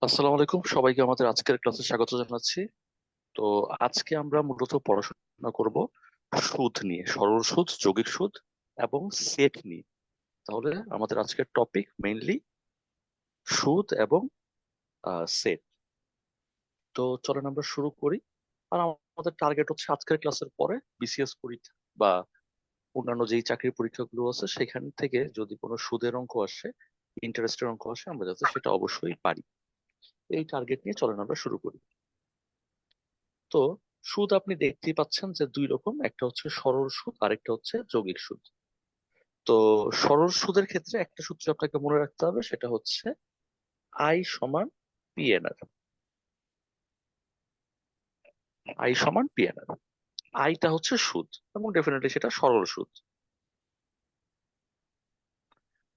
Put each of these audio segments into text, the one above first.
আসসালামু আলাইকুম, সবাইকে আমাদের আজকের ক্লাসে স্বাগত জানাচ্ছি। তো আজকে আমরা মূলত পড়াশোনা করব সুদ নিয়ে, সরল সুদ, যৌগিক সুদ এবং সেট নিয়ে। তাহলে আমাদের আজকের টপিক মেইনলি সুদ এবং সেট। তো চলেন আমরা শুরু করি। আর আমাদের টার্গেট হচ্ছে আজকের ক্লাসের পরে বিসিএস পরীক্ষা বা অন্যান্য যেই চাকরির পরীক্ষাগুলো আছে সেখান থেকে যদি কোনো সুদের অঙ্ক আসে, ইন্টারেস্টের অঙ্ক আসে, আমরা যাতে সেটা অবশ্যই পারি। এই টার্গেট নিয়ে চলেন আমরা শুরু করি। তো সুদ আপনি দেখতেই পাচ্ছেন যে দুই রকম, একটা হচ্ছে সরল সুদ আর একটা হচ্ছে যৌগিক সুদ। তো সরল সুদের ক্ষেত্রে একটা সূত্র আপনাকে মনে রাখতে হবে, সেটা হচ্ছে আই সমান পিএনআর। আই সমান পিএনআর, আইটা হচ্ছে সুদ এবং ডেফিনেটলি সেটা সরল সুদ।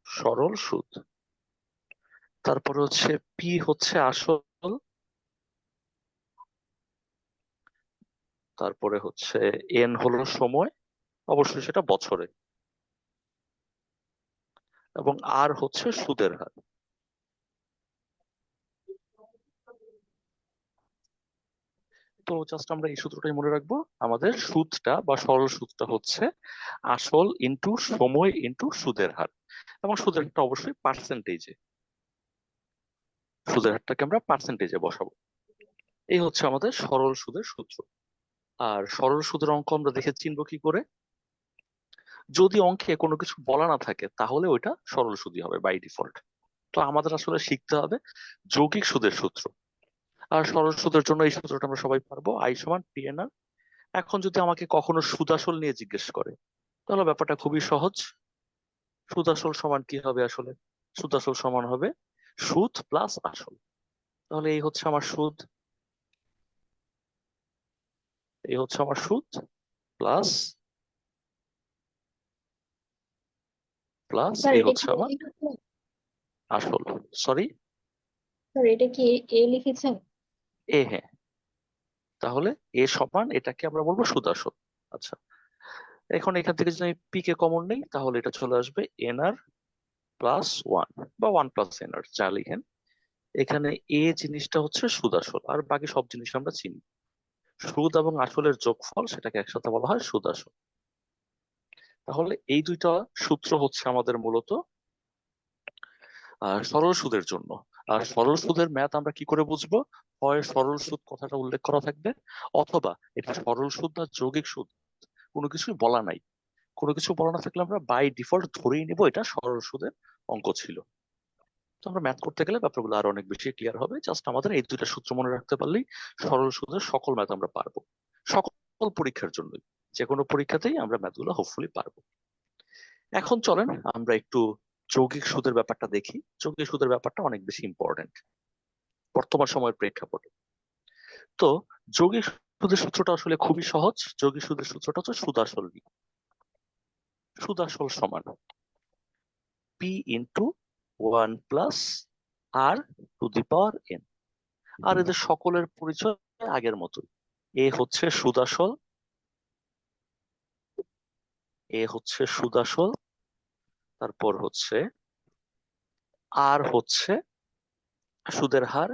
সরল সুদ। তারপরে হচ্ছে পি হচ্ছে আসল, তারপরে হচ্ছে এন হলো সময়, অবশ্যই সেটা বছরে, এবং আর হচ্ছে সুদের হার। তো জাস্ট আমরা এই সূত্রটাই মনে রাখবো। আমাদের সুদটা বা সরল সুদটা হচ্ছে আসল ইনটু সময় ইনটু সুদের হার, এবং সুদের হারটা অবশ্যই পার্সেন্টেজে, সুদের হারটাকে আমরা পার্সেন্টেজে বসাবো। এই হচ্ছে আমাদের সরল সুদের সূত্র। আর সরল সুদের অঙ্ক আমরা দেখে চিনবো কি করে? যদি অঙ্কে কোনো কিছু বলা না থাকে তাহলে ওইটা সরল সুদই হবে বাই ডিফল্ট। তো আমাদের আসলে শিখতে হবে যৌগিক সুদের সূত্র। আর সরল সুদের জন্য এই সূত্রটা আমরা সবাই পারবো, আই সমান পিএনআর। এখন যদি আমাকে কখনো সুদ আসল নিয়ে জিজ্ঞেস করে, তাহলে ব্যাপারটা খুবই সহজ। সুদ আসল সমান কি হবে আসলে? সুদ আসল সমান হবে সুদ প্লাস আসল। তাহলে এই হচ্ছে আমার সুদ, এই হচ্ছে আমার সুদ প্লাস প্লাস স্যার এই এটা হচ্ছে কি এ আমার লিখেছেন? আসল। সরি, স্যার এটা কি এ লিখেছেন? হ্যাঁ। তাহলে এ সমান এটাকে আমরা বলবো সুদ আসল। আচ্ছা, এখন এখান থেকে যদি আমি পি কে কমন নেই তাহলে এটা চলে আসবে এনআর প্লাস ওয়ান, বা ওয়ান প্লাস এনআর যা লিখেন। এখানে এ জিনিসটা হচ্ছে সুদ আসল, আর বাকি সব জিনিস আমরা চিনি। সুদ এবং আসলের যোগফল, সেটাকে একসাথে বলা হয় সুদ আসল। তাহলে এই দুইটা সূত্র হচ্ছে আমাদের মূলত সরল সুদের জন্য। আর সরল সুদের ম্যাথ আমরা কি করে বুঝবো? হয় সরল সুদ কথাটা উল্লেখ করা থাকবে, অথবা এটা সরল সুদ না যৌগিক সুদ কোনো কিছুই বলা নাই। কোনো কিছু বলা না থাকলে আমরা বাই ডিফল্ট ধরেই নিব এটা সরল সুদের অঙ্ক ছিল। তো আমরা ম্যাথ করতে গেলে ব্যাপারগুলো আরো অনেক বেশি ক্লিয়ার হবে। জাস্ট আমাদের এই দুইটা সূত্র মনে রাখতে পারলেই সরল সুদের সকল ম্যাথ আমরা পারবো, সকল পরীক্ষার জন্যই। যে কোনো পরীক্ষাতেই আমরা ম্যাথগুলো হোপফুলি পারবো। এখন চলেন আমরা একটু যৌগিক সুদের ব্যাপারটা দেখি। যৌগিক সুদের ব্যাপারটা অনেক বেশি ইম্পর্টেন্ট বর্তমান সময়ের প্রেক্ষাপটে। তো যৌগিক সুদের সূত্রটা আসলে খুবই সহজ। যৌগিক সুদের সূত্রটা হচ্ছে সুদ আসল নিয়ে। সুদ আসল সমান P into one plus R to the power N. আর এদের সকলের পরিচয় আগের মতোই। এ হচ্ছে সুদ আসল, এ হচ্ছে সুদ আসল, তারপর হচ্ছে আর হচ্ছে সুদের হার,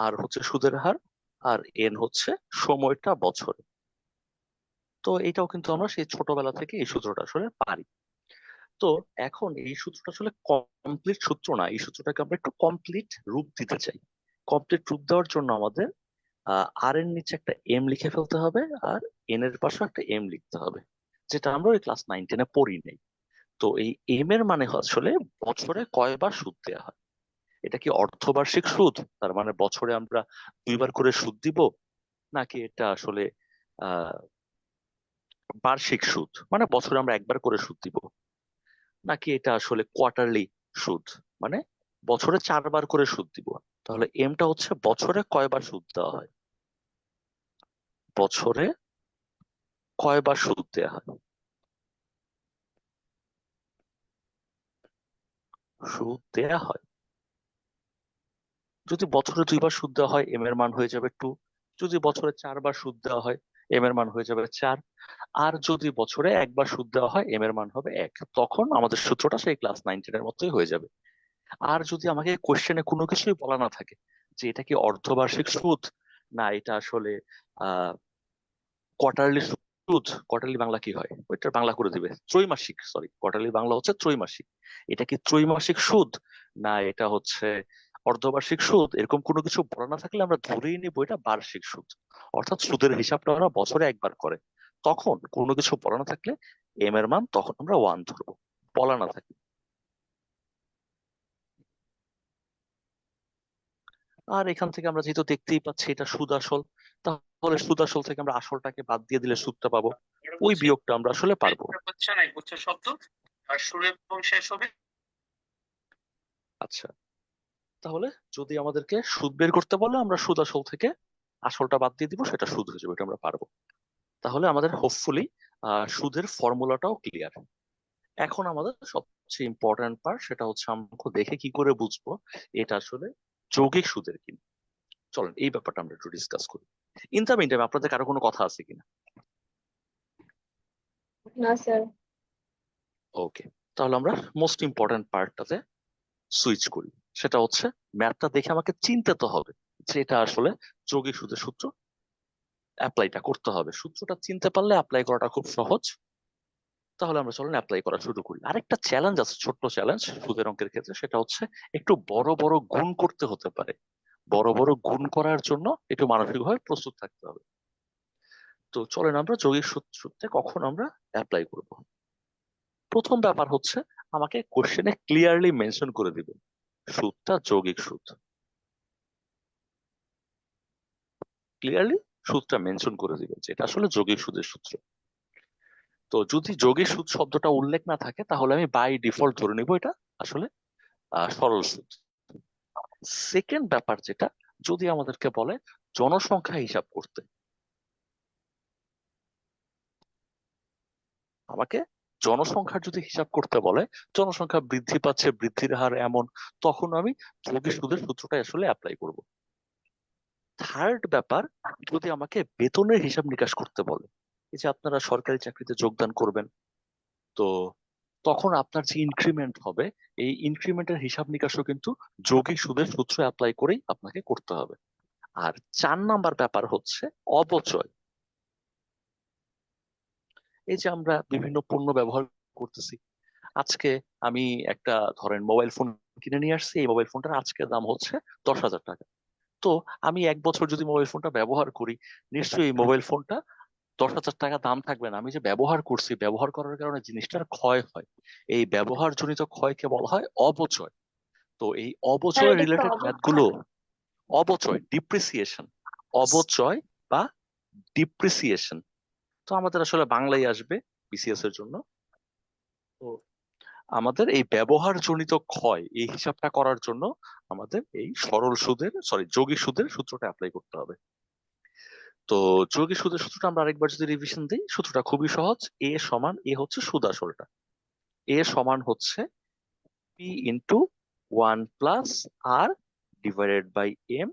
আর হচ্ছে সুদের হার, আর এন হচ্ছে সময়টা বছরে। তো এটাও কিন্তু আমরা সেই ছোটবেলা থেকে এই সূত্রটা আসলে পারি। তো এখন এই সূত্রটা আসলে কমপ্লিট সূত্র না, এই সূত্রটাকে আমরা একটু কমপ্লিট রূপ দিতে চাই। কমপ্লিট রূপ দেওয়ার জন্য আমাদের আর এর নিচে একটা এম লিখে ফেলতে হবে, আর এন এর পাশে একটা এম লিখতে হবে, যেটা আমরা ওই ক্লাস 9-10-এ পড়ি নাই। তো এই এম এর মানে আসলে বছরে কয়বার সুদ দেওয়া হয়। এটা কি অর্ধবার্ষিক সুদ, তার মানে বছরে আমরা দুইবার করে সুদ দিব, নাকি এটা আসলে আহ বার্ষিক সুদ মানে বছরে আমরা একবার করে সুদ দিব, নাকি এটা আসলে কোয়ার্টারলি সুদ মানে বছরে 4বার করে সুদ দিব। তাহলে এমটা হচ্ছে বছরে কয়বার সুদ দেওয়া হয়, বছরে কয়বার সুদ দেওয়া হয়। সুদ দেয়া হয়, যদি বছরে দুইবার সুদ দেওয়া হয় এম এর মান হয়ে যাবে টু। যদি বছরে 4বার সুদ দেওয়া হয় এম এর মান হয়ে যাবে 4। আর যদি বছরে একবার সুদ দেওয়া হয় এম এর মান হবে 1, তখন আমাদের সূত্রটা সেই ক্লাস 9-10 এর মতোই হয়ে যাবে। আর যদি আমাকে কোশ্চেনে কোনো কিছুই বলা না থাকে যে এটা কি অর্ধবার্ষিক সুদ, না এটা আসলে আহ কোয়ার্টারলি সুদ, কোয়ার্টারলি বাংলা কি হয় ওইটার বাংলা করে দিবে ত্রৈমাসিক, সরি কোয়ার্টারলি বাংলা হচ্ছে ত্রৈমাসিক, এটা কি ত্রৈমাসিক সুদ না এটা হচ্ছে অর্ধবার্ষিক সুদ, এরকম কোনো কিছু বলা না থাকলে আমরা ধরেই নিব এটা বার্ষিক সুদ। অর্থাৎ সুদের হিসাবটা ওরা বছরে একবার করে, তখন কোনো কিছু বলা না থাকলে এম এর মান তখন আমরা 1 ধরবো, বলা না থাকলে। আর এখান থেকে আমরা যেহেতু দেখতেই পাচ্ছি এটা সুদ আসল, তাহলে সুদ আসল থেকে আমরা আসলটাকে বাদ দিয়ে দিলে সুদটা পাবো, এটা ওই বলছি বিয়োগটা আমরা আসলে পারবো। হচ্ছে না গুচ্ছ শব্দ, আর শুরু এবং শেষ হবে। আচ্ছা, তাহলে যদি আমাদেরকে সুদ বের করতে বলে আমরা সুদ আসল থেকে আসলটা বাদ দিয়ে দিব, সেটা সুদ হয়ে যাবে, এটা আমরা পারবো। তাহলে আমাদের হোপফুলি সুদের ফর্মুলাটাও ক্লিয়ার। এখন আমাদের সবচেয়ে ইম্পর্টেন্ট পার্ট, সেটা হচ্ছে আমাকে দেখে কি করে বুঝবো এটা আসলে যৌগিক সুদের কিনা। চলেন এই ব্যাপারটা আমরা একটু ডিসকাস করি। ইন দ্য মিনটাইম আপনাদের কারো কোনো কথা আছে কিনা? না স্যার। ওকে, তাহলে আমরা মোস্ট ইম্পর্টেন্ট পার্টটাতে সুইচ করি। সেটা হচ্ছে ম্যাথটা দেখে আমাকে চিনতে তো হবে যে এটা আসলে যৌগিক সুদের সূত্র, অ্যাপ্লাইটা করতে হবে। সূত্রটা চিনতে পারলে অ্যাপ্লাই করাটা খুব সহজ। তাহলে আমরা চলেন অ্যাপ্লাই করা শুরু করি। আরেকটা চ্যালেঞ্জ আছে, ছোট্ট চ্যালেঞ্জ সুদের অঙ্কের ক্ষেত্রে, সেটা হচ্ছে একটু বড় বড় গুণ করতে হতে পারে। বড় বড় গুণ করার জন্য একটু মানসিকভাবে প্রস্তুত থাকতে হবে। তো চলেন আমরা যৌগিক সূত্রে কখন আমরা অ্যাপ্লাই করব। প্রথম ব্যাপার হচ্ছে আমাকে কোশ্চেনে ক্লিয়ারলি মেনশন করে দিবে সুদটা যৌগিক সুদ, ক্লিয়ারলি সুদটা মেনশন করে দিবে যে এটা আসলে যৌগিক সুদের সূত্র। তো যদি যৌগিক সুদ শব্দটা উল্লেখ না থাকে তাহলে আমি বাই ডিফল্ট ধরে নিব এটা আসলে সরল সুদ। সেকেন্ড ব্যাপার যেটা, যদি আমাদেরকে বলে জনসংখ্যা হিসাব করতে, আমাকে জনসংখ্যার যদি হিসাব করতে বলে, জনসংখ্যা বৃদ্ধি পাচ্ছে, বৃদ্ধির হার এমন, তখন আমি যৌগিক সুদের সূত্রটা আসলে অ্যাপ্লাই করব। থার্ড ব্যাপার, যদি আমাকে বেতনের হিসাব নিকাশ করতে বলে, এই যে আপনারা সরকারি চাকরিতে যোগদান করবেন, তো তখন আপনার যে ইনক্রিমেন্ট হবে এই ইনক্রিমেন্টের হিসাব নিকাশও কিন্তু যৌগিক সুদের সূত্র অ্যাপ্লাই করেই আপনাকে করতে হবে। আর 4 নাম্বার ব্যাপার হচ্ছে অপচয়। এই যে আমরা বিভিন্ন পণ্য ব্যবহার করতেছি, আজকে আমি একটা ধরেন মোবাইল ফোন কিনে নিয়ে আসছি, এই মোবাইল ফোনটার আজকে দাম হচ্ছে 10,000 টাকা। তো আমি 1 বছর যদি মোবাইল ফোনটা ব্যবহার করি, নিশ্চয়ই এই মোবাইল ফোনটা 10,000 টাকা দাম থাকবে না। আমি যে ব্যবহার করছি, ব্যবহার করার কারণে জিনিসটার ক্ষয় হয়, এই ব্যবহার জনিত ক্ষয়কে বলা হয় অপচয়। তো এই স্যার অবচয় এটা কি রিলেটেড ম্যাথগুলো, অবচয় ডিপ্রিসিয়েশন, অবচয় বা ডিপ্রিসিয়েশন, তো আমাদের আসলে বাংলায় আসবে বিসিএস এর জন্য। তো আমাদের এই ব্যবহার জনিত ক্ষয় এই হিসাবটা করার জন্য আমাদের এই সরল সুদের, সরি যৌগিক সুদের সূত্রটা অ্যাপ্লাই করতে হবে। তো যৌগিক সুদের সূত্রটা আমরা আরেকবার যদি রিভিশন দিই, সূত্রটা খুবই সহজ। এ সমান, এ হচ্ছে সুদ আসলটা, এ সমান হচ্ছে P into 1 + r divided by M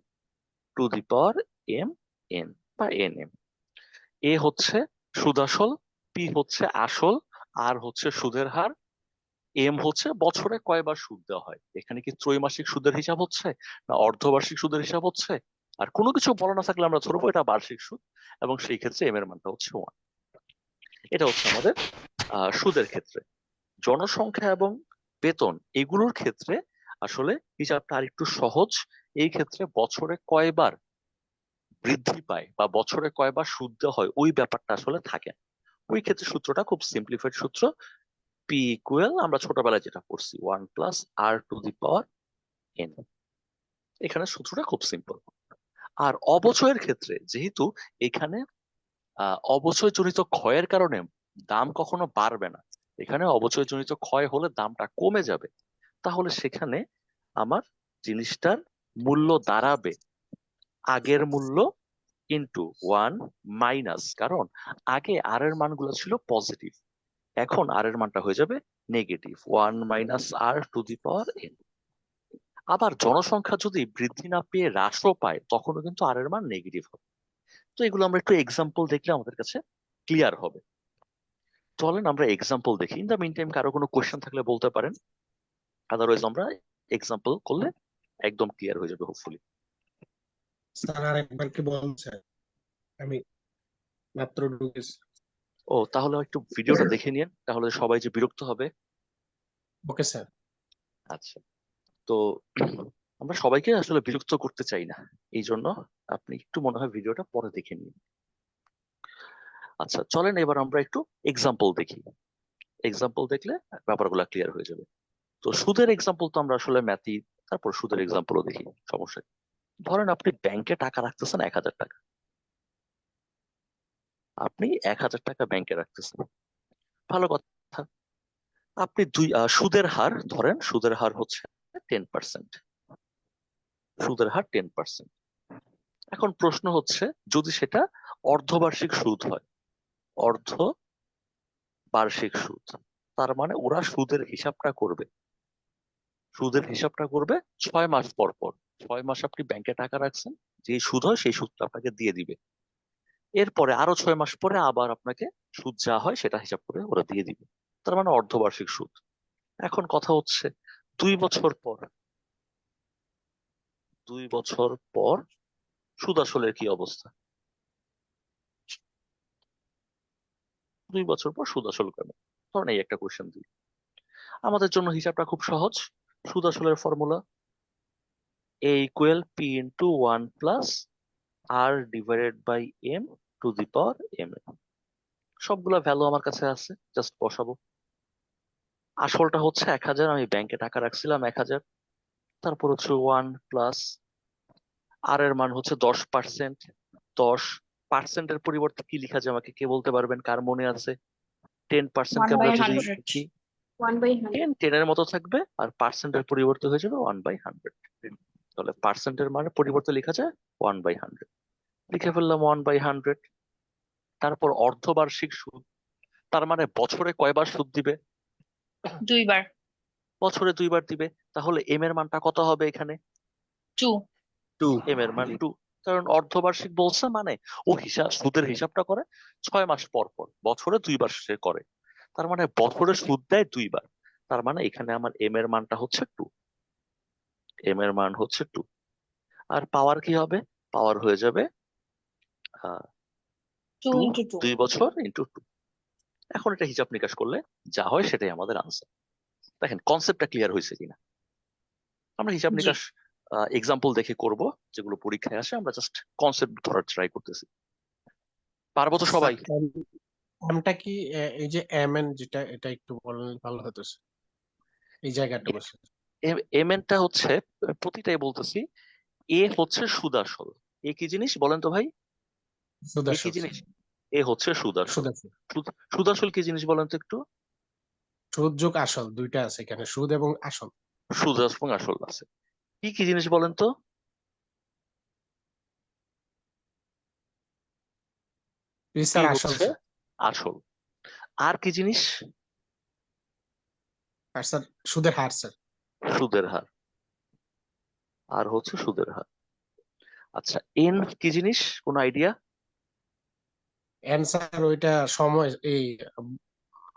to the power M N বা এন এম। এ হচ্ছে সুদ আসল, পি হচ্ছে আসল, আর হচ্ছে সুদের হার, এম হচ্ছে বছরে কয়বার সুদ দেওয়া হয়, এখানে কি ত্রৈমাসিক সুদের হিসাব হচ্ছে না অর্ধবার্ষিক সুদের হিসাব হচ্ছে। আর কোনো কিছু বলা না থাকলে আমরা ধরবো এটা বার্ষিক সুদ, এবং সেই ক্ষেত্রে এম এর মানটা হচ্ছে 1। এটা হচ্ছে আমাদের সুদের ক্ষেত্রে। জনসংখ্যা এবং বেতন এগুলোর ক্ষেত্রে আসলে হিসাবটা আর একটু সহজ। এই ক্ষেত্রে বছরে কয়বার বৃদ্ধি পায় বা বছরে কয়বার সুদ দেওয়া হয় ওই ব্যাপারটা আসলে থাকে না। ওই ক্ষেত্রে সূত্রটা খুব সিম্পলিফাইড সূত্র, পি ইকুয়াল আমরা ছোটবেলায় যেটা পড়ছি 1 + r⁴ এখানে সূত্রটা খুব সিম্পল। আর অবচয়ের ক্ষেত্রে যেহেতু এখানে অবচয় জনিত ক্ষয়ের কারণে দাম কখনো বাড়বে না, এখানে অবচয় জনিত ক্ষয় হলে দামটা কমে যাবে, তাহলে সেখানে আমার জিনিসটার মূল্য দাঁড়াবে আগের মূল্য ইন্টু 1 কারণ আগে আর এর মানগুলো ছিল পজিটিভ, এখন আর এর মানটা হয়ে যাবে নেগেটিভ 1 - r⁴ আবার জনসংখ্যা যদি বৃদ্ধি না পেয়ে হ্রাসও পায় তখনও কিন্তু আর এর মান নেগেটিভ হবে। তো এগুলো আমরা একটু এক্সাম্পল দেখলে আমাদের কাছে ক্লিয়ার হবে। চলেন আমরা এক্সাম্পল দেখি। ইন দ্য মিন টাইম কারো কোনো কোয়েশ্চেন থাকলে বলতে পারেন, আদারওয়াইজ আমরা এক্সাম্পল করলে একদম ক্লিয়ার হয়ে যাবে হোপফুলি। স্যার আর একবার কি বলছে? আমি মাত্র ঢুকেছি। ও তাহলে একটু ভিডিওটা দেখে নিন, তাহলে সবাই যে বিরক্ত হবে। Okay sir. আচ্ছা, তো আমরা সবাইকে আসলে বিরক্ত করতে চাই না, এই জন্য আপনি একটু মনে হয় ভিডিওটা পরে দেখে নিন। আচ্ছা চলেন এবার আমরা একটু এক্সাম্পল দেখি। এক্সাম্পল দেখলে ব্যাপারগুলো ক্লিয়ার হয়ে যাবে। তো সুদের এক্সাম্পল তো আমরা আসলে ম্যাথই, তারপর সুদের এক্সাম্পলও দেখি, সমস্যা কি? ধরেন আপনি ব্যাংকে টাকা রাখতেছেন 1,000 টাকা। আপনি 1,000 টাকা ব্যাংকে রাখতেছেন, ভালো কথা। আপনি সুদের হার ধরেন, সুদের হার হচ্ছে 10%। সুদের হার 10%। এখন প্রশ্ন হচ্ছে যদি সেটা অর্ধবার্ষিক সুদ হয়, অর্ধ বার্ষিক সুদ, তার মানে ওরা সুদের হিসাবটা করবে, সুদের হিসাবটা করবে 6 মাস পর পর। 6 মাস আপনি ব্যাংকে টাকা রাখছেন, যে সুদ হয় সেই সুদটা আপনাকে দিয়ে দিবে। এরপরে আরো 6 মাস পরে আবার আপনাকে সুদ যা হয় সেটা হিসাব করে ওরা দিয়ে দিবে, তার মানে অর্ধবার্ষিক সুদ। এখন কথা হচ্ছে 2 বছর পর, 2 বছর পর সুদ আসলের কি অবস্থা? 2 বছর পর সুদ আসল কেন? ধরেন এই একটা কোয়েশ্চেন দিই, আমাদের জন্য হিসাবটা খুব সহজ। সুদ আসলের formula a equal p into 1 plus r divided by m to the power m। সবগুলা ভ্যালু আমার কাছে আছে, জাস্ট বসাবো। আসলটা হচ্ছে 1,000, আমি ব্যাংকে টাকা রাখছিলাম 1,000। তারপর হচ্ছে 1 প্লাস আর এর মান হচ্ছে 10%। 10%-এর পরিবর্তে কি লেখা যায় আমাকে কে বলতে পারবেন, কার মনে আছে? 10%-কে 1 বাই আমরা যদি 100। লিখি 1/100। 10 এর মতো থাকবে, আর পার্সেন্টের পরিবর্তে হয়ে যাবে 1/100। তাহলে পার্সেন্টের মানে পরিবর্তে লেখা যায় 1/100। লিখে ফেললাম 1/100। তারপর অর্ধবার্ষিক সুদ, তার মানে বছরে কয়বার সুদ দিবে? 2 বার। বছরে 2 বার দিবে। তাহলে এম এর মানটা কত হবে এখানে? 2। 2। এম এর মান 2। কারণ অর্ধবার্ষিক বলছে মানে ও সুদের হিসাবটা করে 6 মাস পর পর, বছরে 2 বার সে করে। তার মানে বছরে সুদ দেয় 2 বার। তার মানে এখানে আমার এম এর মানটা হচ্ছে 2। এম এর মান হচ্ছে 2। আর পাওয়ার কি হবে? পাওয়ার হয়ে যাবে 2 2, ইন্টু 2। 2 বছর ইন্টু 2। এখন এটা হিসাব নিকাশ করলে যা হয় সেটাই আমাদের আনসার। দেখেন কনসেপ্টটা ক্লিয়ার হয়েছে কিনা। আমরা হিসাব জি। নিকাশ এক্সাম্পল দেখে করব, যেগুলো পরীক্ষায় আসে, আমরা জাস্ট কনসেপ্ট ধরার ট্রাই করতেছি। পারবো তো সবাই? এমটা কি এই যে এম এন যেটা, এটা একটু বললে ভালো হতো স্যার, এই জায়গাটা বসে। এম এনটা হচ্ছে, প্রতিটাই বলতেছি, এ হচ্ছে সুদাসল। এ কি জিনিস বলেন তো ভাই? এ কি সুদাসল জিনিস? এ হচ্ছে সুদাসল। সুদাসল সুদাসল কি জিনিস বলেন তো একটু? সুদ যোগ আসল দুইটা আছে এখানে, সুদ এবং আসল। সুদ এবং আসল আছে। কি কি জিনিস বলেন তো? এ স্যার আসল হচ্ছে স্যার। আসল। আর কি জিনিস? আর স্যার সুদের হার স্যার। সুদের হার। আর হচ্ছে সুদের হার। আচ্ছা এন কি জিনিস, কোন আইডিয়া? অ্যান্সার ওইটা সময়, এই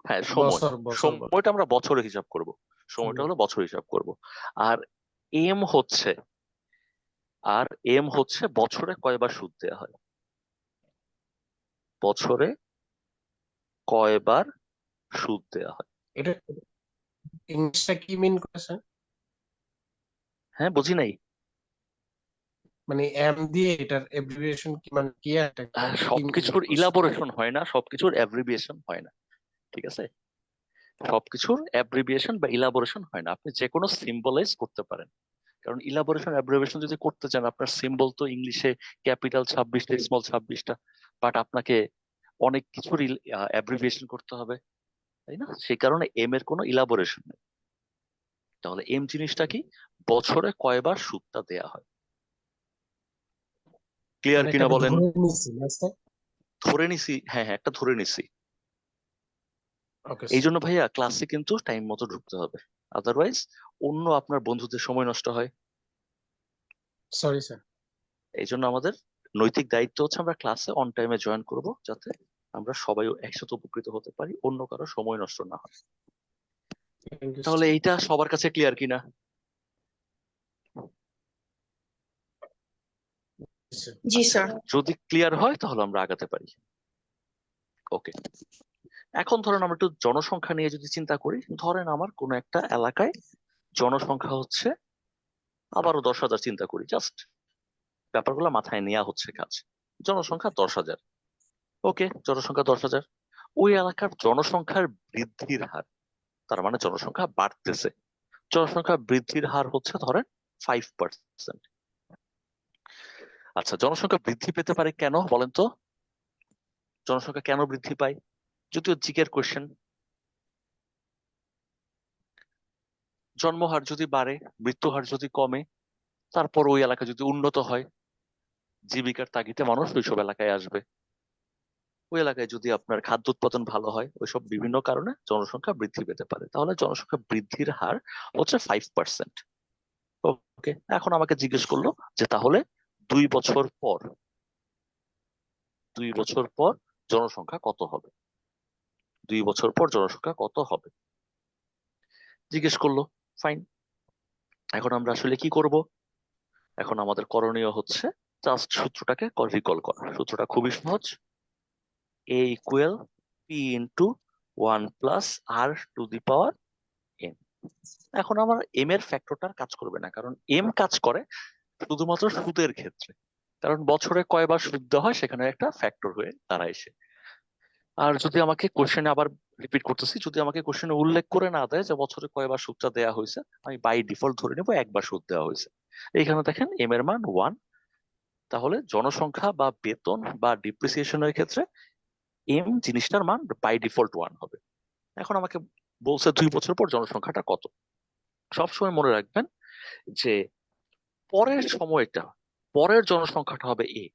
হ্যাঁ সময়। বছর বছর বছর। সময়টা আমরা বছরে হিসাব করব, সময়টা হলো বছর হিসাব করব। আর এম হচ্ছে, আর এম হচ্ছে বছরে কয়বার সুদ দেওয়া হয়, বছরে কয়বার সুদ দেওয়া হয়। এটা ইংলিশটা কি মিন করেছে? হ্যাঁ বুঝি নাই। মানে এম দিয়ে এটার এব্রিভিয়েশন কি, মানে কি একটা কি mean সবকিছুর করছে? ইলাবোরেশন হয় না, সবকিছুর অ্যাব্রিভিয়েশন হয় না, ঠিক আছে? সবকিছুর অ্যাব্রিভিয়েশন বা ইলাবোরেশন হয় না। আপনি যে কোনো সিম্বলাইজ করতে পারেন, কারণ ইলাবোরেশন অ্যাব্রিভিয়েশন যদি করতে চান, আপনার সিম্বল তো ইংলিশে ক্যাপিটাল 26টা, স্মল 26টা, বাট আপনাকে অনেক কিছুর অ্যাব্রিভিয়েশন করতে হবে, তাই না? সেই কারণে এম এর কোনো ইলাবোরেশন নেই। তাহলে এম জিনিসটা কি? বছরে কয়বার সুদটা দেয়া হয়। ক্লিয়ার মানে কিনা এটাকে বলেন? ধরে নিচ্ছি না স্যার? ধরে নিছি, হ্যাঁ হ্যাঁ, একটা ধরে নিছি। ওকে এই জন্য ভাইয়া ক্লাসে কিন্তু টাইম মতো ঢুকতে হবে, আদারওয়াইজ অন্য আপনার বন্ধুদের সময় নষ্ট হয়। Sorry sir. এই জন্য আমাদের নৈতিক দায়িত্ব হচ্ছে আমরা ক্লাসে অন টাইমে জয়েন করব, যাতে আমরা সবাই একসাথে উপকৃত হতে পারি, অন্য কারো সময় নষ্ট না হয়। থ্যাংক ইউ তাহলে এইটা সবার কাছে ক্লিয়ার কিনা? স্যার। জি স্যার। যদি ক্লিয়ার হয় তাহলে আমরা আগাতে পারি। ওকে, এখন ধরেন আমরা একটু জনসংখ্যা নিয়ে যদি চিন্তা করি, ধরেন আমার কোনো একটা এলাকায় জনসংখ্যা হচ্ছে, আবারও 10,000 চিন্তা করি, জাস্ট ব্যাপারগুলো মাথায় নেওয়া হচ্ছে কাজ। জনসংখ্যা 10,000। ওকে, জনসংখ্যা 10,000। ওই এলাকার জনসংখ্যার বৃদ্ধির হার, তার মানে জনসংখ্যা বাড়তেছে, জনসংখ্যা বৃদ্ধির হার হচ্ছে ধরেন 5%। আচ্ছা, জনসংখ্যা বৃদ্ধি পেতে পারে কেন বলেন তো? জনসংখ্যা কেন বৃদ্ধি পায়? যদিও জিকের কোয়েশ্চেন। জন্মহার যদি বাড়ে, মৃত্যুহার যদি কমে, তারপর ওই এলাকা যদি উন্নত হয়, জীবিকার তাগিদে মানুষ ওইসব এলাকায় আসবে। ওই এলাকায় যদি আপনার খাদ্য উৎপাদন ভালো হয়, ওইসব বিভিন্ন কারণে জনসংখ্যা বৃদ্ধি পেতে পারে। তাহলে জনসংখ্যা বৃদ্ধির হার হচ্ছে 5%। ওকে, এখন আমাকে জিজ্ঞেস করলো যে তাহলে 2 বছর পর, 2 বছর পর জনসংখ্যা কত হবে? 2 বছর পর জনসংখ্যা কত হবে জিজ্ঞেস করলো। ফাইন, এখন আমরা আসলে কি করব? এখন আমাদের করণীয় হচ্ছে জাস্ট সূত্রটাকে রিকল করা। সূত্রটা খুবই সহজ, a equal p into 1 + r⁴ n। এখন আমার m এর ফ্যাক্টরটার কাজ করবে না, কারণ m কাজ করে শুধুমাত্র সুদের ক্ষেত্রে, কারণ বছরে কয়বার সুদ দেওয়া হয় সেখানে একটা ফ্যাক্টর হয়ে দাঁড়ায় এসে। আর যদি আমাকে কোশ্চেনে, আবার রিপিট করতেছি, যদি আমাকে কোশ্চেনে উল্লেখ করে না দেয় যে বছরে কয়বার সুদটা দেওয়া হয়েছে, আমি বাই ডিফল্ট ধরে নেবো একবার সুদ দেওয়া হয়েছে। এইখানে দেখেন m এর মান 1, তাহলে জনসংখ্যা বা বেতন বা ডিপ্রিসিয়েশনের ক্ষেত্রে m জিনিসটার মান বাই ডিফল্ট 1 হবে। এখন আমাকে বলছে 2 বছর পর জনসংখ্যাটা কত। সবসময় মনে রাখবেন যে পরের সময়টা, পরের জনসংখ্যাটা হবে a,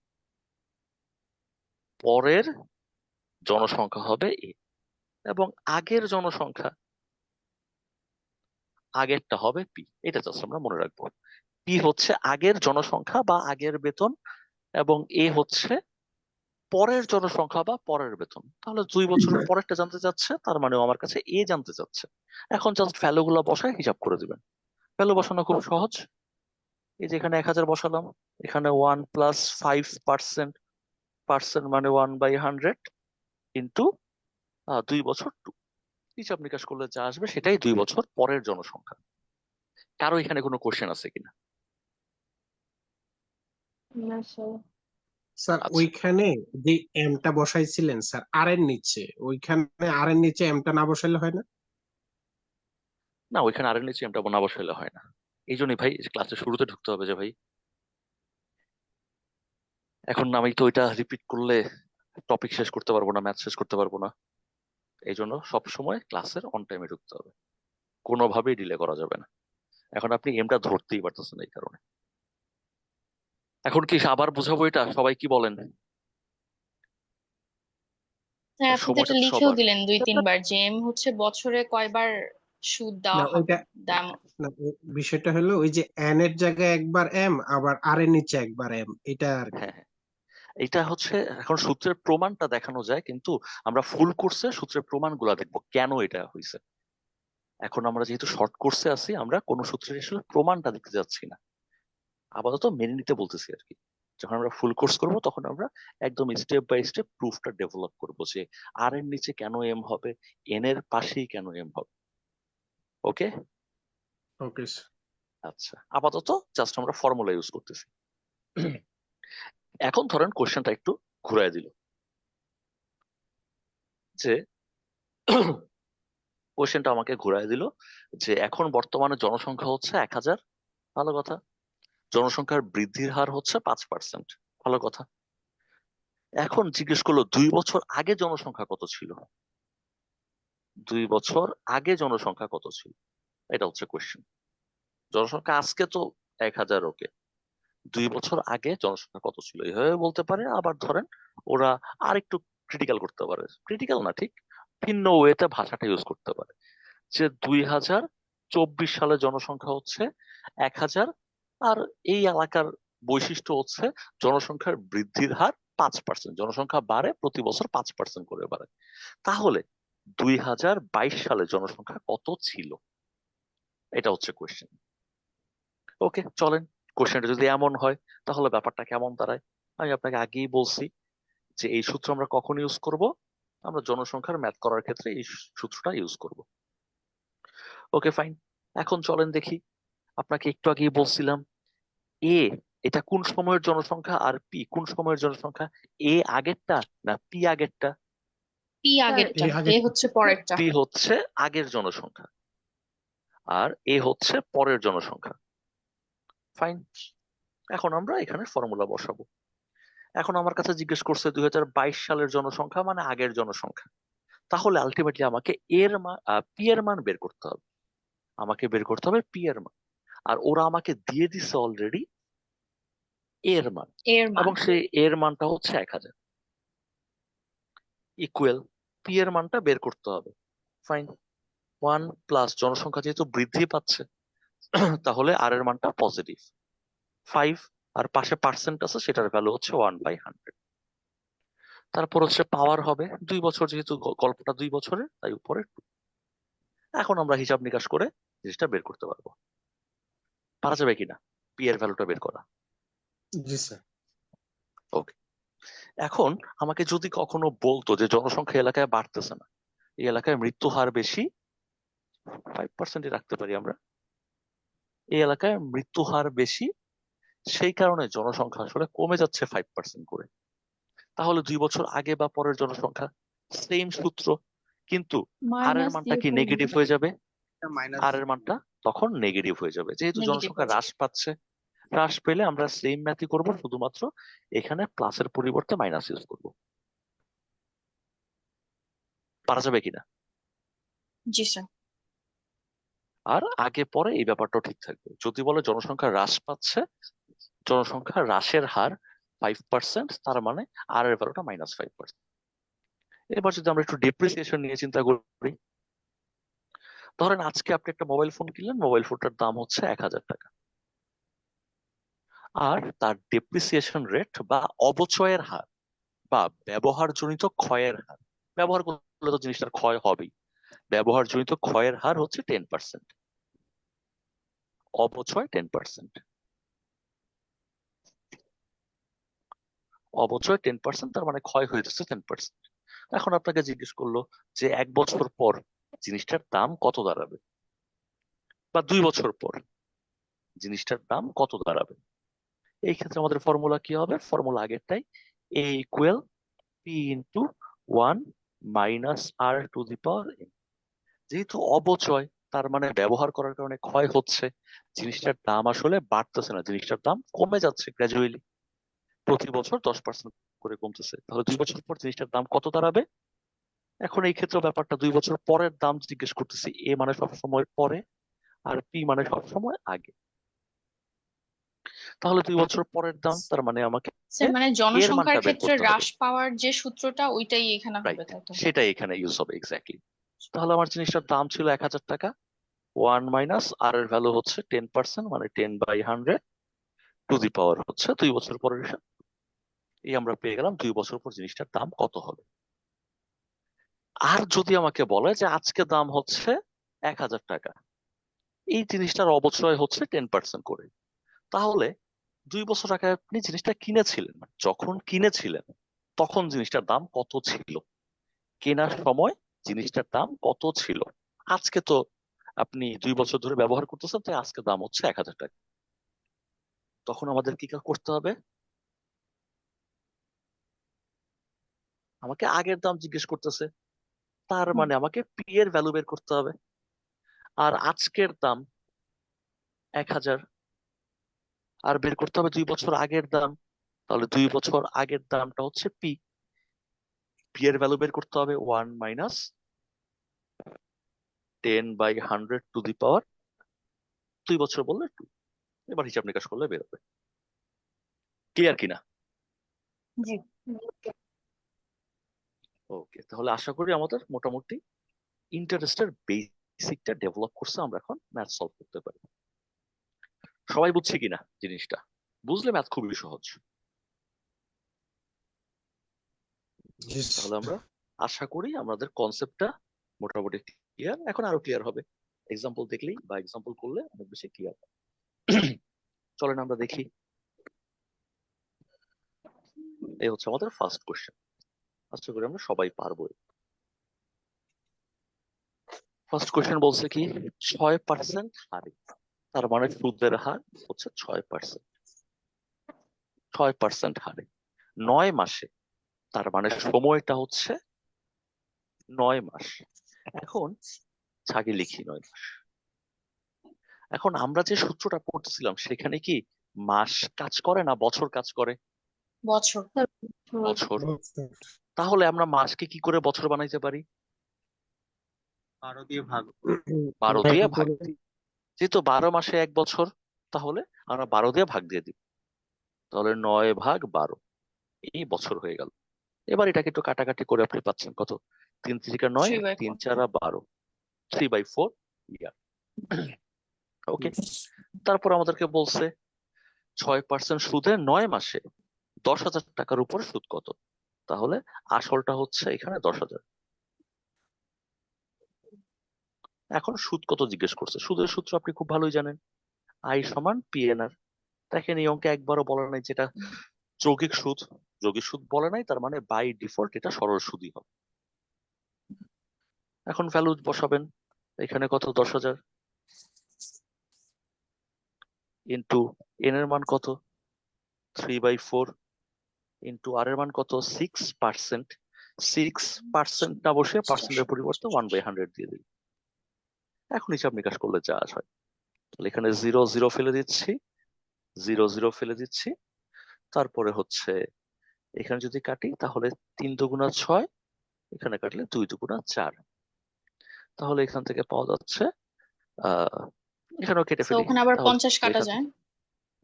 পরের জনসংখ্যা হবে a, এবং আগের জনসংখ্যা, আগেরটা হবে p। এটা জাস্ট আমরা মনে রাখবো। p হচ্ছে আগের জনসংখ্যা বা আগের বেতন, এবং a হচ্ছে পরের জনসংখ্যা বা পরের বেতন। তাহলে 2 বছরের পরেরটা জানতে চাচ্ছে, তার মানে ও আমার কাছে a জানতে চাচ্ছে। এখন জাস্ট ভ্যালু গুলো বসায় হিসাব করে দিবেন। ভ্যালু বসানো খুব সহজ। এই যে এখানে 1,000 বসালাম, এখানে 1 + 5%, পার্সেন্ট মানে 1/100 ইন্টু 2 বছর 2। হিসাব নিকাশ করলে যা আসবে সেটাই 2 বছর পরের জনসংখ্যা। কারো এখানে কোনো কোশ্চেন আছে কিনা? না স্যার। স্যার আচ্ছা, ওইখানে যে এমটা বসাইছিলেন স্যার আর এর নিচে, ওইখানে আর এর নিচে এমটা না বসাইলে হয় না? না ওইখানে আর এর নিচে এমটা না বসাইলে হয় না। এই জন্যই ভাই ক্লাসের শুরুতে ঢুকতে হবে যে ভাই, এখন আমি তো ওইটা রিপিট করলে টপিক শেষ করতে পারবো না, ম্যাথ শেষ করতে পারবো না। এই জন্য সবসময় ক্লাসের অন টাইমে ঢুকতে হবে, কোনোভাবেই ডিলে করা যাবে না। এখন আপনি এমটা ধরতেই পারতেছেন এই কারণে। এখন কি আবার বোঝাবো এটা? সবাই কি বলেন? হ্যাঁ, আপনি তো সময়টা এটা তো লিখেও সবার। দিলেন 2-3 বার যে এম হচ্ছে বছরে কয়বার সুদ না দেওয়া হবে ওইটা, দাম। না বিষয়টা হলো ওই যে এন এর জায়গায় একবার এম, আবার আর এর নিচে একবার এম, এটা আর কি। হ্যাঁ হ্যাঁ, এটা হচ্ছে এখন সূত্রের প্রমাণটা দেখানো যায়, কিন্তু আমরা ফুল কোর্সে সূত্রের প্রমাণগুলা দেখবো কেন এটা হয়েছে। এখন আমরা যেহেতু শর্ট কোর্সে আছি, আমরা কোনো সূত্রের আসলে প্রমাণটা দেখতে যাচ্ছি না, আপাতত মেনে নিতে বলতেছি আর কি। যখন আমরা ফুল কোর্স করব তখন আমরা একদম স্টেপ বাই স্টেপ প্রুফটা ডেভেলপ করবো যে আর এর নিচে কেন এম হবে, এন এর পাশেই কেন এম হবে। ওকে, ওকে। আচ্ছা, আপাতত জাস্ট আমরা ফর্মুলা ইউজ করতেছি। এখন ধরেন কোশ্চেনটা একটু ঘুরায় দিল, যে কোশ্চেনটা আমাকে ঘুরায় দিল যে এখন বর্তমানে জনসংখ্যা হচ্ছে 1,000। ভালো কথা। জনসংখ্যার বৃদ্ধির হার হচ্ছে 5%। ভালো কথা। এখন জিজ্ঞেস করলো 2 বছর আগে জনসংখ্যা কত ছিল। 2 বছর আগে জনসংখ্যা কত ছিল, এটা হচ্ছে কোয়েশ্চেন। জনসংখ্যা আজকে তো 1,000, ওকে, 2 বছর আগে জনসংখ্যা কত ছিল এইভাবে বলতে পারে। আবার ধরেন ওরা আরেকটু ক্রিটিক্যাল করতে পারে, ক্রিটিক্যাল না ঠিক, ভিন্ন ওয়েতে ভাষাটা ইউজ করতে পারে, যে 2024 সালে জনসংখ্যা হচ্ছে 1,000, আর এই এলাকার বৈশিষ্ট্য হচ্ছে জনসংখ্যার বৃদ্ধির হার 5%, জনসংখ্যা বাড়ে প্রতি বছর 5% করে বাড়ে। তাহলে 2022 সালে জনসংখ্যা কত ছিল, এটা হচ্ছে কোয়েশ্চেন। ওকে চলেন, কোয়েশ্চেনটা যদি এমন হয় তাহলে ব্যাপারটা কেমন দাঁড়ায়। আমি আপনাকে আগেই বলছি যে এই সূত্র আমরা কখন ইউজ করব, আমরা জনসংখ্যার ম্যাথ করার ক্ষেত্রে এই সূত্রটা ইউজ করব। ওকে ফাইন, এখন চলেন দেখি। আপনাকে একটু আগেই বলছিলাম এ এটা কোন সময়ের জনসংখ্যা আর পি কোন সময়ের জনসংখ্যা, এ আগেরটা না পি আগেরটা? পি স্যার আগেরটা, এই আগে এ হচ্ছে পরেরটা। পি হচ্ছে আগের জনসংখ্যা আর এ হচ্ছে পরের জনসংখ্যা। ফাইন, এখন আমরা এখানে ফর্মুলা বসাবো। এখন আমার কাছে জিজ্ঞেস করছে 2022 সালের জনসংখ্যা মানে আগের জনসংখ্যা, তাহলে আলটিমেটলি আমাকে এর মান পি এর মান বের করতে হবে, আমাকে বের করতে হবে পি এর মান। আর ওরা আমাকে দিয়ে দিচ্ছে অলরেডি এর মান, এর মান। এবং সেই এর মানটা হচ্ছে 1000 ইকুয়াল পি এর মানটা বের করতে হবে। ফাইন, 1 প্লাস জনসংখ্যা যেহেতু বৃদ্ধি পাচ্ছে তাহলে আর এর মানটা পজিটিভ 5, আর পাশে পার্সেন্ট আছে সেটার ভ্যালু হচ্ছে 1/100। তারপর হচ্ছে পাওয়ার হবে 2 বছর, যেহেতু গল্পটা 2 বছরের তাই উপরে 2। এখন আমরা হিসাব নিকাশ করে জিনিসটা বের করতে পারবো। পারা যাবে কিনা পি এর ভ্যালুটা বের করা? জি স্যার। ওকে, এখন আমাকে যদি কখনো বলতো যে জনসংখ্যা এলাকায় বাড়তেছে না, এই এলাকায় মৃত্যু হার বেশি, 5% রাখতে পারি আমরা, এই এলাকায় মৃত্যু হার বেশি সেই কারণে জনসংখ্যা আসলে কমে যাচ্ছে 5% করে, তাহলে 2 বছর আগে বা পরের জনসংখ্যা সেম সূত্র, কিন্তু আর এর মাইনাস মানটা দিয়ে কি করুন। নেগেটিভ হয়ে যাবে, মাইনাস আর এর মানটা তখন নেগেটিভ হয়ে যাবে, যেহেতু নেগেটিভ জনসংখ্যা হ্রাস পাচ্ছে। হ্রাস পেলে আমরা সেম ম্যাথই করব, শুধুমাত্র এখানে প্লাসের পরিবর্তে মাইনাস ইউজ করব। পারা যাবে কিনা? জি স্যার। আর আগে পরে এই ব্যাপারটাও ঠিক থাকবে। যদি বলে জনসংখ্যা হ্রাস পাচ্ছে, জনসংখ্যা হ্রাসের হার 5%, তার মানে আর এর ভ্যালুটা -5%। এবার যদি আমরা একটু ডেপ্রিসিয়েশন নিয়ে চিন্তা করি, ধরেন আজকে আপনি একটা মোবাইল ফোন কিনলেন, মোবাইল ফোনটার দাম হচ্ছে 1000 টাকা, আর তার ডেপ্রিসিয়েশন রেট বা অবচয়ের হার বা ব্যবহারজনিত ক্ষয়ের হার, ব্যবহার করলে তো জিনিসটার ক্ষয় হবেই, ব্যবহারজনিত ক্ষয়ের হার হচ্ছে 10%, অবচয় 10%, অবচয় 10%, তার মানে ক্ষয় হয়ে যাচ্ছে 10%। এখন আপনাকে জিজ্ঞেস করলো যে 1 বছর পর জিনিসটার দাম কত দাঁড়াবে, বা 2 বছর পর জিনিসটার দাম কত দাঁড়াবে। এই ক্ষেত্রে আমাদের ফর্মুলা কি হবে, ফর্মুলা আগেরটাই, এ equal P into 1 - r⁴ n। যেহেতু অবচয়, তার মানে ব্যবহার করার কারণে ক্ষয় হচ্ছে, জিনিসটার দাম আসলে বাড়তেছে না, জিনিসটার দাম কমে যাচ্ছে গ্র্যাজুয়ালি, প্রতি বছর 10% করে কমতেছে, তাহলে 2 বছর পর জিনিসটার দাম কত দাঁড়াবে। এখন এই ক্ষেত্রে ব্যাপারটা 2 বছর পরের দাম জিজ্ঞেস করতেছি, এ মানে সবসময় পরে আর পি মানে সবসময় আগে, তাহলে 2 বছর পরের দাম, তার মানে আমাকে স্যার মানে এর জনসংখ্যার মানটা বের ক্ষেত্রে করতে হবে। হ্রাস পাওয়ার যে সূত্রটা ওইটাই এখানে হবে, রাইট, তাই তো? সেটাই এখানে ইউজ হবে এক্স্যাক্টলি। তাহলে আমার জিনিসটার দাম ছিল 1000 টাকা, 1 মাইনাস আর এর ভ্যালু হচ্ছে 10%, মানে 10/100 টু দি পাওয়ার হচ্ছে 2 বছর পরের হিসাব। এই আমরা পেয়ে গেলাম 2 বছর পর জিনিসটার দাম কত হবে। আর যদি আমাকে বলে যে আজকে দাম হচ্ছে 1000 টাকা, এই জিনিসটার অবচয় হচ্ছে 10% করে, তাহলে 2 বছর আগে আপনি জিনিসটা কিনেছিলেন, যখন কিনেছিলেন তখন জিনিসটার দাম কত ছিল, কেনার সময় জিনিসটার দাম কত ছিল। আজকে তো আপনি 2 বছর ধরে ব্যবহার করতেছেন, তাই আজকে দাম হচ্ছে 1000 টাকা। তখন আমাদের কি করতে হবে, আমাকে আগের দাম জিজ্ঞেস করতেছে, তার হুম, মানে আমাকে পি এর ভ্যালু বের করতে হবে। আর আজকের দাম 1000, আর বের করতে হবে 2 বছর আগের দাম, তাহলে 2 বছর আগের দামটা হচ্ছে পি, পি এর ভ্যালু বের করতে হবে 1 - 10/100 টু দি পাওয়ার 2 বছর বললে 2। এবার হিসাব নিকাশ করলে বেরোবে। ক্লিয়ার কিনা? জি। ওকে। ওকে, তাহলে আশা করি আমাদের মোটামুটি ইন্টারেস্টের বেসিকটা ডেভেলপ করছে, আমরা এখন ম্যাথ সলভ করতে পারি। সবাই বুঝছি কিনা জিনিসটা? বুঝলে ম্যাথ খুবই সহজ। জি তাহলে আমরা আশা করি আমাদের কনসেপ্টটা মোটামুটি ক্লিয়ার, এখন আরো ক্লিয়ার হবে এক্সাম্পল দেখলেই বা এক্সাম্পল করলে অনেক বেশি ক্লিয়ার। চলেন আমরা দেখি। এই হচ্ছে আমাদের ফার্স্ট কোশ্চেন, আশা করি আমরা সবাই পারবো। ফার্স্ট কোশ্চেন বলছে কি 6% হারে, তার মানে সুদের হার হচ্ছে 6%। 6% হারে 9 মাসে, তার মানে সময়টা হচ্ছে 9 মাস। এখন ছাগে লিখি 9 মাস। এখন আমরা যে সূত্রটা পড়তেছিলাম সেখানে কি মাস কাজ করে না বছর কাজ করে? বছর। বছর। তাহলে আমরা মাসকে কি করে বছর বানাইতে পারি? 12 দিয়ে ভাগ। 12 দিয়ে ভাগ দিই। যেহেতু 12 মাসে 1 বছর, তাহলে আমরা 12 দিয়ে ভাগ দিয়ে দিই। তাহলে 9/12 এই বছর হয়ে গেল। এবার এটাকে একটু কাটাকাটি করে আপনি পাচ্ছেন কত? 3 3 9, 3/4 3 4 12, 3/4 ইয়ার। ওকে, তারপর আমাদেরকে বলছে 6% সুদে 9 মাসে 10,000 টাকার উপর সুদ কত? তাহলে আসলটা হচ্ছে এখানে 10,000। এখন সুদ কত জিজ্ঞেস করছে? সুদের সূত্র আপনি খুব ভালোই জানেন, আই সমান পিএনআর। দেখেন এই অঙ্কে একবারও বলা নাই যেটা যৌগিক সুদ। যৌগিক সুদ বলে নাই, তার মানে বাই ডিফল্ট এটা সরল সুদই হবে। এখন ভ্যালু বসাবেন, এখানে কত? 10,000 ইন্টু এন এর মান কত? 3/4 ইন্টু আর এর মান কত? 6%। 6% না বসে পার্সেন্টের পরিবর্তে 1/100 দিয়ে দিই। এখন হিসাব নিকাশ করলে যা হয়, তাহলে এখানে 0 0 ফেলে দিচ্ছি, 0 0 ফেলে দিচ্ছি। তারপরে হচ্ছে এখানে যদি কাটি তাহলে 3 দুগুণা 6, এখানে কাটলে 2 দুগুণা 4। তাহলে এখান থেকে পাওয়া যাচ্ছে এখানেও কেটে তো ফেলি ওখানে আবার তাহলে 50 কাটা এখান যায়। থেকে,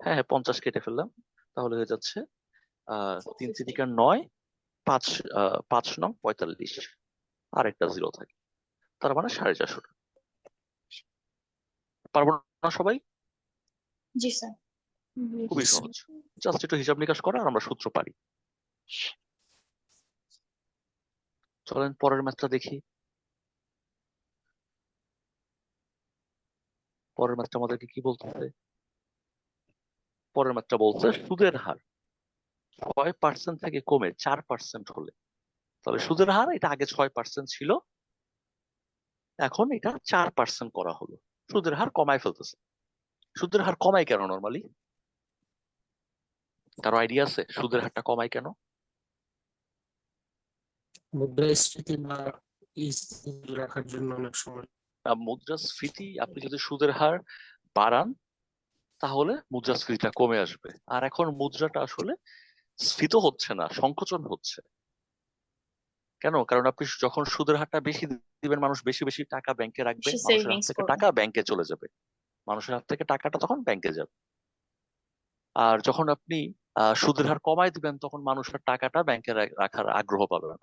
হ্যাঁ হ্যাঁ 50 কেটে ফেললাম। তাহলে হয়ে যাচ্ছে 3 3 9, 5 5 9 45, আর একটা 0 থাকে, তার মানে 450 টাকা। পারবো না সবাই? জি স্যার। খুবই সহজ, জাস্ট একটু হিসাব নিকাশ করা আর আমরা সূত্র পারি। চলেন পরের ম্যাথটা দেখি। পরের ম্যাথটা আমাদেরকে কি বলতেছে? পরের ম্যাথটা বলছে সুদের হার 6% থেকে কমে 4% হলে, তাহলে সুদের হার এটা আগে 6% ছিল, এখন এটা 4% করা হলো। সুদের হার কমায় ফেলতেছে। সুদের হার কমায় কেন নর্মালি? কারো আইডিয়া আছে সুদের হারটা কমায় কেন? মুদ্রাস্ফীতি বা স্থিতি রাখার জন্য অনেক সময়। মুদ্রাস্ফীতি, আপনি যদি সুদের হার বাড়ান তাহলে মুদ্রাস্ফীতিটা কমে আসবে। আর এখন মুদ্রাটা আসলে স্ফীত হচ্ছে না, সংকোচন হচ্ছে। কেন? কারণ আপনি যখন সুদের হারটা বেশি দিবেন, মানুষ বেশি বেশি টাকা ব্যাংকে রাখবে, সে মানুষের হাত সেভিংস থেকে করবে। টাকা ব্যাংকে চলে যাবে, মানুষের হাত থেকে টাকাটা তখন ব্যাংকে যাবে। আর যখন আপনি সুদের হার কমায় দিবেন, তখন মানুষের টাকাটা ব্যাংকে রাখার আগ্রহ পাবে না।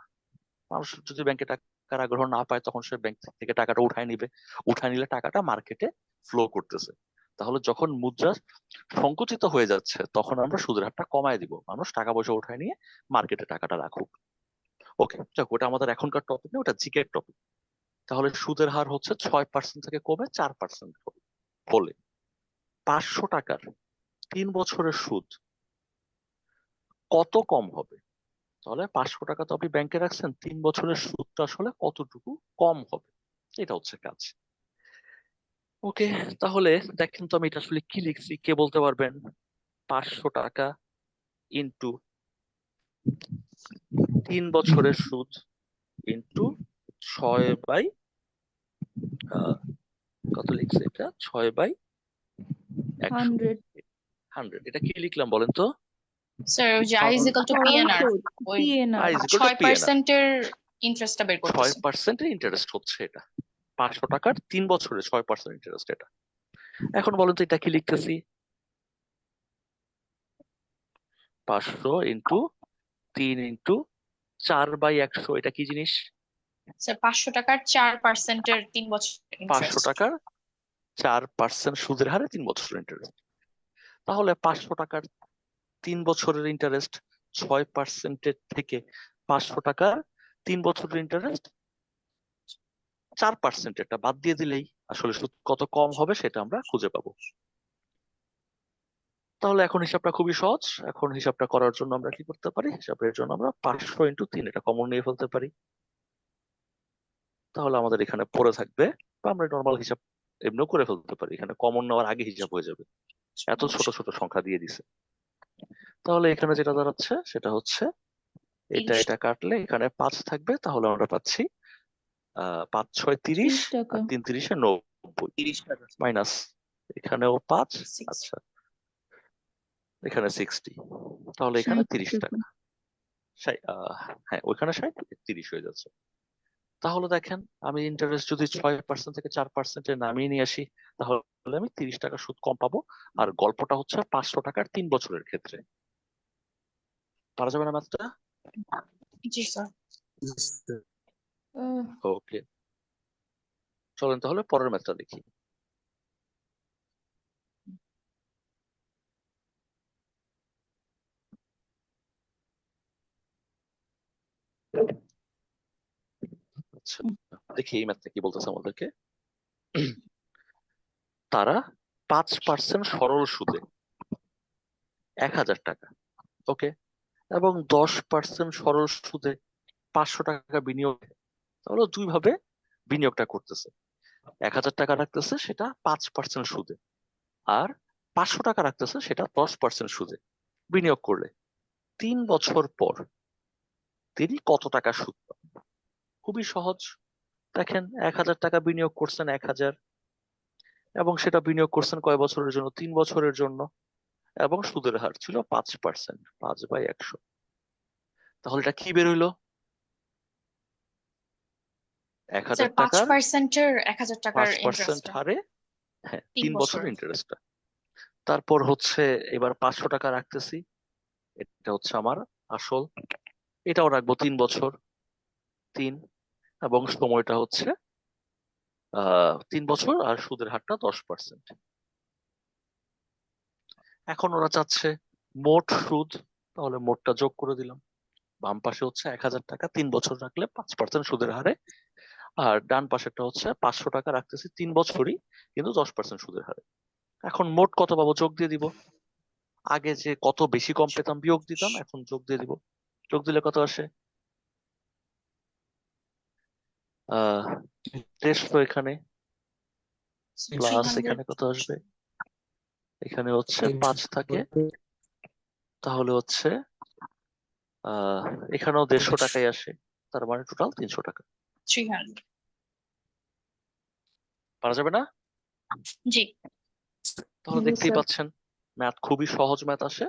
মানুষ যদি ব্যাংকে টাকার আগ্রহ না পায়, তখন সে ব্যাংক থেকে টাকাটা উঠায় নিবে, উঠায় নিলে টাকাটা মার্কেটে ফ্লো করতেছে। তাহলে যখন মুদ্রা সংকুচিত হয়ে যাচ্ছে, তখন আমরা সুদের হারটা কমায় দিব, মানুষ টাকা পয়সা উঠায় নিয়ে মার্কেটে টাকাটা রাখুক। ওকে, যাক ওটা আমাদের এখনকার টপিক না, ওটা জিকের টপিক। তাহলে সুদের হার হচ্ছে 6% থেকে কমে 4% হলে 500 টাকার 3 বছরের সুদ কত কম হবে? তাহলে 500 টাকা তো আপনি ব্যাংকে রাখছেন, 3 বছরের সুদটা আসলে কতটুকু কম হবে, এটা হচ্ছে কাজ। ওকে, তাহলে দেখেন তো আমি এটা আসলে কি লিখছি, কে বলতে পারবেন? 500 টাকা ইন্টু 3 বছরের সুদ ইন্টু 6 বাই কত লিখছে এটা? 6/100। 100, এটা কি লিখলাম বলেন তো? স্যার ওই যে আই ইজ ইকুয়াল টু সরল পিএনআর, সুদ ওই PNR I is equal to PNR. 6% এর ইন্টারেস্টটা বের করতেছি। 6% ইন্টারেস্ট হচ্ছে এটা, 500 টাকার 3 বছরে 6% ইন্টারেস্ট এটা। এখন বলেন তো এটা কি লিখতেছি? 500 ইন্টু 3 ইন্টু 4/100, এটা কি জিনিস? স্যার 500 টাকার 4% এর 3 বছর 500 ইন্টারেস্ট। টাকার 4% সুদের হারে 3 বছর ইন্টারেস্ট। তাহলে 500 টাকার 3 বছরের ইন্টারেস্ট 6% থেকে 500 টাকার 3 বছরের ইন্টারেস্ট 4%, এটা বাদ দিয়ে দিলেই আসলে সুদ কত কম হবে সেটা আমরা খুঁজে পাবো। তাহলে এখন হিসাবটা খুবই সহজ। এখন হিসাবটা করার জন্য আমরা কি করতে পারি, হিসাবের জন্য আমরা 500 × 3 এটা কমন নিয়ে ফেলতে পারি। তাহলে আমাদের এখানে পড়ে থাকবে, বা আমরা নর্মাল হিসাব এমনিও করে ফেলতে পারি, এখানে কমন নেওয়ার আগে হিসাব হয়ে যাবে, এত ছোট ছোট সংখ্যা দিয়ে দিছে। তাহলে এখানে যেটা দাঁড়াচ্ছে সেটা হচ্ছে এটা 30 এটা কাটলে এখানে 5 থাকবে, তাহলে আমরা পাচ্ছি 5 6 30, 30 টাকা। আর 3 30 90, 30 টাকা। মাইনাস এখানেও 5, 6 আচ্ছা এখানে 60, তাহলে এখানে 60 30 টাকা। টাকা। হ্যাঁ ওইখানে 60, 30 হয়ে যাচ্ছে। তাহলে দেখেন আমি ইন্টারেস্ট যদি 6% থেকে 4% নামিয়ে নিয়ে আসি, তাহলে আমি 30 টাকা সুদ কম পাবো। আর গল্পটা হচ্ছে 500 টাকার 3 বছরের ক্ষেত্রে। পারা যাবে না ম্যাথটা? জি স্যার। ওকে, চলেন তাহলে পরের ম্যাথটা দেখি। আচ্ছা, দেখি এই ম্যাথটা কি বলতেছে আমাদেরকে। তারা 5% সরল সুদে 1000 টাকা, ওকে, এবং 10% সরল সুদে 500 টাকা বিনিয়োগ, তাহলে দুই ভাবে বিনিয়োগটা করতেছে। 1000 টাকা রাখতেছে সেটা 5% সুদে, আর 500 টাকা রাখতেছে সেটা 10% সুদে। বিনিয়োগ করলে 3 বছর পর তিনি কত টাকা সুদ পাবেন? খুবই সহজ। দেখেন 1000 টাকা বিনিয়োগ করছেন 1000, এবং সেটা বিনিয়োগ করছেন কয় বছরের জন্য? 3 বছরের জন্য, এবং সুদের হার ছিল 5%, 5/100। তাহলে এটা কি বেরোইলো? স্যার 1000 টাকার 5%-এর 1000 টাকার 5% ইন্টারেস্ট হারে, হ্যাঁ 3 3 বছর। বছরের ইন্টারেস্টটা। তারপর হচ্ছে এবার 500 টাকা রাখতেছি, এটা হচ্ছে আমার আসল, এটাও রাখবো 3 বছর, 3, এবং সময়টা হচ্ছে 3 বছর, আর সুদের হারটা 10%। এখন ওরা চাচ্ছে মোট সুদ, তাহলে মোটটা যোগ করে দিলাম। বাম পাশে হচ্ছে 1000 টাকা 3 বছর রাখলে 5% সুদের হারে, আর ডান পাশেরটা হচ্ছে 500 টাকা রাখতেছি 3 বছরই, কিন্তু 10% সুদের হারে। এখন মোট কত পাবো? যোগ দিয়ে দিব। আগে যে কত বেশি কম পেতাম বিয়োগ দিতাম, এখন যোগ দিয়ে দিব। যোগ দিলে কত আসে? 150 এখানে, প্লাস 300 এখানে কত আসবে? এখানে হচ্ছে 5 থাকে, তাহলে হচ্ছে আহ এখানেও 150 টাকাই আসে, তার মানে টোটাল 300 টাকা। 300 পারা যাবে না? জি। তাহলে জি দেখতেই স্যার। পাচ্ছেন ম্যাথ খুবই সহজ ম্যাথ আসে,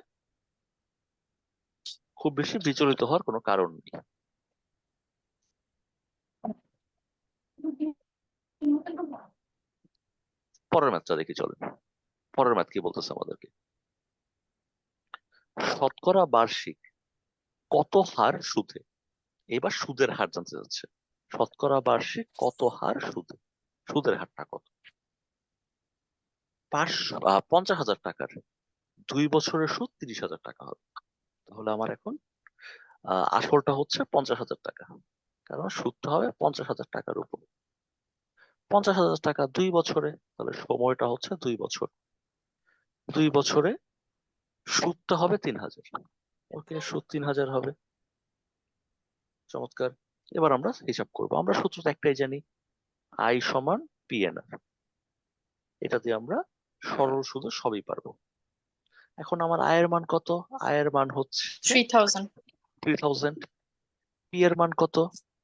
খুব বেশি বিচলিত হওয়ার কোনো কারণ নেই। পরের ম্যাথটা দেখি চলেন। পরের ম্যাথ কি বলতেছে আমাদেরকে। শতকরা বার্ষিক কত হার সুদে, এবার সুদের হার জানতে চাচ্ছে। শতকরা বার্ষিক কত হার সুদে, সুদের হারটা কত? 50,000 টাকার 2 বছরের সুদ 30,000 টাকা হবে। তাহলে আমার এখন আসলটা হচ্ছে 50,000 টাকা, কারণ সুদটা হবে 50,000 টাকার উপর। 50,000 টাকা 2 বছরে, তাহলে সময়টা হচ্ছে 2 বছর। 2 বছরে সুদটা হবে 3,000, ওকে, সুদ 3,000 হবে। চমৎকার। এবার আমরা হিসাব করব। আমরা সূত্রটা একটাই জানি, আই সমান পিএনআর। এটা দিয়ে আমরা সরল সুদে সবই পারবো। এখন আমার আয়ের মান কত? আয়ের মান হচ্ছে 3000 3,000। পি এর মান কত?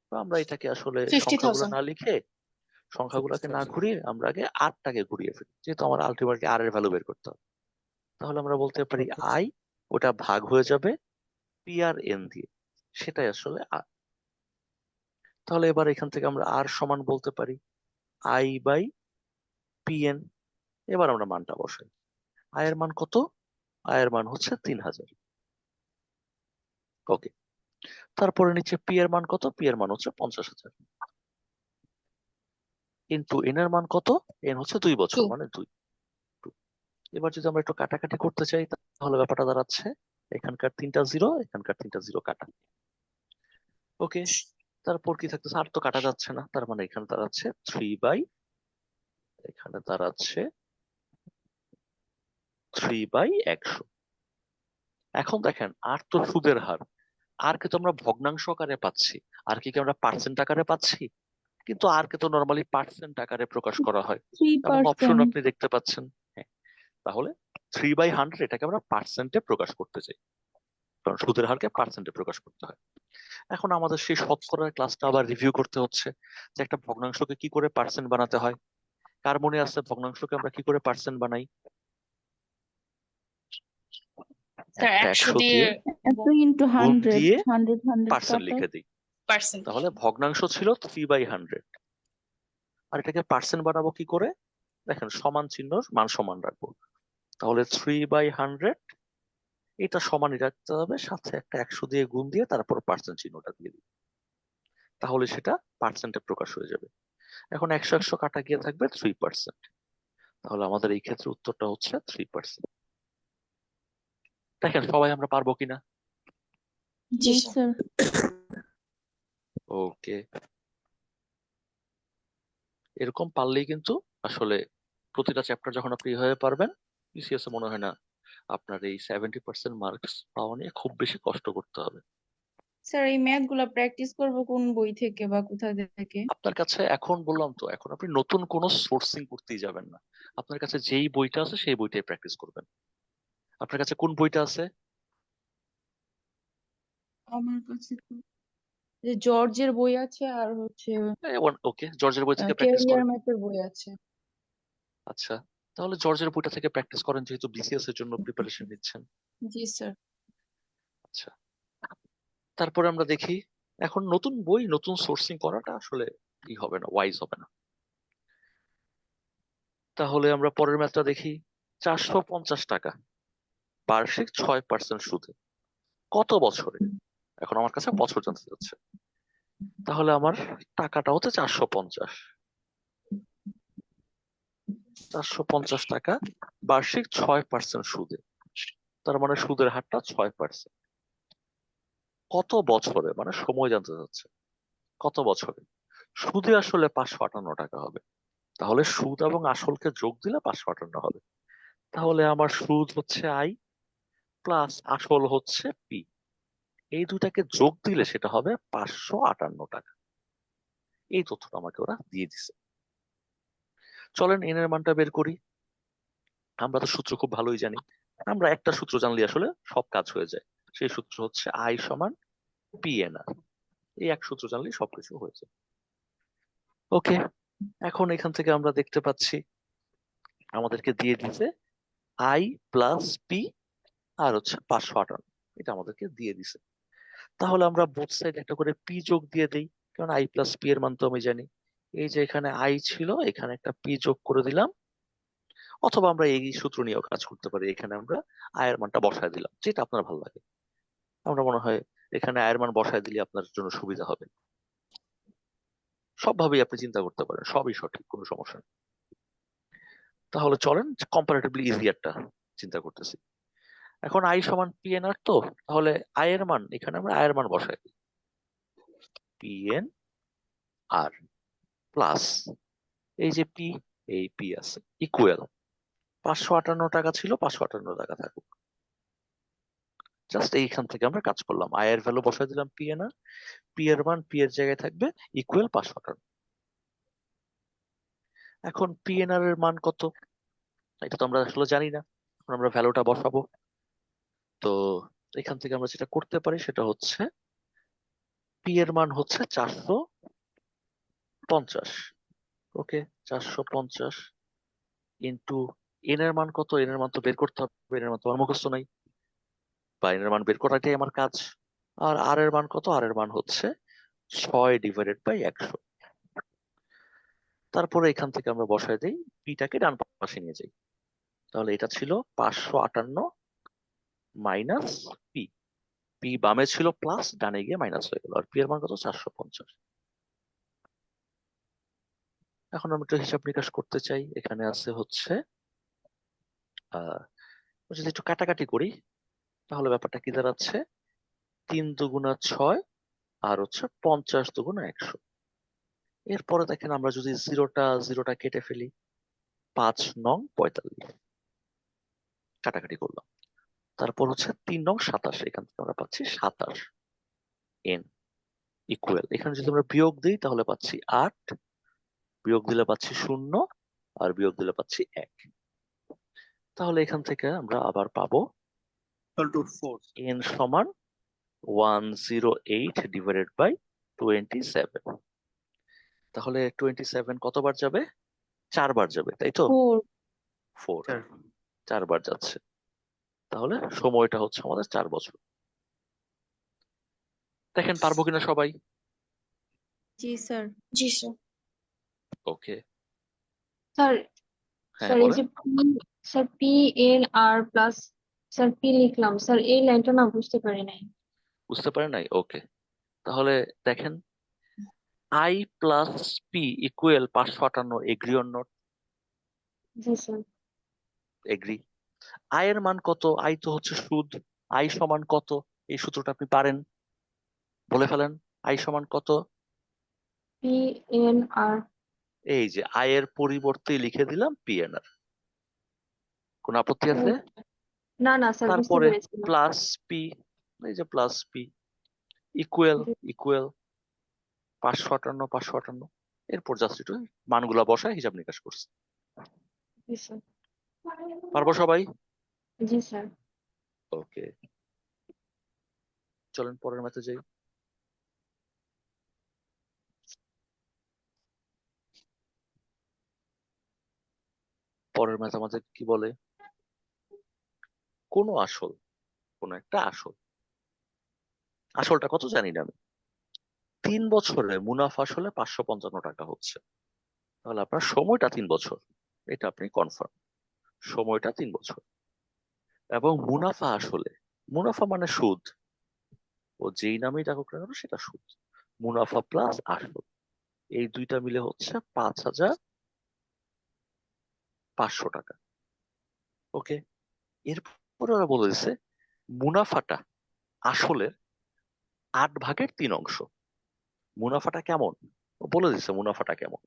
তো আমরা এটাকে আসলে সংখ্যাগুলো 50,000 না লিখে, সংখ্যাগুলোকে না ঘুরিয়ে আমরা আগে আরটাকে ঘুরিয়ে ফেলি, যেহেতু আমার আলটিমেটলি আর এর ভ্যালু বের করতে হবে। তাহলে আমরা বলতে পারি আই, ওটা ভাগ হয়ে যাবে পি আর এন দিয়ে, সেটাই আসলে আর। তাহলে এবার এখান থেকে আমরা আর সমান বলতে পারি I/PN। এবার আমরা মানটা বসাই। আয়ের মান কত? আয়ের মান হচ্ছে 3,000, ওকে। তারপরে নিচে পি এর মান কত? পি এর মান হচ্ছে 50,000, কিন্তু এন এর মান কত? এন হচ্ছে 2 বছর, 2 মানে 2। এবার যদি আমরা একটু কাটাকাটি করতে চাই, তাহলে ব্যাপারটা দাঁড়াচ্ছে এখানকার 3টা জিরো, এখানকার 3টা জিরো কাটা। ওকে, তারপর কি থাকতেছে? আর তো কাটা যাচ্ছে না, তার মানে এখানে দাঁড়াচ্ছে 3 বাই, এখানে দাঁড়াচ্ছে 3/100। এখন দেখেন, আর তো সুদের হার, আর কে তো আমরা ভগ্নাংশ আকারে পাচ্ছি, আর কি আমরা পার্সেন্ট আকারে পাচ্ছি? কিন্তু আর কে তো নর্মালি পার্সেন্ট আকারে প্রকাশ করা হয়, এবং অপশন 3%। আপনি দেখতে পাচ্ছেন। হ্যাঁ, তাহলে 3/100 এটাকে আমরা পার্সেন্টে প্রকাশ করতে চাই, কারণ সুদের হারকে পার্সেন্টে প্রকাশ করতে হয়। এখন আমাদের সেই শতকরার ক্লাসটা আবার রিভিউ করতে হচ্ছে, যে একটা ভগ্নাংশকে কি করে পার্সেন্ট বানাতে হয়। কার মনে আছে ভগ্নাংশকে আমরা কি করে পার্সেন্ট বানাই? স্যার একটা 100 100 দিয়ে দিয়ে 100 × গুণ 100, দিয়ে 100 পার্সেন্ট কাটা। লিখে দিই। পার্সেন্ট। তাহলে ভগ্নাংশ ছিল 3/100, আর এটাকে পার্সেন্ট বানাবো কি করে? দেখেন, সমান চিহ্ন মান সমান রাখবো। তাহলে 3/100 এটা সমানই রাখতে হবে, সাথে একটা 100 দিয়ে গুণ দিয়ে তারপর পার্সেন্ট চিহ্নটা দিয়ে দিই, তাহলে সেটা পার্সেন্টে প্রকাশ হয়ে যাবে। এখন 100 কাটা গিয়ে থাকবে 3%। তাহলে আমাদের এই ক্ষেত্রে উত্তরটা হচ্ছে 3%। দেখেন সবাই আমরা পারবো কিনা। জি জি স্যার। স্যার। ওকে, এরকম পারলেই কিন্তু আসলে প্রতিটা চ্যাপ্টার যখন আপনি এভাবে পারবেন, বিসিএস এ মনে হয় না আপনার এই 70% মার্কস পাওয়া নিয়ে খুব বেশি কষ্ট করতে হবে। স্যার এই ম্যাথ গুলা প্র্যাকটিস করবো কোন বই থেকে বা কোথা থেকে? আপনার কাছে এখন বললাম তো, এখন আপনি নতুন কোনো সোর্সিং করতেই যাবেন না, আপনার কাছে যেই বইটা আছে সেই বইটাই প্র্যাকটিস করবেন। আপনার কাছে কোন বইটা আছে? আমার কাছে তো যে জর্জের বই আছে আর হচ্ছে ওকে, জর্জের বই থেকে প্র্যাকটিস ক্যারিয়ার করেন। ম্যাপের বই আছে। আচ্ছা, তাহলে জর্জের বইটা থেকে প্র্যাকটিস করেন, যেহেতু বিসিএস এর জন্য প্রিপারেশন নিচ্ছেন। জি স্যার। আচ্ছা, তারপরে আমরা দেখি, এখন নতুন বই নতুন সোর্সিং করাটা আসলে ই হবে না, ওয়াইজ হবে না। তাহলে আমরা পরের ম্যাথটা দেখি। 450 টাকা বার্ষিক 6% সুদে কত বছরে? এখন আমার কাছে বছর জানতে চাচ্ছে, তাহলে আমার টাকাটা হচ্ছে 450। 450 টাকা বার্ষিক 6% সুদে, তার মানে সুদের হারটা 6%। কত বছরে, মানে সময় জানতে চাচ্ছে কত বছরে। সুদে আসলে 558 টাকা হবে, তাহলে সুদ এবং আসলকে যোগ দিলে 558 হবে। তাহলে আমার সুদ হচ্ছে আই, প্লাস আসল হচ্ছে পি, এই দুটাকে যোগ দিলে সেটা হবে 558 টাকা। এই তথ্যটা আমাকে ওরা দিয়ে দিছে। চলেন এন এর মানটা বের করি। আমরা তো সূত্র খুব ভালোই জানি, আমরা একটা সূত্র জানলে আসলে সব কাজ হয়ে যায়। সেই সূত্র হচ্ছে আই সমান পি এন আর, এই এক সূত্র জানলেই সবকিছু হয়ে যায়। ওকে, এখন এখান থেকে আমরা দেখতে পাচ্ছি আমাদেরকে দিয়ে দিছে আই প্লাস পি আর হচ্ছে 558, এটা আমাদেরকে দিয়ে দিছে। তাহলে আমরা বোথ সাইড একটা করে পি যোগ দিয়ে দেই, কারণ আই প্লাস পি এর মান তো আমি জানি। এই যে এখানে আই ছিল, এখানে একটা পি যোগ করে দিলাম, অথবা আমরা এই সূত্র নিয়েও কাজ করতে পারি, এখানে আমরা আয়ের মানটা বসায় দিলাম, যেটা আপনার ভালো লাগে। আমরা মনে হয় এখানে আয়ের মান বসায় দিলে আপনার জন্য সুবিধা হবে। সবভাবেই আপনি চিন্তা করতে পারেন, সবই সঠিক, কোনো সমস্যা নেই। তাহলে চলেন কম্পারেটিভলি ইজি একটা চিন্তা করতেছি। এখন আই সমান পি এন আর, তো তাহলে আয়ের মান, এখানে আমরা আয়ের মান বসাই দিই, পি এন আর প্লাস এই যে পি, এই পি আছে, ইকুয়াল 558 টাকা ছিল, 558 টাকা থাকুক। জাস্ট এইখান থেকে আমরা কাজ করলাম, আয়ের ভ্যালু বসাই দিলাম পি এন আর, পি এর মান পি এর জায়গায় থাকবে, ইকুয়াল 558। এখন পি এন আর এর মান কত, এটা তো আমরা আসলে জানি না, এখন আমরা ভ্যালুটা বসাবো। তো এখান থেকে আমরা যেটা করতে পারি সেটা হচ্ছে, পি এর মান হচ্ছে 450। ওকে, 450 ইন্টু এন এর মান কত, এন এর মান তো বের করতে হবে, এন এর মান তো আমার মুখস্থ নাই, বা এন এর মান বের করাটাই আমার কাজ। আর আর এর মান কত, আর এর মান হচ্ছে 6/100। তারপরে এখান থেকে আমরা বসায় দিই, পিটাকে ডান পাশে নিয়ে যাই। তাহলে এটা ছিল 558 মাইনাস পি, পি বামে ছিল প্লাস, ডানে গিয়ে মাইনাস হয়ে গেল, আর পি এর মান কত, 450। এখন আমরা একটু হিসাব নিকাশ করতে চাই, এখানে আছে হচ্ছে যদি একটু কাটাকাটি করি, তাহলে ব্যাপারটা কি দাঁড়াচ্ছে, 3 দুগুণা 6 আর হচ্ছে 50 দুগুণা 100। এরপরে দেখেন আমরা যদি জিরোটা কেটে ফেলি, 5 নং 45 কাটাকাটি করলাম। তারপর হচ্ছে 3 নং 27, এখান থেকে আমরা পাচ্ছি 27 এন ইকুয়াল, এখানে যদি আমরা বিয়োগ দিই তাহলে পাচ্ছি 8, বিয়োগ দিলে পাচ্ছি 0, আর বিয়োগ দিলে পাচ্ছি 1। তাহলে এখান থেকে আমরা আবার পাবো এন সমান 108 ডিভাইডেড বাই 27। তাহলে 27 কতবার যাবে, 4 বার যাবে, তাই তো? 4 4, 4 বার যাচ্ছে। তাহলে সময়টা হচ্ছে আমাদের 4 বছর। দেখেন পারবো কিনা সবাই। জি স্যার। জি স্যার। ওকে, স্যার হ্যাঁ স্যার এই বলেন। যে স্যার পি এন আর প্লাস স্যার পি লিখলাম, স্যার এই লাইনটা না বুঝতে পারি নাই। বুঝতে পারেন নাই? ওকে, তাহলে দেখেন I plus P equal 558, agree or not? জি স্যার। এগ্রি। আই এর মান কত, আই তো হচ্ছে সুদ, আই সমান কত, এই সূত্রটা আপনি পারেন, বলে ফেলেন। আই সমান কত? পি এন আর। এই যে আই এর পরিবর্তে লিখে দিলাম পিএনআর, কোন আপত্তি আছে? না না স্যার, বুঝতে তারপরে পেরেছি না। প্লাস পি, এই যে প্লাস পি ইকুয়াল জি ইকুয়াল 558 এরপর জাস্ট একটু মানগুলা বসায় হিসাব নিকাশ করছে। জি স্যার। পারবো সবাই? জি স্যার। ওকে, চলেন পরের ম্যাথে যাই। পরের ম্যাথ আমাদের কি বলে, কোনো আসল, কোন একটা আসল, আসলটা কত জানি না আমি, 3 বছরে মুনাফা আসলে 555 টাকা হচ্ছে। তাহলে আপনার সময়টা 3 বছর, এটা আপনি কনফার্ম, সময়টা 3 বছর। এবং মুনাফা আসলে, মুনাফা মানে সুদ, ও যেই নামেই ডাকুক না কেন সেটা সুদ, মুনাফা প্লাস আসল, এই দুইটা মিলে হচ্ছে 5,500 টাকা। ওকে, এরপরে ওরা বলে দিচ্ছে মুনাফাটা আসলের 8/3 অংশ। মুনাফাটা কেমন, ও বলে দিচ্ছে মুনাফাটা কেমন।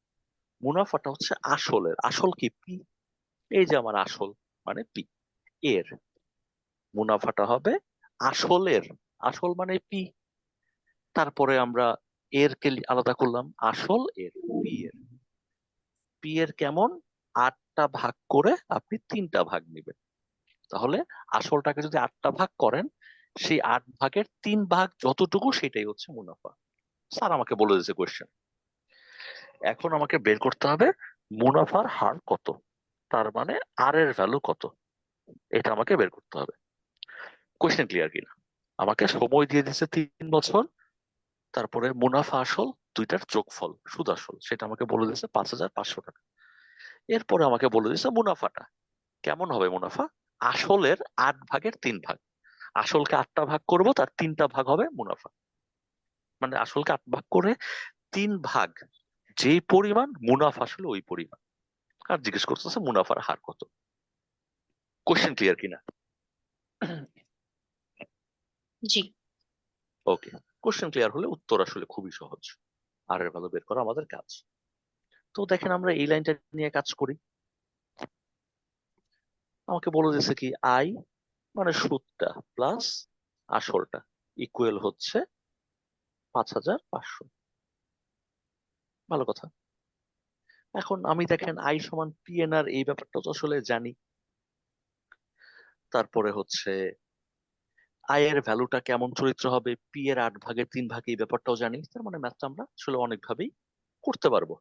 মুনাফাটা হচ্ছে আসলের, আসল কি পি, এই যে আমার আসল মানে পি, এর মুনাফাটা হবে আসলের, আসল মানে পি। তারপরে আমরা এর কে আলাদা করলাম, আসল এর, পি এর, পি এর কেমন, 8টা ভাগ করে আপনি 3টা ভাগ নেবেন। তাহলে আসলটাকে যদি 8টা ভাগ করেন, সেই 8 ভাগের 3 ভাগ যতটুকু সেটাই হচ্ছে মুনাফা। স্যার আমাকে বলে দিয়েছে কোয়েশ্চেন, এখন আমাকে বের করতে হবে মুনাফার হার কত, তার মানে আর এর ভ্যালু কত, এটা আমাকে বের করতে হবে। কোয়েশ্চেন ক্লিয়ার কিনা? আমাকে সময় দিয়ে দিচ্ছে 3 বছর, তারপরে মুনাফা আসল দুইটার যোগফল সুদ আসল, সেটা আমাকে বলে দিচ্ছে 5,500 টাকা। এরপরে আমাকে বলে দিচ্ছে মুনাফাটা কেমন হবে, মুনাফা আসলের 8 ভাগের 3 ভাগ, আসলকে 8টা ভাগ করব, তার 3টা ভাগ হবে মুনাফা, মানে আসলকে 8 ভাগ করে 3 ভাগ যেই পরিমাণ মুনাফা আসলে ওই পরিমাণ। আর জিজ্ঞেস করতেছে মুনাফার হার কত। কোশ্চেন ক্লিয়ার কিনা? জি। ওকে, কোশ্চেন ক্লিয়ার হলে উত্তর আসলে খুবই সহজ, আর এর ভ্যালু বের করা আমাদের কাজ। তো দেখেন আমরা এই লাইনটা নিয়ে কাজ করি। আমাকে বলে দিয়েছে কি আই মানে সুদটা প্লাস আসলটা ইকুয়াল হচ্ছে 5,500। ভালো কথা। এখন আমি দেখেন আই সমান পিএনআর, এই ব্যাপারটা তো আসলে জানি। তারপরে হচ্ছে আই এর ভ্যালুটা কেমন চরিত্র হবে, পি এর 8 ভাগের 3 ভাগ, এই ব্যাপারটাও জানি। তার মানে ম্যাথটা আমরা আসলে অনেকভাবেই করতে পারবো।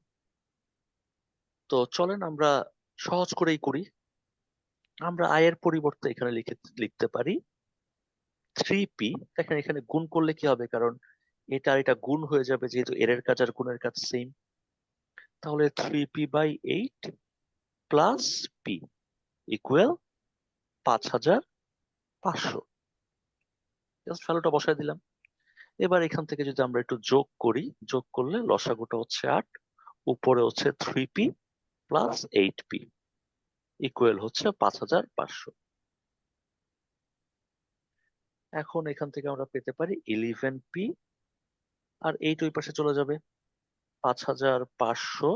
তো চলেন আমরা সহজ করেই করি। আমরা আই এর পরিবর্তে এখানে লিখতে পারি 3p। দেখেন এখানে গুণ করলে কি হবে, কারণ এটা আর এটা গুণ হয়ে যাবে, যেহেতু এর এর কাজ আর গুণের কাজ সেম। তাহলে 3p/8 plus P equal 5,500। Just ভ্যালুটা বসায় দিলাম। এবার এখান থেকে যদি আমরা একটু যোগ করি, যোগ করলে লসাগুটা হচ্ছে 8, উপরে হচ্ছে 3p প্লাস 8p ইকুয়াল হচ্ছে 5,500। এখন এখান থেকে আমরা পেতে পারি 11p, আর 8 ওই পাশে চলে যাবে, 5500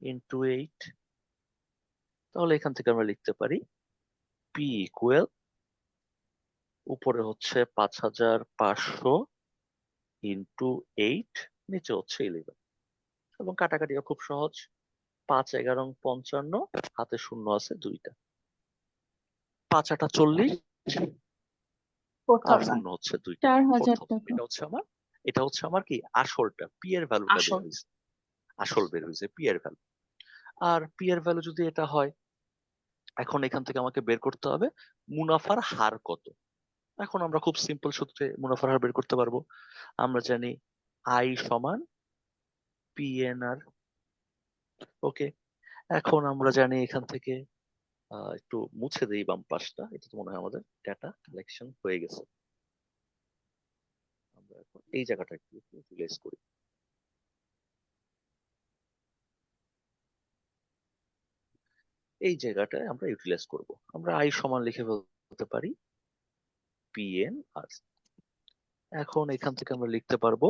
ইন্টু 8। তাহলে এখান থেকে আমরা লিখতে পারি p ইকুয়াল, উপরে হচ্ছে 5500 ইন্টু 8, নিচে হচ্ছে 11। এবং কাটাকাটিও খুব সহজ, 5 11 55, হাতে শূন্য আছে 2টা, 5 8 40, আর 4000 শূন্য হচ্ছে 2টা, 4000 4000। টাকা। এটা হচ্ছে আমার কি আসলটা, পি এর ভ্যালুটা বের আসল হয়েছে, আসল বের হয়েছে পি এর ভ্যালু। আর পি এর ভ্যালু যদি এটা হয়, এখন এখান থেকে আমাকে বের করতে হবে মুনাফার হার কত। এখন আমরা খুব সিম্পল সূত্রে মুনাফার হার বের করতে পারবো। আমরা জানি আই সমান পিএনআর। ওকে, এখন আমরা জানি এখান থেকে একটু মুছে দেই বাম পাশটা, এটা তো মনে হয় আমাদের ডাটা কালেকশন হয়ে গেছে। আমরা এখন এই জায়গাটা একটু ইউটিলাইজ করি। এই জায়গাটায় আমরা ইউটিলাইজ করব। আমরা আই সমান লিখে বলতে পারি পিএন আর। এখন এখান থেকে আমরা লিখতে পারবো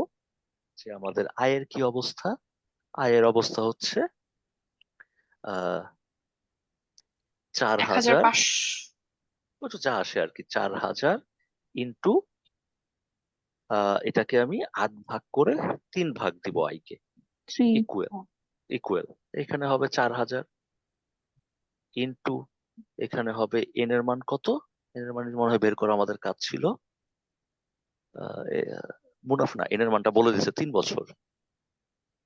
যে আমাদের আয়ের কি অবস্থা। আয়ের অবস্থা হচ্ছে 4000, 1500 যা আসে আর কি, 4000 ইন্টু, এটাকে আমি 8 ভাগ করে 3 ভাগ দিব আইকে, 3 ইকুয়াল ইকুয়াল এখানে হবে 4000 ইন্টু, এখানে হবে এন এর মান কত, এন এর মান মনে হয় বের করা আমাদের কাজ ছিল। মুনাফা না, এন এর মানটা বলে দিছে 3 বছর,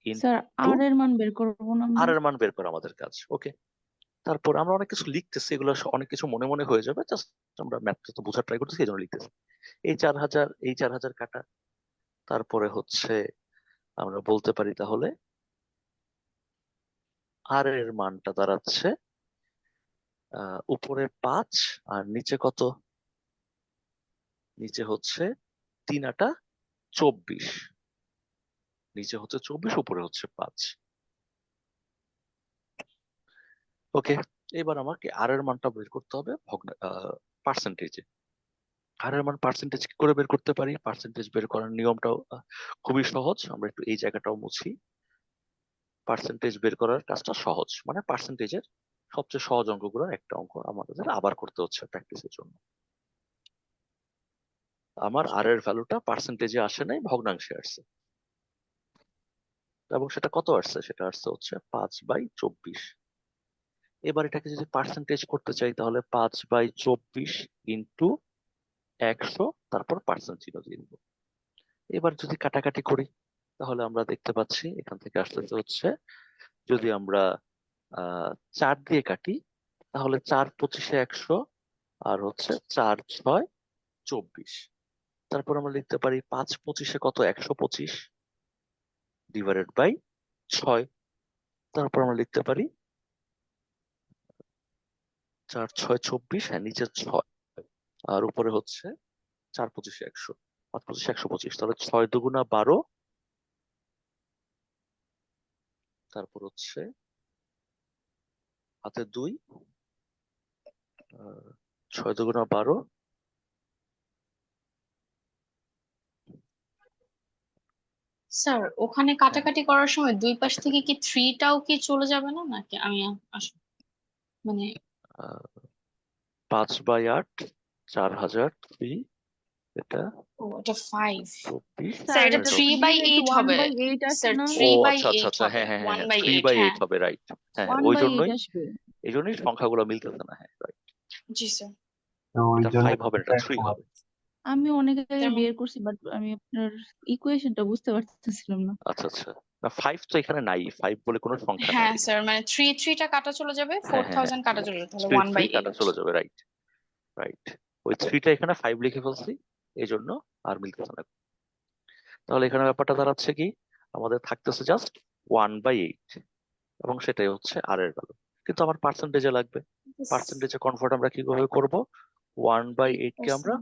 স্যার ইন্টু আর এর মান বের করব না আর আমরা? এর মান বের করা আমাদের কাজ। ওকে, তারপর আমরা অনেক কিছু লিখতেছি, এগুলো অনেক কিছু মনে মনে হয়ে যাবে, জাস্ট আমরা ম্যাথটা তো বোঝার ট্রাই করতেছি, এই জন্য লিখতেছি। এই 4000, এই 4000 কাটা, তারপরে হচ্ছে আমরা বলতে পারি তাহলে আর এর মানটা দাঁড়াচ্ছে উপরে 5 আর নিচে কত, নিচে হচ্ছে 3 8 24, নিচে হচ্ছে 24, উপরে হচ্ছে 5। ওকে, এবার আমাকে আর এর মানটা বের করতে হবে পার্সেন্টেজে। আর এর মান পার্সেন্টেজ কি করে বের করতে পারি, পার্সেন্টেজ বের করার নিয়মটাও খুবই সহজ। আমরা একটু এই জায়গাটাও মুছি। পার্সেন্টেজ বের করার কাজটা সহজ, মানে পার্সেন্টেজের সবচেয়ে সহজ অঙ্কগুলোর একটা অঙ্ক আমাদের আবার করতে হচ্ছে প্র্যাকটিসের জন্য। আমার আর এর ভ্যালুটা পার্সেন্টেজে আসে নাই, ভগ্নাংশে আসছে, এবং সেটা কত আসছে, সেটা আসছে হচ্ছে 5/24। এবার এটাকে যদি পার্সেন্টেজ করতে চাই, তাহলে 5/24 ইন্টু 100, তারপর পার্সেন্ট চিহ্ন দিয়ে দিব। এবার যদি কাটাকাটি করি, তাহলে আমরা দেখতে পাচ্ছি এখান থেকে আসতে হচ্ছে, যদি আমরা 4 দিয়ে কাটি, তাহলে 4 25 100, আর হচ্ছে 4 6 24। তারপর আমরা লিখতে পারি 5 25 কত, 125 ডিভাইডেড বাই 6। তারপর আমরা লিখতে পারি 4 6 24, হ্যাঁ নিচে 6, আর উপরে হচ্ছে 4 25 100, 5 25 125, তাহলে 6 দুগুণা 12, তারপর হচ্ছে হাতে 2, 6 দুগুণা 12, স্যার ওখানে হ্যাঁ, কাটাকাটি করার সময় দুই পাশ থেকে কি 3টাও কি চলে যাবে না, নাকি আমি মানে 5/8, 4000, 3, এটা ও এটা 5। 24, স্যার স্যার এটা এটা এটা 3 বাই দিলে একটু 8 1 হবে। বাই 8 আসে স্যার না? ও 3 বাই আচ্ছা আচ্ছা 8 আচ্ছা, হবে, হ্যাঁ হ্যাঁ হ্যাঁ 1 হ্যাঁ, বাই 3 8 বাই হ্যাঁ। 8 হবে, রাইট। হ্যাঁ হ্যাঁ, 1 ওই বাই 8 জন্যই, আসবে। এই জন্যই সংখ্যাগুলো মিলতেছে না, হ্যাঁ রাইট। জি স্যার। তো ওই এটা জন্য 5 হবে না, এটা 3 হবে। আমি অনেক আগে তেমন বের করছি, বাট আমি আপনার ইকুয়েশনটা বুঝতে পারতেছিলাম না। আচ্ছা আচ্ছা, না 5 তো এখানে নাই, 5 বলে কোনো সংখ্যা নাই হ্যাঁ এখানে। স্যার, মানে 3টা কাটা চলে যাবে, হ্যাঁ হ্যাঁ হ্যাঁ, 4000 কাটা চলে যাবে, তাহলে 3 1 বাই 3 কাটা 8। চলে যাবে, রাইট রাইট। ওই 3টা এখানে 5 লিখে ফেলছি, এই জন্য আর মিলতেছে না। তাহলে এখানে ব্যাপারটা দাঁড়াচ্ছে কি, আমাদের থাকতেছে জাস্ট 1/8, এবং সেটাই হচ্ছে আর এর ভ্যালু। কিন্তু আমার পার্সেন্টেজে লাগবে, পার্সেন্টেজে কনভার্ট আমরা কিভাবে করব, 1/8 কে আমরা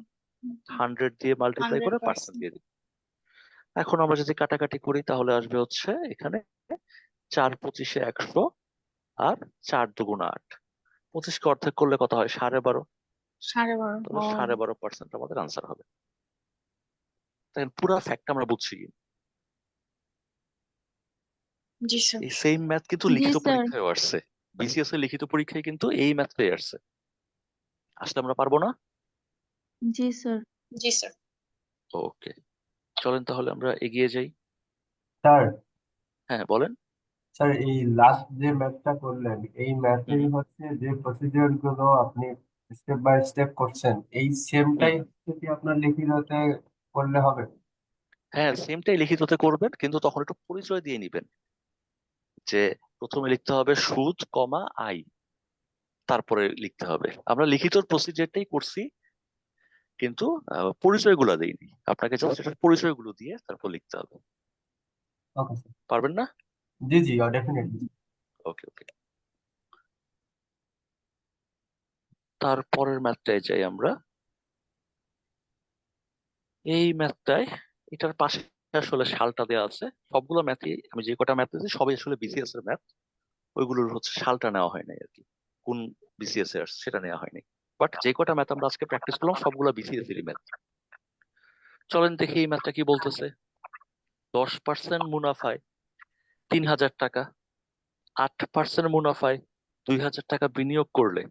100 দিয়ে মাল্টিপ্লাই করে পার্সেন্ট 100%। দিয়ে দিই। এখন আমরা যদি কাটাকাটি করি, তাহলে আসবে হচ্ছে এখানে 4 25 100, আর 4 2 8, 25 কে অর্ধেক করলে কত হয়, 12.5। 12.5 তাহলে 12.5% আমাদের আনসার হবে। দেখেন পুরো ফ্যাক্ট আমরা বুঝছি। জি স্যার। এই সেম ম্যাথ কিন্তু জি লিখিত স্যার। পরীক্ষায় আসছে, বিসিএস এর লিখিত পরীক্ষায় কিন্তু এই ম্যাথটাই আসছে। আসলে আমরা পারবো না। জি স্যার। জি স্যার। ওকে, চলেন তাহলে আমরা এগিয়ে যাই। স্যার হ্যাঁ বলেন। স্যার এই লাস্ট যে ম্যাথটা করলেন এই হুম ম্যাথেই হচ্ছে যে প্রসিডিওর গুলো আপনি স্টেপ বাই স্টেপ করছেন এই হুম সেমটাই হুম। হচ্ছে কি আপনার লিখিততে করলে হবে? হ্যাঁ সেমটাই লিখিততে করবেন, কিন্তু তখন একটু পরিচয় দিয়ে নিবেন যে প্রথমে লিখতে হবে সুদ কমা আয়, তারপরে লিখতে হবে। আমরা লিখিত প্রসিজারটাই করছি, কিন্তু পরিচয়গুলো দেইনি আপনাকে, জাস্ট এটার পরিচয়গুলো দিয়ে তারপর লিখতে হবে। Okay sir. পারবেন না? জি জি ডেফিনেটলি। ওকে ওকে, তারপরের ম্যাথটায় যাই আমরা। এই ম্যাথটায় এটার পাশে আসলে সালটা দেওয়া আছে। সবগুলো ম্যাথই আমি যে কটা ম্যাথ দিয়েছি সবই আসলে বিসিএস এর ম্যাথ, ওইগুলোর হচ্ছে সালটা নেওয়া হয় নাই আর কি, কোন বিসিএস এর সেটা নেওয়া হয়নি। বাট যে কটা ম্যাথ আমরা আজকে প্র্যাকটিস করলাম সবগুলো বিসিএস এরই ম্যাথ। চলেন দেখি এই ম্যাথটা কি বলতেছে। 10% মুনাফায় 3,000 টাকা, 8% মুনাফায় 2,000 টাকা বিনিয়োগ করলে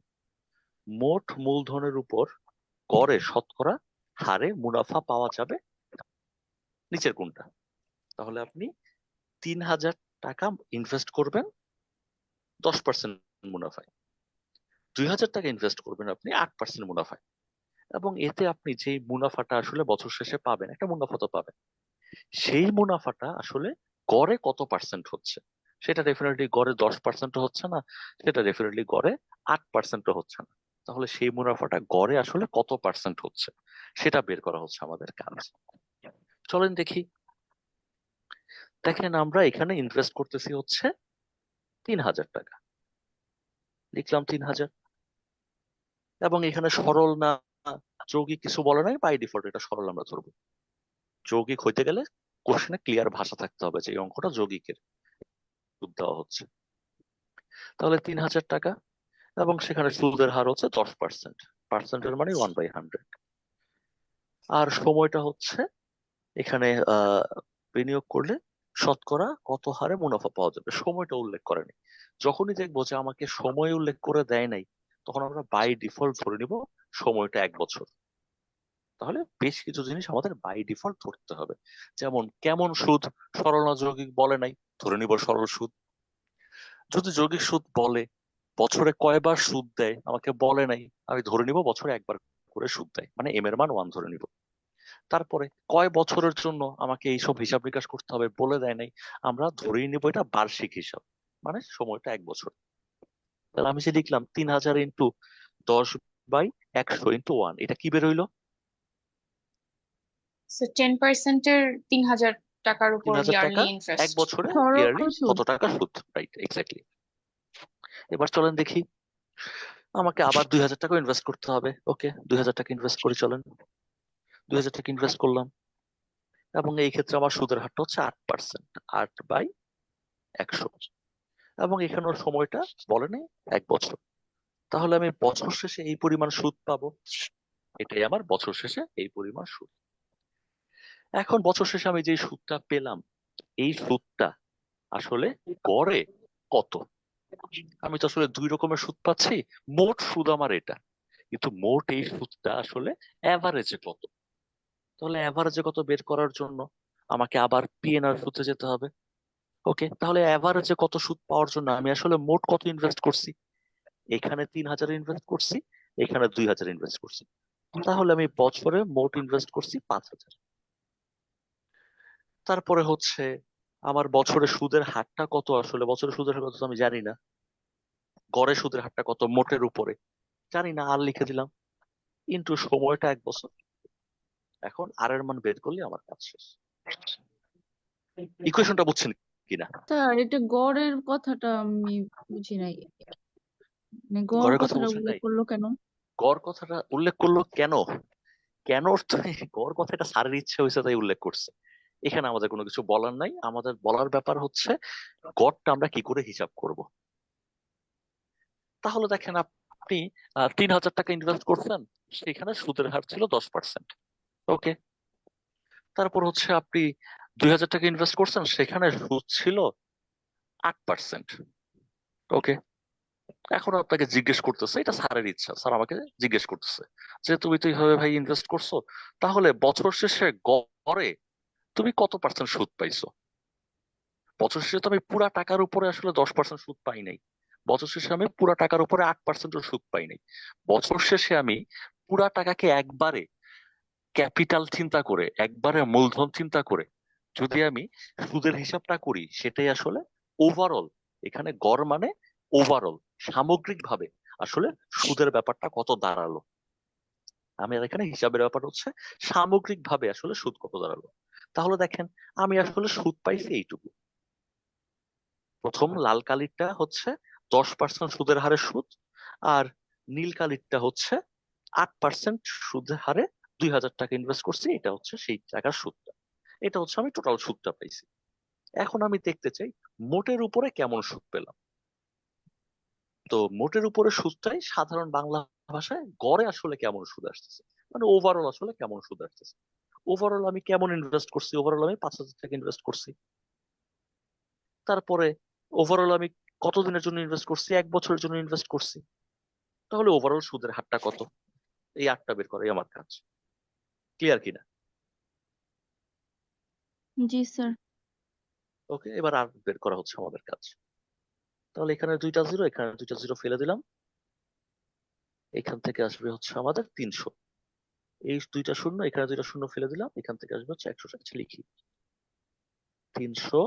মোট মূলধনের উপর গড়ে শতকরা হারে মুনাফা পাওয়া যাবে নিচের কোনটা? তাহলে আপনি 3,000 টাকা ইনভেস্ট করবেন 10% মুনাফায়, 2,000 টাকা ইনভেস্ট করবেন আপনি 8% মুনাফায়, এবং এতে আপনি যে মুনাফাটা আসলে বছর শেষে পাবেন, একটা মুনাফা তো পাবেন, সেই মুনাফাটা আসলে গড়ে কত পার্সেন্ট হচ্ছে? সেটা ডেফিনেটলি গড়ে 10% হচ্ছে না, সেটা ডেফিনেটলি গড়ে 8% হচ্ছে না। তাহলে সেই মুনাফাটা গড়ে আসলে কত পার্সেন্ট হচ্ছে সেটা বের করা হচ্ছে আমাদের কাজ। চলেন দেখি। দেখেন আমরা এখানে ইনভেস্ট করতেছি হচ্ছে 3,000 টাকা, লিখলাম 3,000, এবং এখানে সরল না যৌগিক কিছু বলে নাই, বাই ডিফল্ট এটা সরল আমরা ধরবো। যৌগিক হইতে গেলে কোশ্চেনে ক্লিয়ার ভাষা থাকতে হবে যে এই অঙ্কটা যৌগিকের সুদ দেওয়া হচ্ছে। তাহলে 3,000 টাকা, এবং সেখানে সুদের হার হচ্ছে 10%, পার্সেন্টের মানে 1/100। আর সময়টা হচ্ছে এখানে বিনিয়োগ করলে শতকরা কত হারে মুনাফা পাওয়া যাবে, সময়টা উল্লেখ করেনি। যখনই দেখবো যে আমাকে সময় উল্লেখ করে দেয় নাই, তখন আমরা বাই ডিফল্ট ধরে নিব সময়টা 1 বছর। তাহলে বেশ কিছু জিনিস আমাদের বাই ডিফল্ট ধরতে হবে, যেমন কেমন সুদ, সরল না যৌগিক বলে নাই, ধরে নিব সরল সুদ। যদি যৌগিক সুদ বলে বছরে কয়বার সুদ দেয় আমাকে বলে নাই, আমি ধরে নিব বছরে একবার করে সুদ দেয়, মানে এম এর মান 1 ধরে নিব। তারপরে কয় বছরের জন্য আমাকে এইসব হিসাব নিকাশ করতে হবে বলে দেয় নাই, আমরা ধরেই নিব এটা বার্ষিক হিসাব, মানে সময়টা 1 বছর। তাহলে আমি যে লিখলাম 3,000 ইন্টু 10/100 ইন্টু 1, এটা কি বের হইলো? স্যার 10% এর 3,000 টাকার উপর 3,000 টাকা ইয়ারলি এক ইন্টারেস্ট। বছরে সরল ইয়ারলি সুদ। কত টাকা সুদ, রাইট এক্স্যাক্টলি। এবার চলেন দেখি, আমাকে আবার 2,000 টাকা ইনভেস্ট করতে হবে। ওকে 2,000 টাকা ইনভেস্ট করি, চলেন 2,000 টাকা ইনভেস্ট করলাম, এবং এই ক্ষেত্রে আমার সুদের হারটা হচ্ছে 8%, 8/100, এবং এখানে ওর সময়টা বলে নেই 1 বছর। তাহলে আমি বছর শেষে এই পরিমাণ সুদ পাবো, এটাই আমার বছর শেষে এই পরিমাণ সুদ। এখন বছর শেষে আমি যে সুদটা পেলাম, এই সুদটা আসলে গড়ে কত? আমি তো আসলে 2 রকমের সুদ পাচ্ছি, মোট সুদ আমার এটা, কিন্তু মোট এই সুদটা আসলে অ্যাভারেজে কত? তাহলে অ্যাভারেজে কত বের করার জন্য আমাকে আবার পিএনআর সূত্রে যেতে হবে। ওকে, তাহলে অ্যাভারেজে কত সুদ পাওয়ার জন্য আমি আসলে মোট কত ইনভেস্ট করছি? এখানে 3,000 ইনভেস্ট করছি, এখানে 2,000 ইনভেস্ট করছি, তাহলে আমি বছরে মোট ইনভেস্ট করছি 5,000। তারপরে হচ্ছে আমার বছরে সুদের হারটা কত, আসলে বছরে সুদের হার কত তো আমি জানি না, গড়ে সুদের হারটা কত মোটের উপরে জানি না, আর লিখে দিলাম ইন্টু সময়টা 1 বছর। এখন আর এর মান বের করলে আমার কাজ শেষ। ইকুয়েশনটা বুঝছেন কিনা? স্যার এটা গড়ের কথাটা আমি বুঝি নাই, মানে গড় গড়ের কথা কথাটা বুঝেন উল্লেখ নাই? করলো কেন? গড় কথাটা উল্লেখ করলো কেন? কেন অর্থ গড় কথাটা স্যারের ইচ্ছে হয়েছে তাই উল্লেখ করছে, এখানে আমাদের কোনো কিছু বলার নাই। আমাদের বলার ব্যাপার হচ্ছে গড়টা আমরা কি করে হিসাব করব। তাহলে দেখেন আপনি 3,000 টাকা ইনভেস্ট করছেন, সেখানে সুদের হার ছিল 10%। ওকে। তারপর হচ্ছে আপনি 2,000 টাকা ইনভেস্ট করছেন, সেখানে সুদ ছিল 8%। ওকে। এখন আপনাকে জিজ্ঞেস করতেছে, এটা স্যারের ইচ্ছা, স্যার আমাকে জিজ্ঞেস করতেছে যে তুমি তো এইভাবে ভাই ইনভেস্ট করছো, তাহলে বছর শেষে গড়ে তুমি কত পার্সেন্ট সুদ পাইছো? বছর শেষে তো আমি পুরা টাকার উপরে আসলে 10% সুদ পাই নাই। বছর শেষে আমি পুরা টাকার উপরে 8% সুদ পাই নাই। বছর শেষে আমি পুরা টাকাকে একবারে ক্যাপিটাল চিন্তা করে, একবারে মূলধন চিন্তা করে যদি আমি সুদের হিসাবটা করি, সেটাই আসলে ওভারঅল। এখানে গড় মানে ওভারঅল, সামগ্রিক ভাবে আসলে সুদের ব্যাপারটা কত দাঁড়ালো। আমি আর এখানে হিসাবের ব্যাপার হচ্ছে সামগ্রিক ভাবে আসলে সুদ কত দাঁড়ালো। তাহলে দেখেন, আমি আসলে সুদ পাইছি এইটুকু। প্রথম লাল কালিটা হচ্ছে 10% সুদের হারে সুদ, আর নীল কালিটা হচ্ছে 8% সুদের হারে 2,000 টাকা ইনভেস্ট করছি, এটা হচ্ছে সেই টাকার সুদটা। এটা হচ্ছে আমি টোটাল সুদটা পাইছি। এখন আমি দেখতে চাই মোটের উপরে কেমন সুদ পেলাম। তো মোটের উপরে সুদটাই সাধারণ বাংলা ভাষায় গড়ে আসলে কেমন সুদ আসতেছে, মানে ওভারঅল আসলে কেমন সুদ আসতেছে। ওভারঅল আমি কেমন ইনভেস্ট করছি, ওভারঅল আমি 5,000 টাকা ইনভেস্ট করছি। তারপরে ওভারঅল আমি কতদিনের জন্য ইনভেস্ট করছি, 1 বছরের জন্য ইনভেস্ট করছি। তাহলে ওভারঅল সুদের হারটা কত, এই আটটা বের করাই আমার কাজ। ক্লিয়ার কিনা? জি স্যার। ওকে, এবার আর বের করা হচ্ছে আমাদের কাজ। তাহলে এখানে 2টা জিরো, এখানে 2টা জিরো ফেলে দিলাম। এখান থেকে আসবে হচ্ছে আমাদের 300। এই 2টা শূন্য, এখানে 2টা শূন্য ফেলে দিলাম, এখান থেকে আসবে হচ্ছে 160। লিখি 300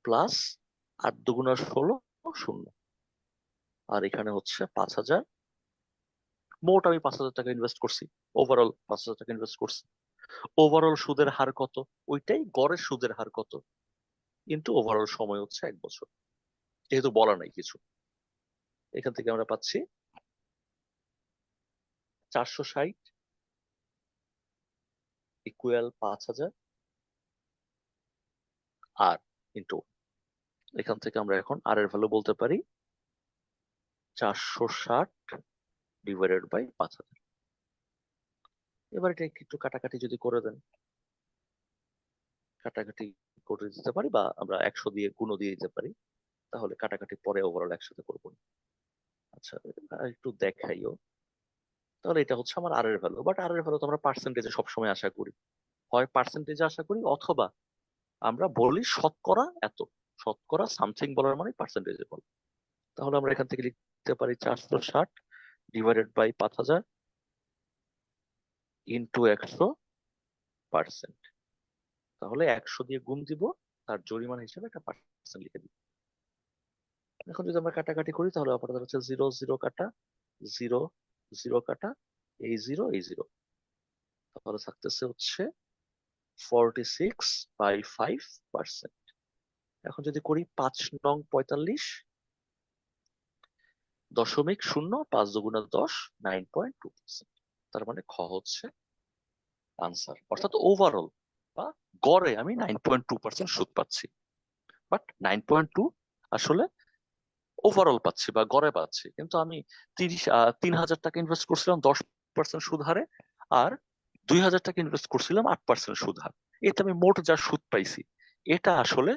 প্লাস 8 × 2 = 16, শূন্য। আর এখানে হচ্ছে 5,000। মোট আমি 5,000 টাকা ইনভেস্ট করছি, ওভারঅল 5,000 টাকা ইনভেস্ট করছি। ওভারঅল সুদের হার কত, ওইটাই গড়ের সুদের হার কত, কিন্তু ওভারঅল সময় হচ্ছে 1 বছর, যেহেতু বলা নাই কিছু। এখান থেকে আমরা পাচ্ছি 460 ইকুয়াল 5,000 আর ইন্টু, এখান থেকে আমরা এখন আর এর ভ্যালু বলতে পারি 460 ডিভাইডেড বাই 5,000। এবার এটা একটু কাটাকাটি যদি করে দেন, কাটাকাটি করে দিতে পারি, বা আমরা 100 দিয়ে গুণও দিয়ে দিতে পারি, তাহলে কাটাকাটি পরে ওভারঅল একসাথে করবো না। আচ্ছা, আর একটু দেখাইও। তাহলে এটা হচ্ছে আমার আর এর ভ্যালু, বাট আর এর ভ্যালু তো আমরা পার্সেন্টেজে সবসময় আশা করি, হয় পার্সেন্টেজে আশা করি, অথবা আমরা বলি শতকরা এত, শতকরা সামথিং বলার মানে পার্সেন্টেজে বল। তাহলে আমরা এখান থেকে লিখতে পারি 460 ডিভাইডেড বাই 5,000 ইন্টু 100%। তাহলে 100 দিয়ে গুণ দিব, তার জরিমানা হিসেবে একটা পার্সেন্ট লিখে দিব। এখন যদি আমরা কাটাকাটি করি, তাহলে আপাতত হচ্ছে 0 0 কাটা, 0 0 কাটা, এই 0 এই 0, তাহলে থাকতেছে হচ্ছে 46/5%। এখন যদি করি 5 নং 45 দশমিক শূন্য, 5 দুগুণে 10, 9.2%। তার মানে খ হচ্ছে আনসার, অর্থাৎ ওভারঅল বা গড়ে আমি 9.2% সুদ পাচ্ছি। বাট 9.2 আসলে ওভারঅল পাচ্ছি বা গড়ে পাচ্ছি, কিন্তু আমি 3,000 টাকা ইনভেস্ট করছিলাম 10% সুদ হারে, আর 2,000 টাকা ইনভেস্ট করছিলাম 8% সুদ হার। এতে আমি মোট যা সুদ পাইছি, এটা আসলে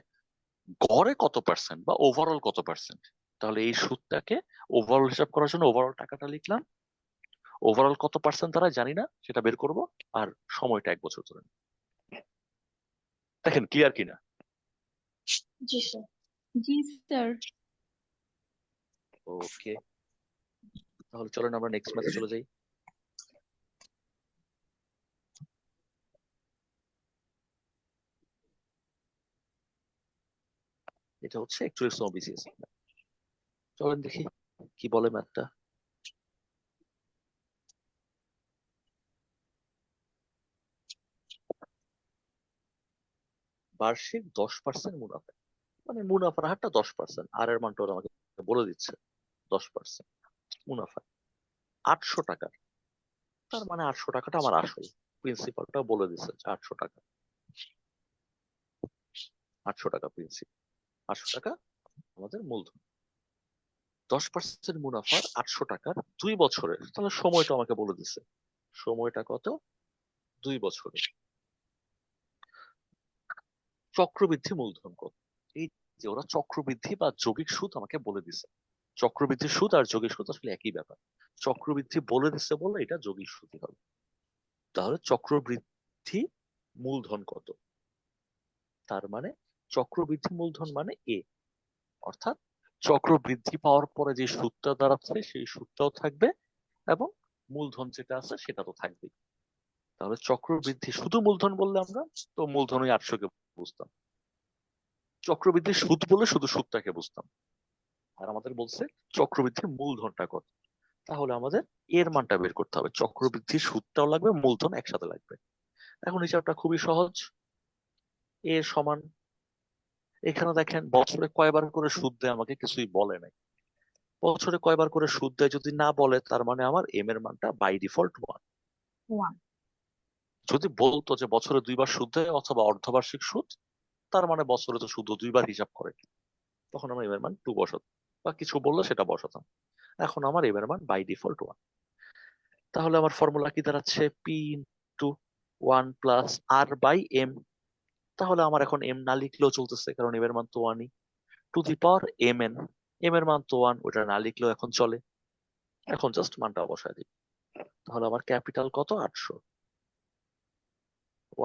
গড়ে কত পার্সেন্ট বা ওভারঅল কত পার্সেন্ট। তাহলে এই সুদটাকে ওভারঅল হিসাব করার জন্য ওভারঅল টাকাটা লিখলাম। ওভারঅল কত পার্সেন্ট তারা জানি না, সেটা বের করব। আর সময়টা 1 বছর ধরে। দেখেন ক্লিয়ার কিনা? জি স্যার। জি স্যার। ওকে, তাহলে চলেন আমরা নেক্সট ম্যাচে চলে যাই। এটা হচ্ছে 41তম বিসিএস। চলেন দেখি কি বলে ম্যাথটা। বার্ষিক 10% মুনাফা, মানে মুনাফার হারটা 10%, আর এর মানটা ওরা আমাকে বলে দিচ্ছে 10% মুনাফা 800 টাকা। তার মানে 800 টাকাটা আমার আসল, প্রিন্সিপালটা বলে দিচ্ছে 800 টাকা। 800 টাকা প্রিন্সিপাল, 800 টাকা আমাদের মূলধন। 10% মুনাফার 800 টাকার 2 বছরের, তাহলে সময়টা আমাকে বলে দিছে। সময়টা কত? 2 বছরের। চক্রবৃদ্ধি মূলধন কত? এই যে ওরা চক্রবৃদ্ধি বা যৌগিক সুদ আমাকে বলে দিছে। চক্রবৃদ্ধি সুদ আর যৌগিক সুদ আসলে একই ব্যাপার। চক্রবৃদ্ধি বলে দিচ্ছে বলে এটা যৌগিক সুদই হবে। তাহলে চক্রবৃদ্ধি মূলধন কত? তার মানে চক্রবৃদ্ধি মূলধন মানে এ, অর্থাৎ চক্রবৃদ্ধি পাওয়ার পরে যে সুদটা দাঁড়াচ্ছে সেই সুদটাও থাকবে এবং মূলধন যেটা আছে সেটা তো থাকবেই। তাহলে চক্রবৃদ্ধি শুধু মূলধন বললে আমরা তো মূলধন ওই 800 কে বুঝতাম, চক্রবৃদ্ধি সুদ বলে শুধু সুদটাকে বুঝতাম। আর আমাদের বলছে চক্রবৃদ্ধির মূলধনটা কত, তাহলে আমাদের এর মানটা বের করতে হবে। চক্রবৃদ্ধি সুদটাও লাগবে, মূলধন একসাথে লাগবে। এখন হিসাবটা খুবই সহজ। এ সমান, এখানে দেখেন বছরে কয়বার করে সুদ দেয় আমাকে কিছুই বলে নাই। বছরে কয়বার করে সুদ দেয় যদি না বলে, তার মানে আমার এম এর মানটা বাই ডিফল্ট 1। 1। যদি বলতো যে বছরে 2বার সুদ দেয় অথবা অর্ধবার্ষিক সুদ, তার মানে বছরে তো শুধু 2বার হিসাব করে, তখন আমার এম এর মান 2 বসাতাম, বা কিছু বললো সেটা বসাতাম। এখন আমার এম এর মান বাই ডিফল্ট 1। তাহলে আমার ফর্মুলা কি দাঁড়াচ্ছে? P into 1 plus R by M. তাহলে আমার এখন এম না লিখলেও চলতেছে, কারণ এম এর মান তো 1ই, to the power M N. M এর মান তো 1, ওটা না লিখলেও এখন চলে। এখন জাস্ট মানটা বসায় দিই। তাহলে আমার ক্যাপিটাল কত? 800।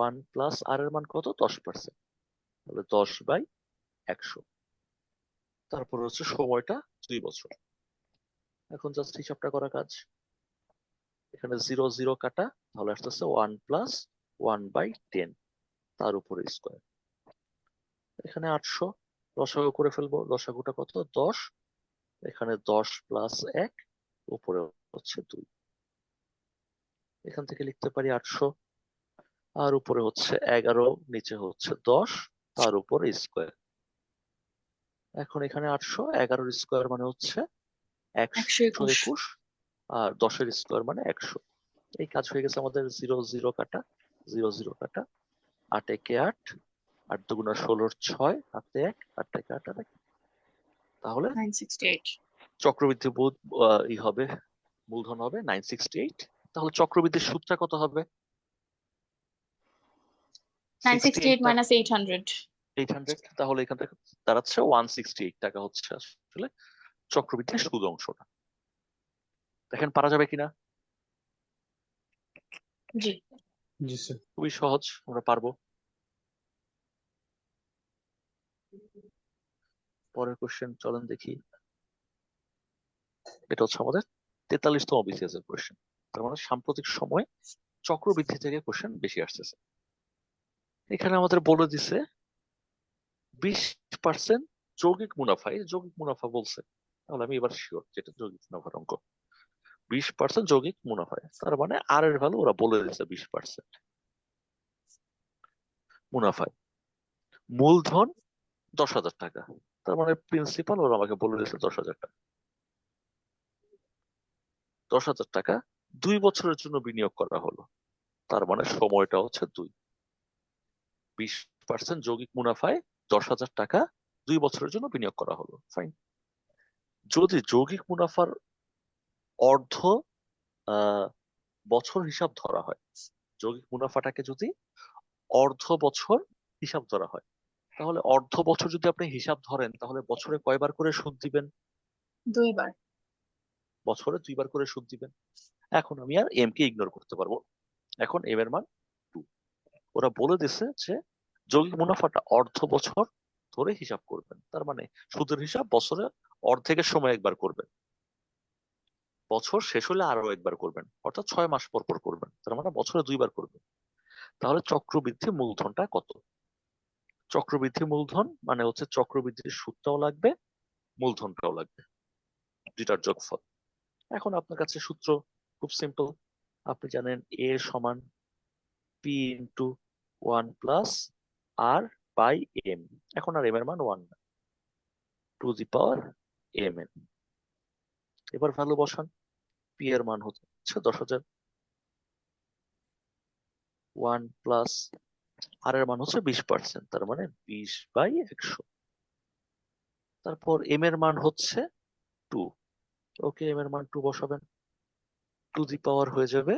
1 প্লাস আর এর মান কত? 10%। তাহলে 10/100। তারপর হচ্ছে সময়টা 2 বছর। এখন জাস্ট হিসাবটা করা কাজ। এখানে 0 0 কাটা, তাহলে আসতেছে 1 প্লাস 1/10, তার উপরে স্কোয়ার। এখানে 800 লসাগু করে ফেলবো। লসাগুটা কত? 10। এখানে 10 প্লাস 1, উপরে হচ্ছে 2। এখান থেকে লিখতে পারি 800, আর উপরে হচ্ছে 11, নিচে হচ্ছে 10, তার উপরে স্কোয়ার। এখন এখানে 800, 11 স্কোয়ার মানে হচ্ছে 121। 121, আর 10 স্কোয়ার মানে 100। এই কাজ হয়ে গেছে আমাদের। 0 0 কাটা, 0 0 কাটা, 8 একে 8, 8 দুগুণা 16, 6, হাতে 1, 8 একে 8 আর 1। তাহলে 968। চক্রবৃদ্ধি বোধ ই হবে, মূলধন হবে 968। তাহলে চক্রবৃদ্ধির সুদটা কত হবে? 968 68 টাকা, minus 800। 800। তাহলে এখান থেকে দাঁড়াচ্ছে 168 টাকা হচ্ছে আসলে চক্রবৃদ্ধির সুদ অংশটা। দেখেন পারা যাবে কিনা? জি। জি স্যার। খুবই সহজ, আমরা পারবো। পরের কোশ্চেন চলেন দেখি। এটা হচ্ছে আমাদের 43তম বিসিএস এর কোশ্চেন। তার মানে সাম্প্রতিক সময় চক্রবৃদ্ধি থেকে কোশ্চেন বেশি আসতেছে। এখানে আমাদের বলে দিছে 20% যৌগিক মুনাফা। এই যৌগিক মুনাফা বলছে, তাহলে আমি এবার শিওর যেটা যৌগিক মুনাফার অঙ্ক। 20% যৌগিক মুনাফায়, তার মানে আর এর ভ্যালু ওরা বলে দিচ্ছে 20% মুনাফায়। মূলধন 10,000 টাকা, তার মানে প্রিন্সিপাল ওরা আমাকে বলে দিচ্ছে 10,000 টাকা। 10,000 টাকা 2 বছরের জন্য বিনিয়োগ করা হলো, তার মানে সময়টা হচ্ছে 2। 20% যৌগিক মুনাফায় 10,000 টাকা 2 বছরের জন্য বিনিয়োগ করা হলো, ফাইন। যদি যৌগিক মুনাফার অর্ধ বছর হিসাব ধরা হয়, যৌগিক মুনাফাটাকে যদি অর্ধ বছর হিসাব ধরা হয়, তাহলে অর্ধ বছর যদি আপনি হিসাব ধরেন, তাহলে বছরে কয়বার করে সুদ দিবেন? 2 বার। বছরে 2বার করে সুদ দিবেন। এখন আমি আর এম কে ইগনোর করতে পারবো। এখন এম এর মান 2। ওরা বলে দিছে যে যৌগিক মুনাফাটা অর্ধ বছর ধরে হিসাব করবেন, তার মানে সুদের হিসাব বছরে অর্ধেকের সময় একবার করবেন, বছর শেষ হলে আরো একবার করবেন, অর্থাৎ 6 মাস পর পর করবেন, তার মানে বছরে 2বার করবেন। তাহলে চক্রবৃদ্ধি মূলধনটা কত? চক্রবৃদ্ধি মূলধন মানে হচ্ছে চক্রবৃদ্ধির সুদটাও লাগবে, মূলধনটাও লাগবে, দুইটার যোগফল। এখন আপনার কাছে সূত্র খুব সিম্পল। আপনি জানেন এ সমান P into 1 plus R by M. এখন আর এম এর মান 1 না, to the power M N. এবার ভ্যালু বসান। পি এর মান হচ্ছে 10,000, 1 প্লাস আর এর মান হচ্ছে 20%, তার মানে 20/100। তারপর এম এর মান হচ্ছে টু। ওকে, এম এর মান 2 বসাবেন, টু দি পাওয়ার হয়ে যাবে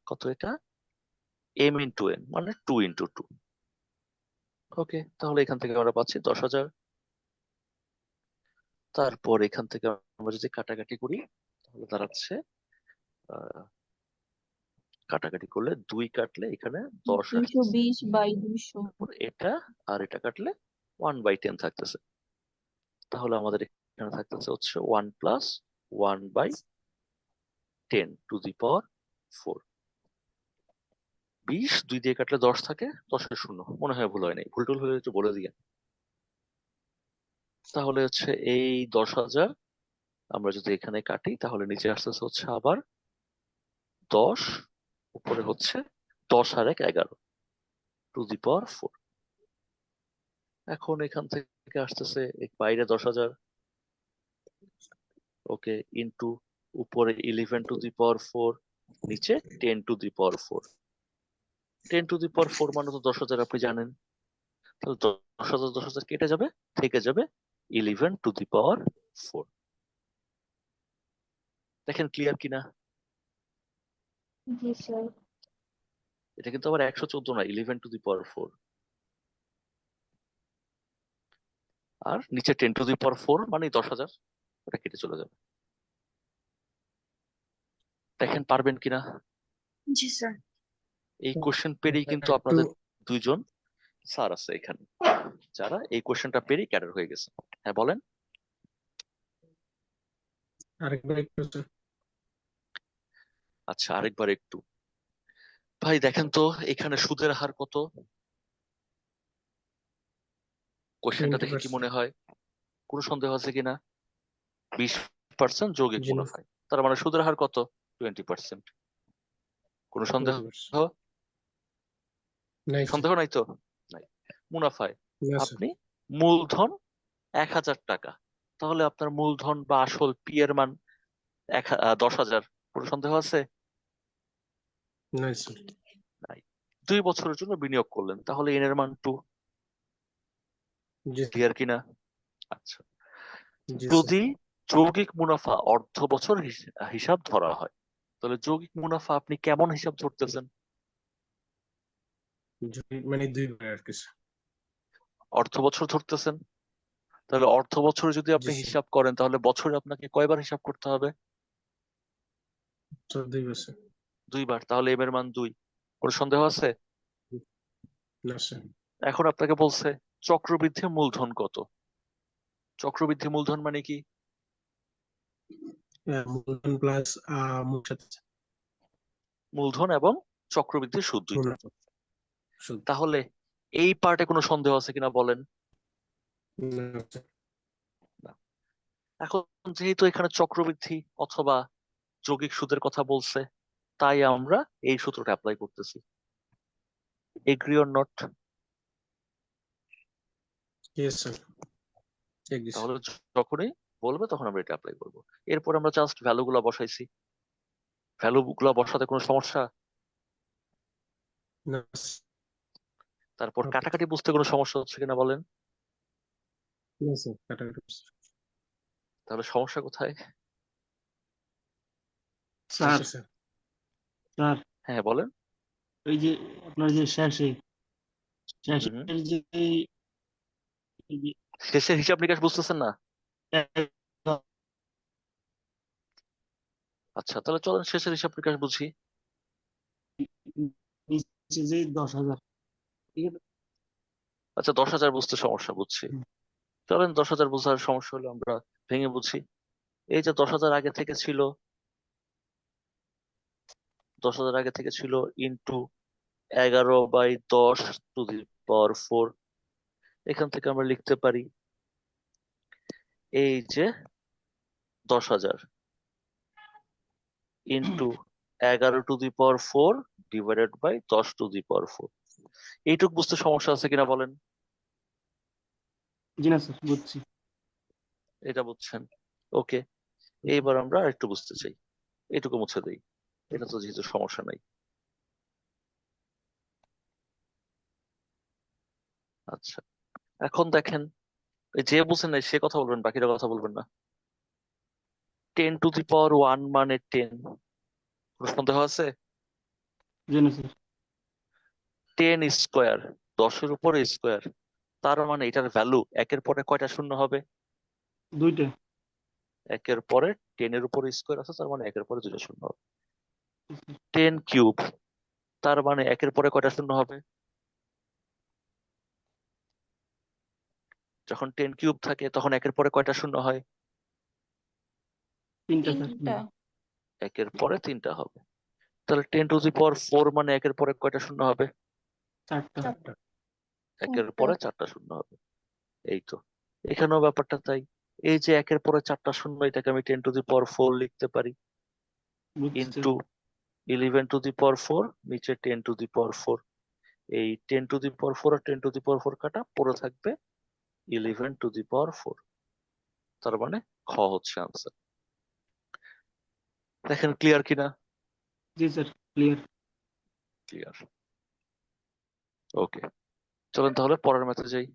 কত এটা, এম ইন্টু এন মানে 2 × 2। ওকে, তাহলে এখান থেকে আমরা পাচ্ছি 10,000। তারপর এখান থেকে আমরা যদি কাটাকাটি করি তাহলে দাঁড়াচ্ছে আহ, কাটাকাটি করলে 2 কাটলে এখানে 10 আসতেছে, 220/200। তারপর এটা আর এটা কাটলে 1/10 থাকতেছে। তাহলে আমাদের এখানে থাকতেছে হচ্ছে 1 + 1/10⁻⁴। 20 2 দিয়ে কাটলে 10 থাকে, 10-এর শূন্য, মনে হয় ভুল হয় নাই, ভুল টুল হলে একটু বলে দিয়ে। তাহলে হচ্ছে এই 10,000 আমরা যদি এখানে কাটি তাহলে নিচে আসতেছে হচ্ছে আবার 10, উপরে হচ্ছে 10 আর 1 11⁴। এখন এখান থেকে আসতেছে বাইরে 10,000, ওকে, ইন্টু উপরে 11⁴, নিচে 10⁴। 10⁴ মানে তো 10,000 আপনি জানেন, তাহলে 10,000 10,000 কেটে যাবে, থেকে যাবে 11⁴। দেখেন ক্লিয়ার কিনা? জি স্যার। এটা কিন্তু আবার 114 না, 11⁴। আর নিচে 10⁴ মানে 10,000, ওটা কেটে চলে যাবে। দেখেন পারবেন কিনা? জি স্যার। এই কোশ্চেন পেরেই কিন্তু একটু আপনাদের দুইজন স্যার আছে এখানে যারা এই কোশ্চেনটা পেরেই ক্যাডার হয়ে গেছে। হ্যাঁ বলেন। আরেকবার একটু স্যার। আচ্ছা, আরেকবার একটু। ভাই দেখেন তো এখানে সুদের হার কত? কোশ্চেনটা দেখে কি 20%। মনে হয়? কোনো সন্দেহ আছে কিনা? 20% যৌগিক জি না, মুনাফায়, তার মানে সুদের হার কত? 20%। কোনো সন্দেহ? 20%। নাই স্যার। সন্দেহ নাই তো? নাই। মুনাফায় না স্যার। আপনি মূলধন 1,000 টাকা, তাহলে আপনার মূলধন বা আসল পি এর মান 10,000। কোনো সন্দেহ আছে? নাই স্যার। নাই। 2 বছরের জন্য বিনিয়োগ করলেন, তাহলে এন এর মান 2। জি ক্লিয়ার কিনা? আচ্ছা, জি স্যার। যদি যৌগিক মুনাফা অর্ধ বছর হিসাব ধরা হয়, তাহলে যৌগিক মুনাফা আপনি কেমন হিসাব ধরতেছেন? মানে 2 বার আর কি স্যার। অর্ধ বছর ধরতেছেন, তাহলে অর্ধ বছরে যদি জি আপনি স্যার। হিসাব করেন তাহলে বছরে আপনাকে কয়বার হিসাব করতে হবে? স্যার 2 বছর। 2 বার, তাহলে এম এর মান 2। কোনো সন্দেহ আছে? না স্যার। এখন আপনাকে বলছে চক্রবৃদ্ধি মূলধন কত। চক্রবৃদ্ধি মূলধন মানে কি? মূলধন প্লাস মূল সাথে মূলধন এবং চক্রবৃদ্ধি সুদ দুইটা। মুনাফা সুদ। তাহলে এই পার্টে কোনো সন্দেহ আছে কিনা বলেন? না স্যার। না। এখন যেহেতু এখানে চক্রবৃদ্ধি অথবা যৌগিক সুদের কথা বলছে, তাই আমরা এই সূত্রটা অ্যাপ্লাই করতেছি। Agree or not? Yes sir. Agree sir. তাহলে যখনই বলবে তখন আমরা এটা অ্যাপ্লাই করব। এরপর আমরা জাস্ট ভ্যালু গুলা বসাইছি। ভ্যালু গুলা বসাতে কোনো সমস্যা? না স্যার। তারপর কাটাকাটি বুঝতে কোনো সমস্যা হচ্ছে কিনা বলেন? না স্যার, কাটাকাটি করছি। তাহলে সমস্যা কোথায়? Sir, okay sir. স্যার, হ্যাঁ বলেন। ওই যে আপনার যে হুম হুম। শেষের যে এই যে শেষের হিসাব নিকাশ বুঝতেছেন না? আচ্ছা, তাহলে চলেন শেষের হিসাব নিকাশ বুঝি। নিচে যে 10,000, ঠিক আছে? আচ্ছা, 10,000 বুঝতে সমস্যা, বুঝছি। হুম। চলেন 10,000 বোঝার সমস্যা হলে আমরা ভেঙে বুঝি। এই যে 10,000 আগে থেকে ছিল, 10,000 আগে থেকে ছিল ইন্টু 11/10⁴। এখান থেকে আমরা লিখতে পারি এই যে 10,000 ইন্টু 11⁴ ডিভাইডেড বাই 10⁴। এইটুক বুঝতে সমস্যা আছে কিনা বলেন? জি না স্যার, বুঝছি। এটা বুঝছেন? ওকে, এইবার আমরা আরেকটু বুঝতে চাই। এটুকু মুছে দেই, এটা তো যেহেতু সমস্যা নাই। আচ্ছা, এখন দেখেন, এই যে বুঝেন নাই সে কথা বলবেন, বাকিরা কথা বলবেন না। 10⁻1 মানে 10, কোনো সন্দেহ আছে? জি না স্যার। 10 স্কোয়ার, 10-এর উপরে স্কোয়ার, তার মানে এটার ভ্যালু একের পরে কয়টা শূন্য হবে? দুইটা। একের পরে 10-এর উপরে স্কোয়ার আছে, তার মানে একের পরে দুইটা শূন্য হবে। 10 কিউব, তার মানে একের পরে কয়টা শূন্য হবে? যখন 10 কিউব থাকে তখন একের পরে কয়টা শূন্য হয়? তিনটা স্যার। তিনটা। একের পরে তিনটা হবে। তাহলে 10⁻4 মানে একের পরে কয়টা শূন্য হবে? চারটা। চারটা। একের চারটা। পরে চারটা শূন্য হবে। এই তো, এখানেও ব্যাপারটা তাই। এই যে একের পরে চারটা শূন্য, এটাকে আমি 10⁻4 লিখতে পারি, বুঝছি স্যার। ইন্টু 11⁻4, নিচে 10⁻4। এই 10⁻4 আর 10⁻4 কাটা, পড়ে থাকবে 11⁻4। তার মানে খ হচ্ছে আনসার। দেখেন ক্লিয়ার কিনা? জি স্যার, ক্লিয়ার। ক্লিয়ার। ওকে, চলেন তাহলে পরের ম্যাথে যাই।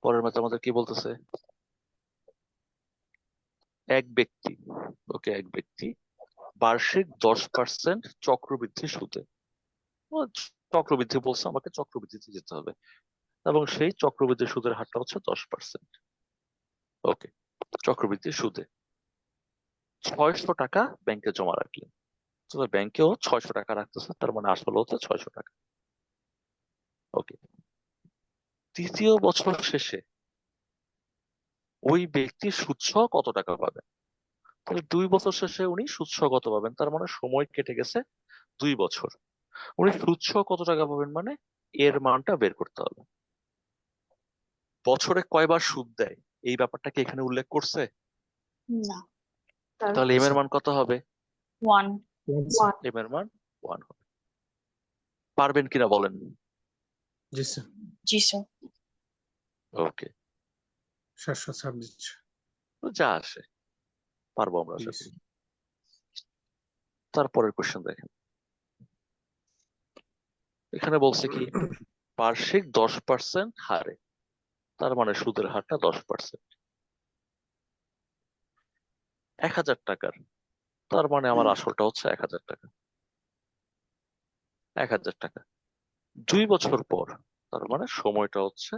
পরের ম্যাথে আমাদের কি বলতেছে? এক ব্যক্তি, ওকে, এক ব্যক্তি বার্ষিক 10% চক্রবৃদ্ধি সুদে, ও চক্রবৃদ্ধি বলছে, আমাকে চক্রবৃদ্ধিতে যেতে হবে, এবং সেই চক্রবৃদ্ধি সুদের হারটা হচ্ছে 10%। ওকে, চক্রবৃদ্ধি সুদে 600 টাকা ব্যাংকে জমা রাখলেন। তবে ব্যাংকেও 600 টাকা রাখতেছে, তার মানে আসলে হচ্ছে 600 টাকা। ওকে, তৃতীয় বছর শেষে ওই ব্যক্তি সুদসহ কত টাকা পাবেন? তাহলে 2 বছর শেষে উনি সুদসহ কত পাবেন, তার মানে সময় কেটে গেছে 2 বছর। উনি সুদসহ কত টাকা পাবেন মানে এর মানটা বের করতে হবে। বছরে কয়বার সুদ দেয় এই ব্যাপারটা কি এখানে উল্লেখ করছে? না। স্যার তাহলে এম এর মান কত হবে? 1। এম এর মান 1 হবে। পারবেন কিনা বলেন? জি স্যার, জি স্যার। ওকে, 726। যা আসে পারবো আমরা আশা করি। তারপরের কোশ্চেন দেখেন, এখানে বলছে কি বার্ষিক 10% হারে, তার মানে সুদের হারটা 10%। 1,000 টাকার, তার মানে আমার আসলটা হচ্ছে 1,000 টাকা। 1,000 টাকা 2 বছর পর, তার মানে সময়টা হচ্ছে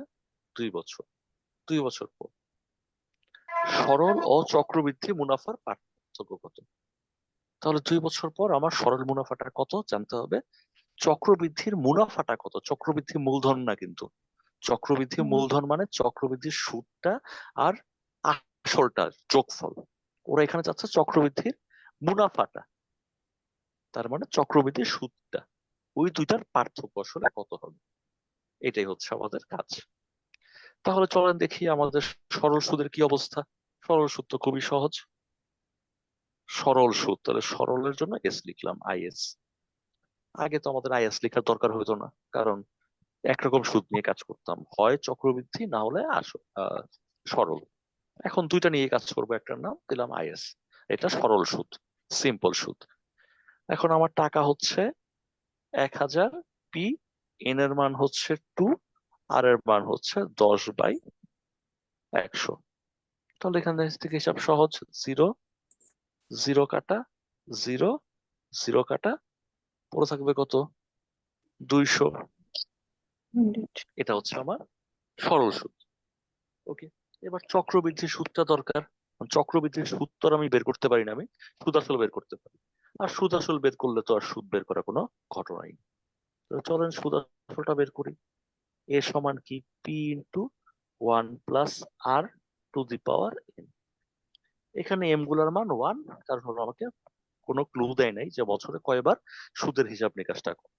2 বছর। 2 বছর পর সরল ও চক্রবৃদ্ধি মুনাফার পার্থক্য কত? তাহলে 2 বছর পর আমার সরল মুনাফাটা কত জানতে হবে, চক্রবৃদ্ধির মুনাফাটা কত। চক্রবৃদ্ধি মূলধন না কিন্তু, চক্রবৃদ্ধি মূলধন মানে চক্রবৃদ্ধির সুদটা আর আসলটা যোগফল। ওরা এখানে চাচ্ছে চক্রবৃদ্ধির মুনাফাটা, তার মানে চক্রবৃদ্ধির সুদটা, ওই দুইটার পার্থক্য আসলে কত হবে, এটাই হচ্ছে আমাদের কাজ। তাহলে চলেন দেখি আমাদের সরল সুদের কি অবস্থা। সরল সুদ তো খুবই সহজ। সরল সুদ, তাহলে সরলের জন্য এস লিখলাম, আইএস। আগে তো আমাদের আইএস লেখার দরকার হতো না, কারণ একরকম সুদ নিয়ে কাজ করতাম, হয় চক্রবৃদ্ধি না হলে সরল। এখন দুইটা নিয়ে কাজ করবো, একটার নাম দিলাম আইএস। এটা সরল সুদ, সিম্পল সুদ। এখন আমার টাকা হচ্ছে 1,000, পি, এন এর মান হচ্ছে 2, আর এর মান হচ্ছে 10/100। তাহলে এখান থেকে হিসাব সহজ, 0 0 কাটা, 0 0 কাটা, পড়ে থাকবে কত? 200। 100। এটা হচ্ছে আমার সরল সুদ। ওকে, এবার চক্রবৃদ্ধির সুদটা দরকার। চক্রবৃদ্ধির সুদ তো আর আমি বের করতে পারি না, আমি সুদ আসল বের করতে পারি। আর সুদ আসল বের করলে তো আর সুদ বের করা কোনো ঘটনাই না। তো চলেন সুদ আসলটা বের করি। এ সমান কি, পি ইন্টু 1 + r⁴ n। এখানে এম গুলার মান 1, কারণ হলো আমাকে কোনো ক্লু দেয় নাই যে বছরে কয়বার সুদের হিসাব নিকাশটা করে।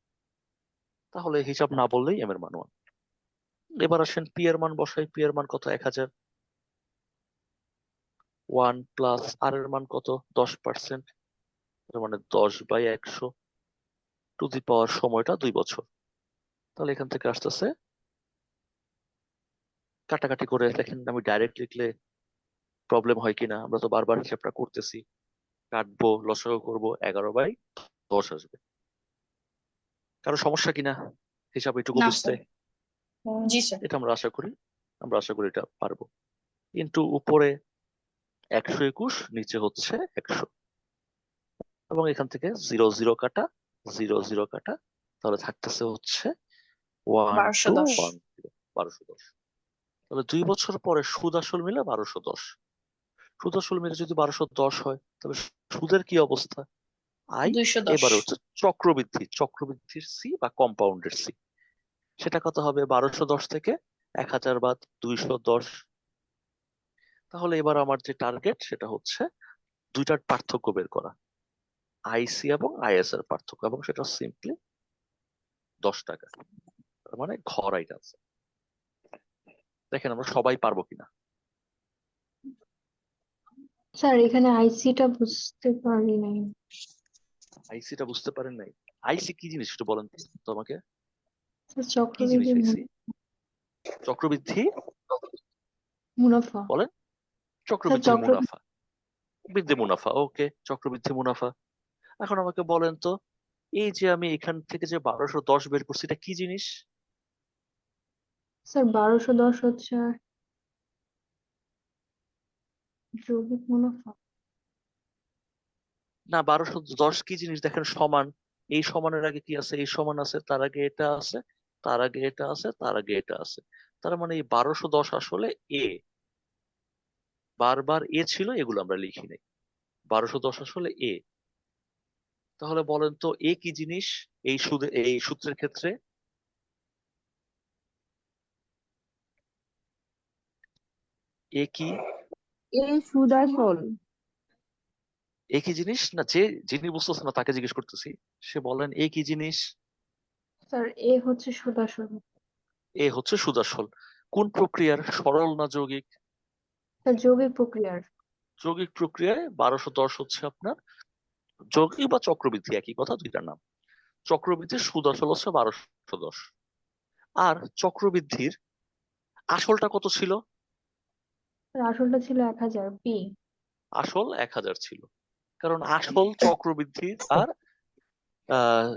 তাহলে হিসাব না বললেই এম এর মান 1। এবার আসেন পি এর মান বসাই, পি এর মান কত? 1,000। 1 + r এর মান কত? 10%, তার মানে 10/100 টু দি পাওয়ার সময়টা 2 বছর। তাহলে এখান থেকে আসতেছে, কাটাকাটি করে দেখেন আমি ডাইরেক্ট লিখলে প্রবলেম হয় কিনা, আমরা তো বারবার হিসাবটা করতেছি। কাটবো, লসাগু করবো, 11/10 আসবে। কারো সমস্যা কিনা হিসাব এটুকু না বুঝতে? স্যার। জি স্যার। এটা আমরা আশা করি এটা পারবো। কিন্তু উপরে 121, নিচে হচ্ছে 100, এবং এখান থেকে 0 0 কাটা, 0 0 কাটা, তাহলে থাকতেছে হচ্ছে 1210। 1210। তাহলে 2 বছর পরে সুদ আসল মিলে 1210। সুদ আসল মিলে যদি 1210 হয়, তাহলে সুদের কি অবস্থা? 210। এবারে হচ্ছে চক্রবৃদ্ধির সি বা কম্পাউন্ডের সি। সেটা কত হবে? 1210 থেকে 1000 বাদ 210। তাহলে এবার আমার যে টার্গেট সেটা হচ্ছে দুইটার পার্থক্য বের করা, আইসি এবং আইএস এর পার্থক্য, এবং সেটা সিম্পলি 10 টাকা। তার মানে ঘ রাইট আছে। দেখেন আমরা সবাই পারবো কিনা। স্যার এখানে আইসিটা বুঝতে পারি নাই। আইসিটা বুঝতে পারেন নাই? আইসি কি জিনিস একটু বলেন তো আমাকে। স্যার কি জিনিস চক্রবৃদ্ধি আইসি? চক্রবৃদ্ধি মুনাফা। বলেন। স্যার চক্রবৃদ্ধির মুনাফা, বৃদ্ধি মুনাফা, ওকে, চক্রবৃদ্ধি মুনাফা। এখন আমাকে বলেন তো, এই যে আমি এখান থেকে যে 1210 বের করছি, এটা কি জিনিস? স্যার 1210 হচ্ছে যৌগিক মুনাফা। না, 1210 কি জিনিস দেখেন, সমান। এই সমানের আগে কি আছে? এই সমান আছে, তার আগে এটা আছে, তার আগে এটা আছে, তার আগে এটা আছে। তার মানে এই 1210 আসলে এ, বারবার এ ছিল, এগুলো আমরা লিখি নাই। 1210 আসলে এ। তাহলে বলেন তো এ কি জিনিস এই সূত্রের ক্ষেত্রে? এ কি? এ সুদ আসল। এ কি জিনিস না, যিনি বুঝতেছেন না তাকে জিজ্ঞেস করতেছি। সে বলেন এ কি জিনিস? স্যার এ হচ্ছে সুদ আসল। এ হচ্ছে সুদ আসল। কোন প্রক্রিয়ার, সরল না যৌগিক? স্যার যৌগিক প্রক্রিয়ার। যৌগিক প্রক্রিয়ায় 1210 হচ্ছে আপনার যৌগিক বা চক্রবৃদ্ধি, একই কথা, দুইটার নাম। চক্রবৃদ্ধির সুদ আসল হচ্ছে 1210। আর চক্রবৃদ্ধির আসলটা কত ছিল? স্যার আসলটা ছিল 1000 পি। আসল 1000 ছিল, কারণ আসল চক্রবৃদ্ধির আর আহ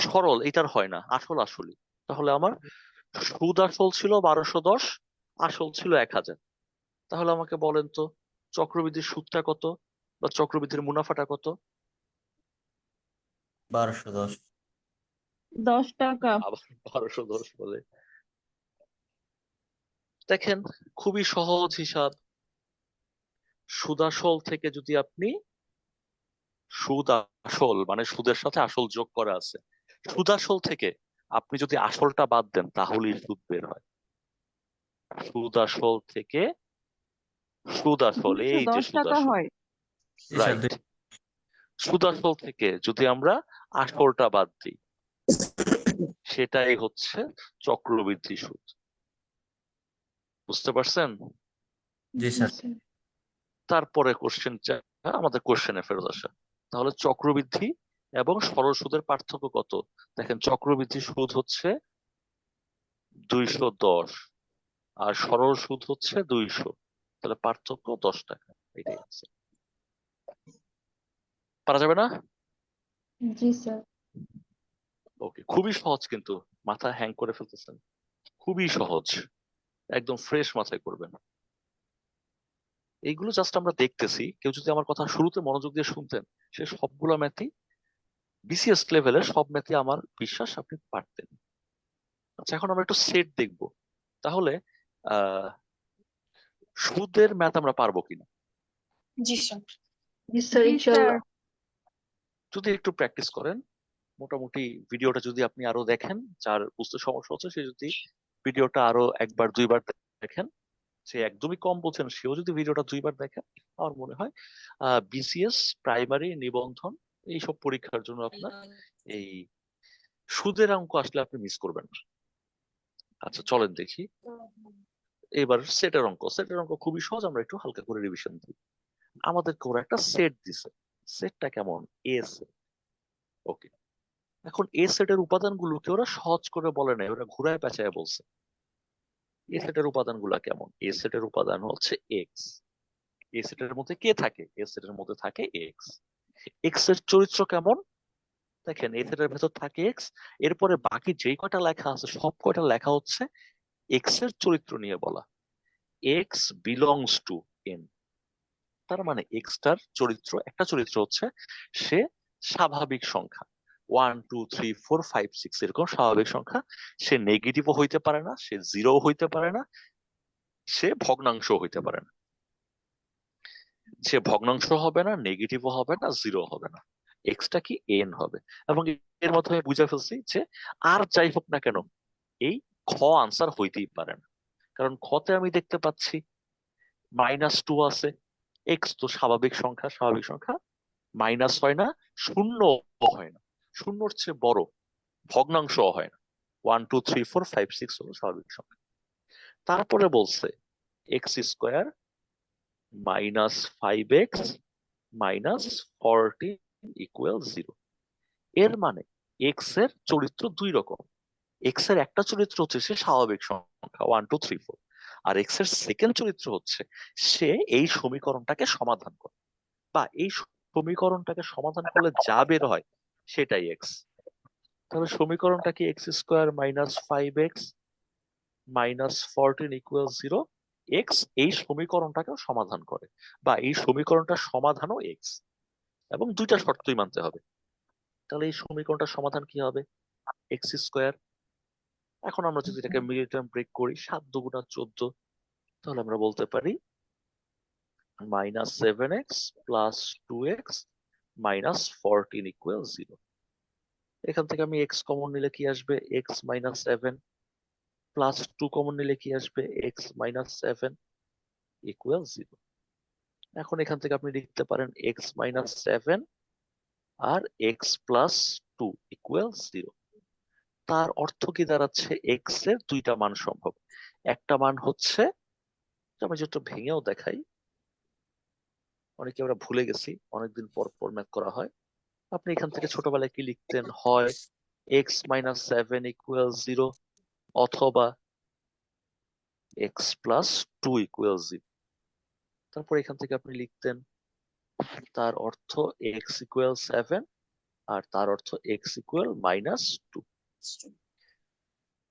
সরল এটার হয় না, আসল আসলই। তাহলে আমার সুদ আসল ছিল 1210, আসল ছিল 1000। তাহলে আমাকে বলেন তো চক্রবৃদ্ধির সুদটা কত বা চক্রবৃদ্ধির মুনাফাটা কত? 1210। 10 টাকা। আবার 1210 বলে। দেখেন, খুবই সহজ হিসাব। সুদাসল থেকে যদি আপনি, সুদ আসল মানে সুদের সাথে আসল যোগ করা আছে, সুদাসল থেকে আপনি যদি আসলটা বাদ দেন তাহলেই সুদ বের হয়। সুদাসল থেকে, সুদাসল, এই যে 210 টাকা সুদাসল, হয়। জি স্যার, রাইট। সুদাসল থেকে যদি আমরা আসলটা বাদ দিই, সেটাই হচ্ছে চক্রবৃদ্ধি সুদ। বুঝতে পারছেন? জি জি স্যার। স্যার। তারপরে কোশ্চেনটা, আমাদের কোশ্চেনে ফেরত আসা। তাহলে চক্রবৃদ্ধি এবং সরল সুদের পার্থক্য কত? দেখেন, চক্রবৃদ্ধি সুদ হচ্ছে 210 আর সরল সুদ হচ্ছে 200, তাহলে পার্থক্য 10 টাকা। এটাই আছে। পারা যাবে না? জি স্যার। ওকে, খুবই সহজ, কিন্তু মাথা হ্যাং করে ফেলতেছেন। খুবই সহজ, একদম ফ্রেশ মাথায় করবেন। এইগুলো জাস্ট আমরা দেখতেছি, কেউ যদি আমার কথা শুরুতে মনোযোগ দিয়ে শুনতেন, সে সবগুলো ম্যাথই, বিসিএস লেভেলের সব ম্যাথই আমার বিশ্বাস আপনি পারতেন। আচ্ছা, এখন আমরা একটু সেট দেখবো। তাহলে আহ সুদের ম্যাথ আমরা পারবো কিনা। জি স্যার। জি স্যার জি স্যার। ইনশাল্লাহ। যদি একটু প্র্যাকটিস করেন, মোটামুটি ভিডিওটা যদি আপনি আরো দেখেন, যার বুঝতে সমস্যা হচ্ছে সে যদি ভিডিওটা আরো একবার দুইবার দেখেন, সে একদমই কম বোঝেন সেও যদি ভিডিওটা দুইবার দেখেন, আমার মনে হয় বিসিএস প্রাইমারি নিবন্ধন এইসব পরীক্ষার জন্য আপনার এই সুদের অঙ্ক আসলে আপনি মিস করবেন না। আচ্ছা চলেন দেখি এবার সেটের অঙ্ক খুবই সহজ, আমরা একটু হালকা করে রিভিশন দিই। আমাদেরকে ওরা একটা সেট দিছে। সেটটা কেমন? এ সেট। ওকে, এখন এ সেটের উপাদানগুলোকে ওরা সহজ করে বলে নাই, ওরা ঘুরায় পেঁচায় বলছে। এ সেটের উপাদানগুলো কেমন? এ সেটের উপাদান হচ্ছে এক্স। এ সেটের মধ্যে কে থাকে? এ সেটের মধ্যে থাকে এক্স। এক্স এর চরিত্র কেমন? দেখেন এই সেটের ভেতর থাকে এক্স, এরপরে বাকি যেই কয়টা লেখা আছে সব কয়টা লেখা হচ্ছে এক্স এর চরিত্র নিয়ে বলা। এক্স বিলংস টু এন, তার মানে এক্সটার চরিত্র, একটা চরিত্র হচ্ছে সে স্বাভাবিক সংখ্যা, 1 2 3 4 5 6 এরকম স্বাভাবিক সংখ্যা। সে নেগেটিভও হইতে পারে না, সে জিরো হইতে পারে না, সে ভগ্নাংশ হইতে পারে না। সে ভগ্নাংশ হবে না, নেগেটিভও হবে না, জিরো হবে না, এক্সটা কি এন হবে। এবং এর মাধ্যমে বুঝে ফেলছি যে আর যাই হোক না কেন এই খ আনসার হইতেই পারে না, কারণ খতে আমি দেখতে পাচ্ছি -2 আছে, এক্স তো স্বাভাবিক সংখ্যা, স্বাভাবিক সংখ্যা মাইনাস হয় না, শূন্য হয় না, শূন্যর চেয়ে বড়, ভগ্নাংশ হয় না, 1 2 3 4 5 6 হলো স্বাভাবিক সংখ্যা। তারপরে বলছে x² -5x -14 = 0। এর মানে এক্স এর চরিত্র দুই রকম। এক্স এর একটা চরিত্র হচ্ছে সে স্বাভাবিক সংখ্যা 1 2 3 4, আর এক্স এর সেকেন্ড চরিত্র হচ্ছে সে এই সমীকরণটাকে সমাধান করে, বা এই সমীকরণটাকে সমাধান করলে যা বের হয় সেটাই এক্স। তাহলে সমীকরণটা কি x² -5x -14 = 0। এক্স এই সমীকরণটাকেও সমাধান করে, বা এই সমীকরণটার সমাধানও এক্স, এবং দুইটা শর্তই মানতে হবে। তাহলে এই সমীকরণটার সমাধান কি হবে? x²। এখন আমরা যদি এটাকে মিডিল টার্ম ব্রেক করি, 7 × 2 = 14, তাহলে আমরা বলতে পারি -7x + 2x -14 = 0। এখান থেকে আমি x কমন নিলে কি আসবে? x - 7 + 2 কমন নিলে কি আসবে? x - 7 = 0। এখন এখান থেকে আপনি লিখতে পারেন x - 7 আর x + 2 = 0। তার অর্থ কি দাঁড়াচ্ছে? x এর দুইটা মান সম্ভব। একটা মান হচ্ছে, আমি যেটা ভেঙেও দেখাই, অনেকে আমরা ভুলে গেছি, অনেকদিন পর পর ম্যাথ করা হয়। আপনি এখান থেকে ছোটবেলায় কি লিখতেন? হয় x - 7 = 0 অথবা x + 2 = 0। তারপর এখান থেকে আপনি লিখতেন তার অর্থ x = 7 আর তার অর্থ x = -2।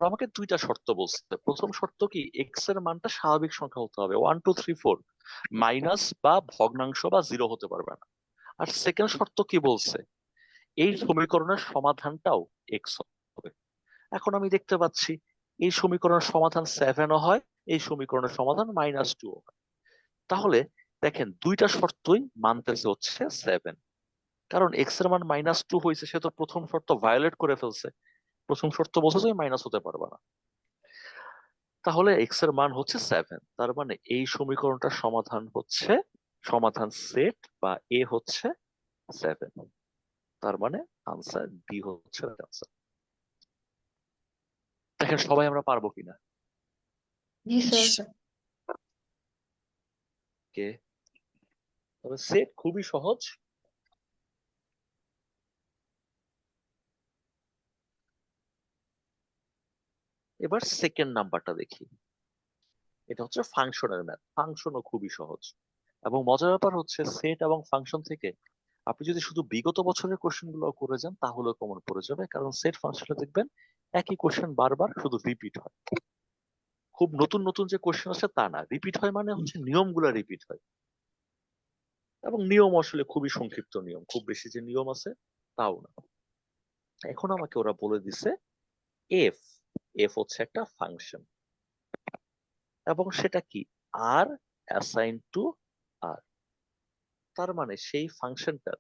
আমাকে দুইটা শর্ত বলছে। প্রথম শর্ত কি? এক্স এর মানটা স্বাভাবিক সংখ্যা হতে হবে, 1 2 3 4, মাইনাস বা ভগ্নাংশ বা জিরো হতে পারবে না। আর সেকেন্ড শর্ত কি বলছে? এই সমীকরণের সমাধানটাও এক্স হবে। এখন আমি দেখতে পাচ্ছি এই সমীকরণের সমাধান 7ও হয়, এই সমীকরণের সমাধান -2ও হয়। তাহলে দেখেন দুইটা শর্তই মানতেছে হচ্ছে 7, কারণ এক্স এর মান -2 হয়েছে, সে তো প্রথম শর্ত ভায়োলেট করে ফেলছে। প্রথম শর্ত বলছে যে মাইনাস হতে পারবে না, তাহলে এক্স এর মান হচ্ছে 7। তার মানে এই সমীকরণটার সমাধান হচ্ছে, সমাধান সেট বা এ হচ্ছে 7। তার মানে আনসার ডি হচ্ছে আনসার। দেখেন সবাই আমরা পারবো কিনা। জি জি স্যার। স্যার। কে? তবে সেট খুবই সহজ। এবার সেকেন্ড নাম্বারটা দেখি। এটা হচ্ছে ফাংশনের ম্যাথ। ফাংশনও খুবই সহজ, এবং মজার ব্যাপার হচ্ছে সেট এবং ফাংশন থেকে আপনি যদি শুধু বিগত বছরের কোশ্চেন গুলো করে যান তাহলেও কমন পড়ে যাবে, কারণ সেট ফাংশনে দেখবেন একই কোশ্চেন বারবার শুধু রিপিট হয়। খুব নতুন নতুন যে কোশ্চেন আসে তা না, রিপিট হয় মানে হচ্ছে নিয়মগুলা রিপিট হয়, এবং নিয়ম আসলে খুবই সংক্ষিপ্ত নিয়ম, খুব বেশি যে নিয়ম আছে তাও না। এখন আমাকে ওরা বলে দিছে এফ, এফ হচ্ছে একটা ফাংশন, এবং সেটা কি? আর অ্যাসাইন টু আর। তার মানে সেই ফাংশনটা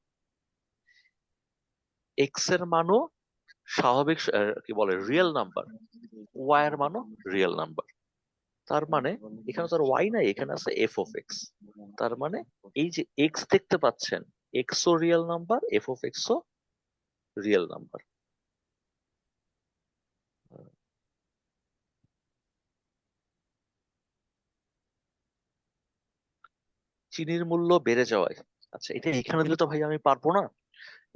এক্স এর মানও স্বাভাবিক, কি বলে, রিয়েল নাম্বার, ওয়াই এর মানও রিয়েল নাম্বার। তার মানে এখানে তো আর ওয়াই নাই, এখানে আছে এফ অফ এক্স। তার মানে এই যে এক্স দেখতে পাচ্ছেন, এক্স ও real number, F of X ও রিয়েল নাম্বার। চিনির মূল্য বেড়ে যাওয়ায়, আচ্ছা এটা এখানে দিলে তো ভাই আমি পারবো না,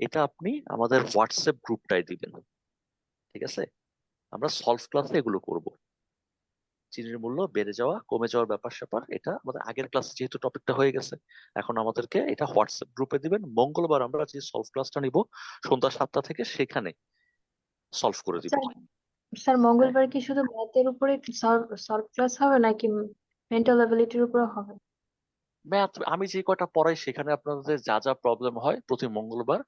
এটা আপনি আমাদের হোয়াটসঅ্যাপ গ্রুপটায় দিবেন, ঠিক আছে? আমরা সলভ ক্লাসে এগুলো করব। চিনির মূল্য বেড়ে যাওয়া কমে যাওয়ার ব্যাপার স্যাপার, এটা আমাদের আগের ক্লাসে যেহেতু টপিকটা হয়ে গেছে, এখন আমাদেরকে এটা হোয়াটসঅ্যাপ গ্রুপে দিবেন। মঙ্গলবার আমরা যে সলভ ক্লাসটা নিব সন্ধ্যা 7টা থেকে, সেখানে সলভ করে দিব। স্যার স্যার মঙ্গলবার কি শুধু ম্যাথের উপরে সলভ ক্লাস হবে নাকি মেন্টাল অ্যাবিলিটির উপরে হবে? ম্যাথ আমি যে কয়টা পড়াই সেখানে আপনাদের যা যা প্রবলেম হয় প্রতি মঙ্গলবার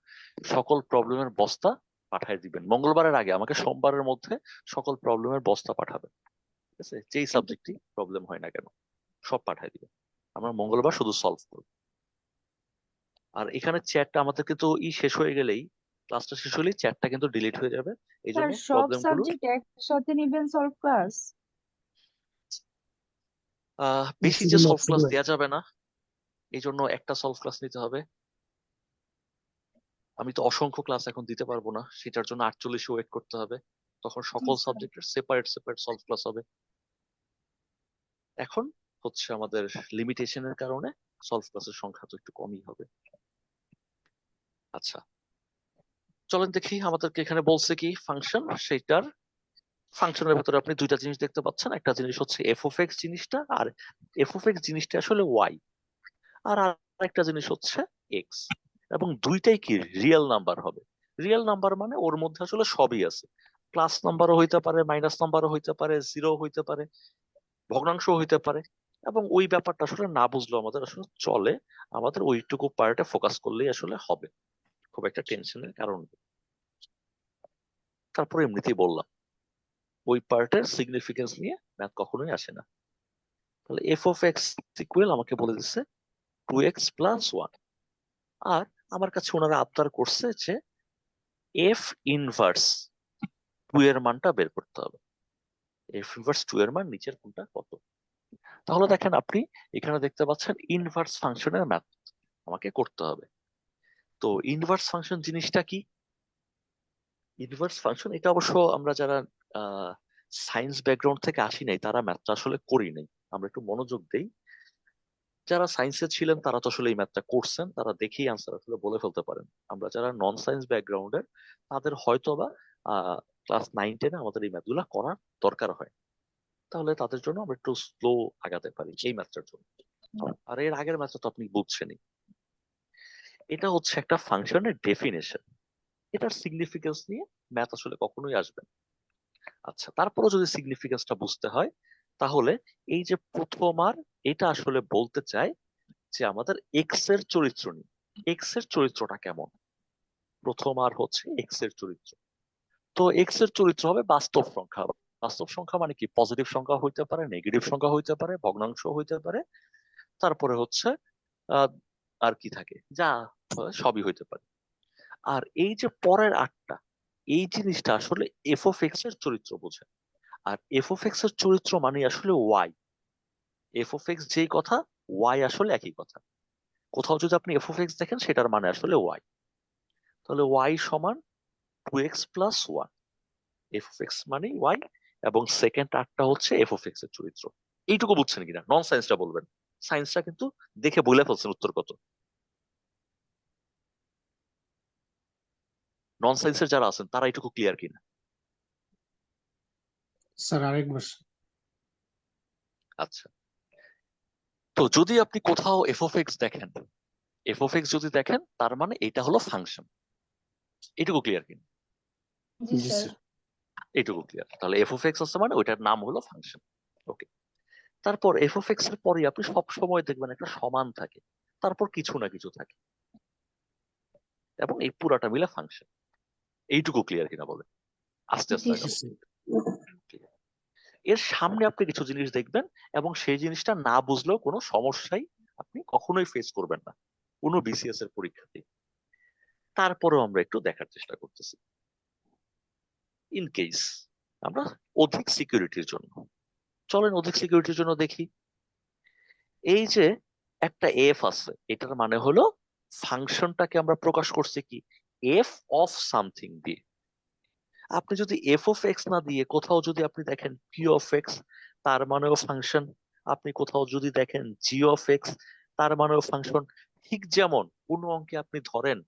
সকল প্রবলেমের বস্তা পাঠিয়ে দিবেন। মঙ্গলবারের আগে আমাকে সোমবারের মধ্যে সকল প্রবলেমের বস্তা পাঠাবেন, ঠিক আছে? যেই সাবজেক্টই প্রবলেম হয় না কেন সব পাঠিয়ে দিবেন, আমরা মঙ্গলবার শুধু সলভ করব। আর এখানে চ্যাটটা আমাদের কিন্তু শেষ হয়ে গেলেই, ক্লাসটা শেষ হলেই চ্যাটটা কিন্তু ডিলিট হয়ে যাবে, এই স্যার জন্য সব প্রবলেমগুলো সাবজেক্ট একসাথে নিবেন সলভ ক্লাস? বেশি যে সলভ ক্লাস দেওয়া যাবে না, এই জন্য একটা সলভ ক্লাস নিতে হবে। আমি তো অসংখ্য ক্লাস এখন দিতে পারবো না, সেটার জন্য 48 ওয়েট করতে হবে, তখন সকল স্যার। সাবজেক্টের সেপারেট সেপারেট সলভ ক্লাস হবে। এখন হচ্ছে আমাদের লিমিটেশনের কারণে সলভ ক্লাসের সংখ্যা তো একটু কমই হবে। আচ্ছা, চলেন দেখি আমাদেরকে এখানে বলছে কি ফাংশন, সেইটার ফাংশনের ভেতরে আপনি দুইটা জিনিস দেখতে পাচ্ছেন, একটা জিনিস হচ্ছে এফ অফ এক্স জিনিসটা, আর এফ অফ এক্স জিনিসটা আসলে ওয়াই, আর আরেকটা জিনিস হচ্ছে এক্স, এবং দুইটাই কি রিয়েল নাম্বার হবে। রিয়েল নাম্বার মানে ওর মধ্যে আসলে সবই আছে, প্লাস নাম্বারও হইতে পারে, মাইনাস নাম্বারও হইতে পারে, জিরো হইতে পারে, ভগ্নাংশ হইতে পারে। এবং ওই ব্যাপারটা আসলে না বুঝলেও আমাদের আসলে চলে, আমাদের ওইটুকু পার্টে ফোকাস করলেই আসলে হবে, খুব একটা টেনশনের কারণ নেই। তারপরে এমনিতেই বললাম ওই পার্টের সিগনিফিকেন্স নিয়ে ম্যাথ কখনোই আসে না। তাহলে এফ অফ এক্স ইকুয়াল আমাকে বলে দিচ্ছে 2x+1, আর আমার কাছে ওনারা আবদার করছে যে এফ ইনভার্স 2 এর মানটা বের করতে হবে। এফ ইনভার্স 2 এর মান নিচের কোনটা কত। তাহলে দেখেন আপনি এখানে দেখতে পাচ্ছেন ইনভার্স ফাংশনের ম্যাথ আমাকে করতে হবে। তো ইনভার্স ফাংশন জিনিসটা কি? ইনভার্স ফাংশন এটা অবশ্য আমরা যারা সায়েন্স ব্যাকগ্রাউন্ড থেকে আসি নাই তারা ম্যাথটা আসলে করি নাই, আমরা একটু মনোযোগ দেই। যারা সায়েন্সে ছিলেন তারা তো আসলে এই ম্যাথটা করছেন, তারা দেখেই আনসার আসলে বলে ফেলতে পারেন। আমরা যারা নন সায়েন্স ব্যাকগ্রাউন্ডের তাদের হয়তোবা ক্লাস 9-10 আমাদের এই ম্যাথগুলো করার দরকার হয়, তাহলে তাদের জন্য আমরা একটু স্লো আগাতে পারি এই ম্যাথটার জন্য। আর এর আগের ম্যাথটা তো আপনি বুঝছেনই, এটা হচ্ছে একটা ফাংশনের ডেফিনেশন, এটার সিগনিফিকেন্স নিয়ে ম্যাথ আসলে কখনোই আসবে না। আচ্ছা, তারপরও যদি সিগনিফিকেন্সটা বুঝতে হয় তাহলে এই যে প্রথম আর, এটা আসলে বলতে চায় যে আমাদের এক্স এর চরিত্র নিয়ে, এক্স এর চরিত্রটা কেমন। প্রথম আর হচ্ছে এক্স এর চরিত্র। তো এক্স এর চরিত্র হবে বাস্তব সংখ্যা। বাস্তব সংখ্যা মানে কি? পজিটিভ সংখ্যা হইতে পারে, নেগেটিভ সংখ্যা হইতে পারে, ভগ্নাংশ হইতে পারে, তারপরে হচ্ছে আহ আর কি থাকে, যা সবই হইতে পারে। আর এই যে পরের আটটা, এই জিনিসটা আসলে এফ অফ এক্স এর চরিত্র বোঝে। আর এফ অফ এক্স এর চরিত্র মানে আসলে ওয়াই। এফ অফ এক্স যেই কথা, ওয়াই আসলে একই কথা। কোথাও যদি আপনি এফ অফ এক্স দেখেন সেটার মানে আসলে ওয়াই। তাহলে ওয়াই সমান 2x+1, এফ অফ এক্স মানে ওয়াই, এবং সেকেন্ড আটটা হচ্ছে এফ অফ এক্স এর চরিত্র। এইটুকু বুঝছেন কিনা? নন সায়েন্সটা বলবেন, সায়েন্সটা কিন্তু দেখে বলে ফেলছেন উত্তর কত। নন সায়েন্সের যারা আছেন তারা এইটুকু ক্লিয়ার কিনা? স্যার আরেকবার। আচ্ছা, তো যদি আপনি কোথাও এফ অফ এক্স দেখেন, এফ অফ এক্স যদি দেখেন তার মানে এটা হলো ফাংশন, এইটুকু ক্লিয়ার কিনা? জি জি স্যার। স্যার। এইটুকু ক্লিয়ার। তাহলে এফ অফ এক্স আছে মানে ওইটার নাম হলো ফাংশন। ওকে, তারপর এফ অফ এক্স এর পরে আপনি সব সময় দেখবেন একটা সমান থাকে, তারপর কিছু না কিছু থাকে, এবং এই পুরাটা মিলে ফাংশন। এইটুকু ক্লিয়ার কিনা বলে? আস্তে আস্তে জি আগাবো। স্যার। ঠিক আছে। এর সামনে আপনি কিছু জিনিস দেখবেন, এবং সেই জিনিসটা না বুঝলেও কোনো সমস্যাই আপনি কখনোই ফেস করবেন না কোনো বিসিএস এর পরীক্ষাতে। তারপরেও আমরা একটু দেখার চেষ্টা করতেছি, ইন কেস আমরা অধিক সিকিউরিটির জন্য, চলেন অধিক সিকিউরিটির জন্য দেখি। এই যে একটা এফ আছে, এটার মানে হলো ফাংশনটাকে আমরা প্রকাশ করছি কি এফ অফ সামথিং দিয়ে। আপনি যদি এফ অফ এক্স না দিয়ে কোথাও যদি আপনি দেখেন পি অফ এক্স, তার মানেও ফাংশন। আপনি কোথাও যদি দেখেন জি অফ এক্স, তার মানেও ফাংশন। ঠিক যেমন কোনো অঙ্কে আপনি ধরেন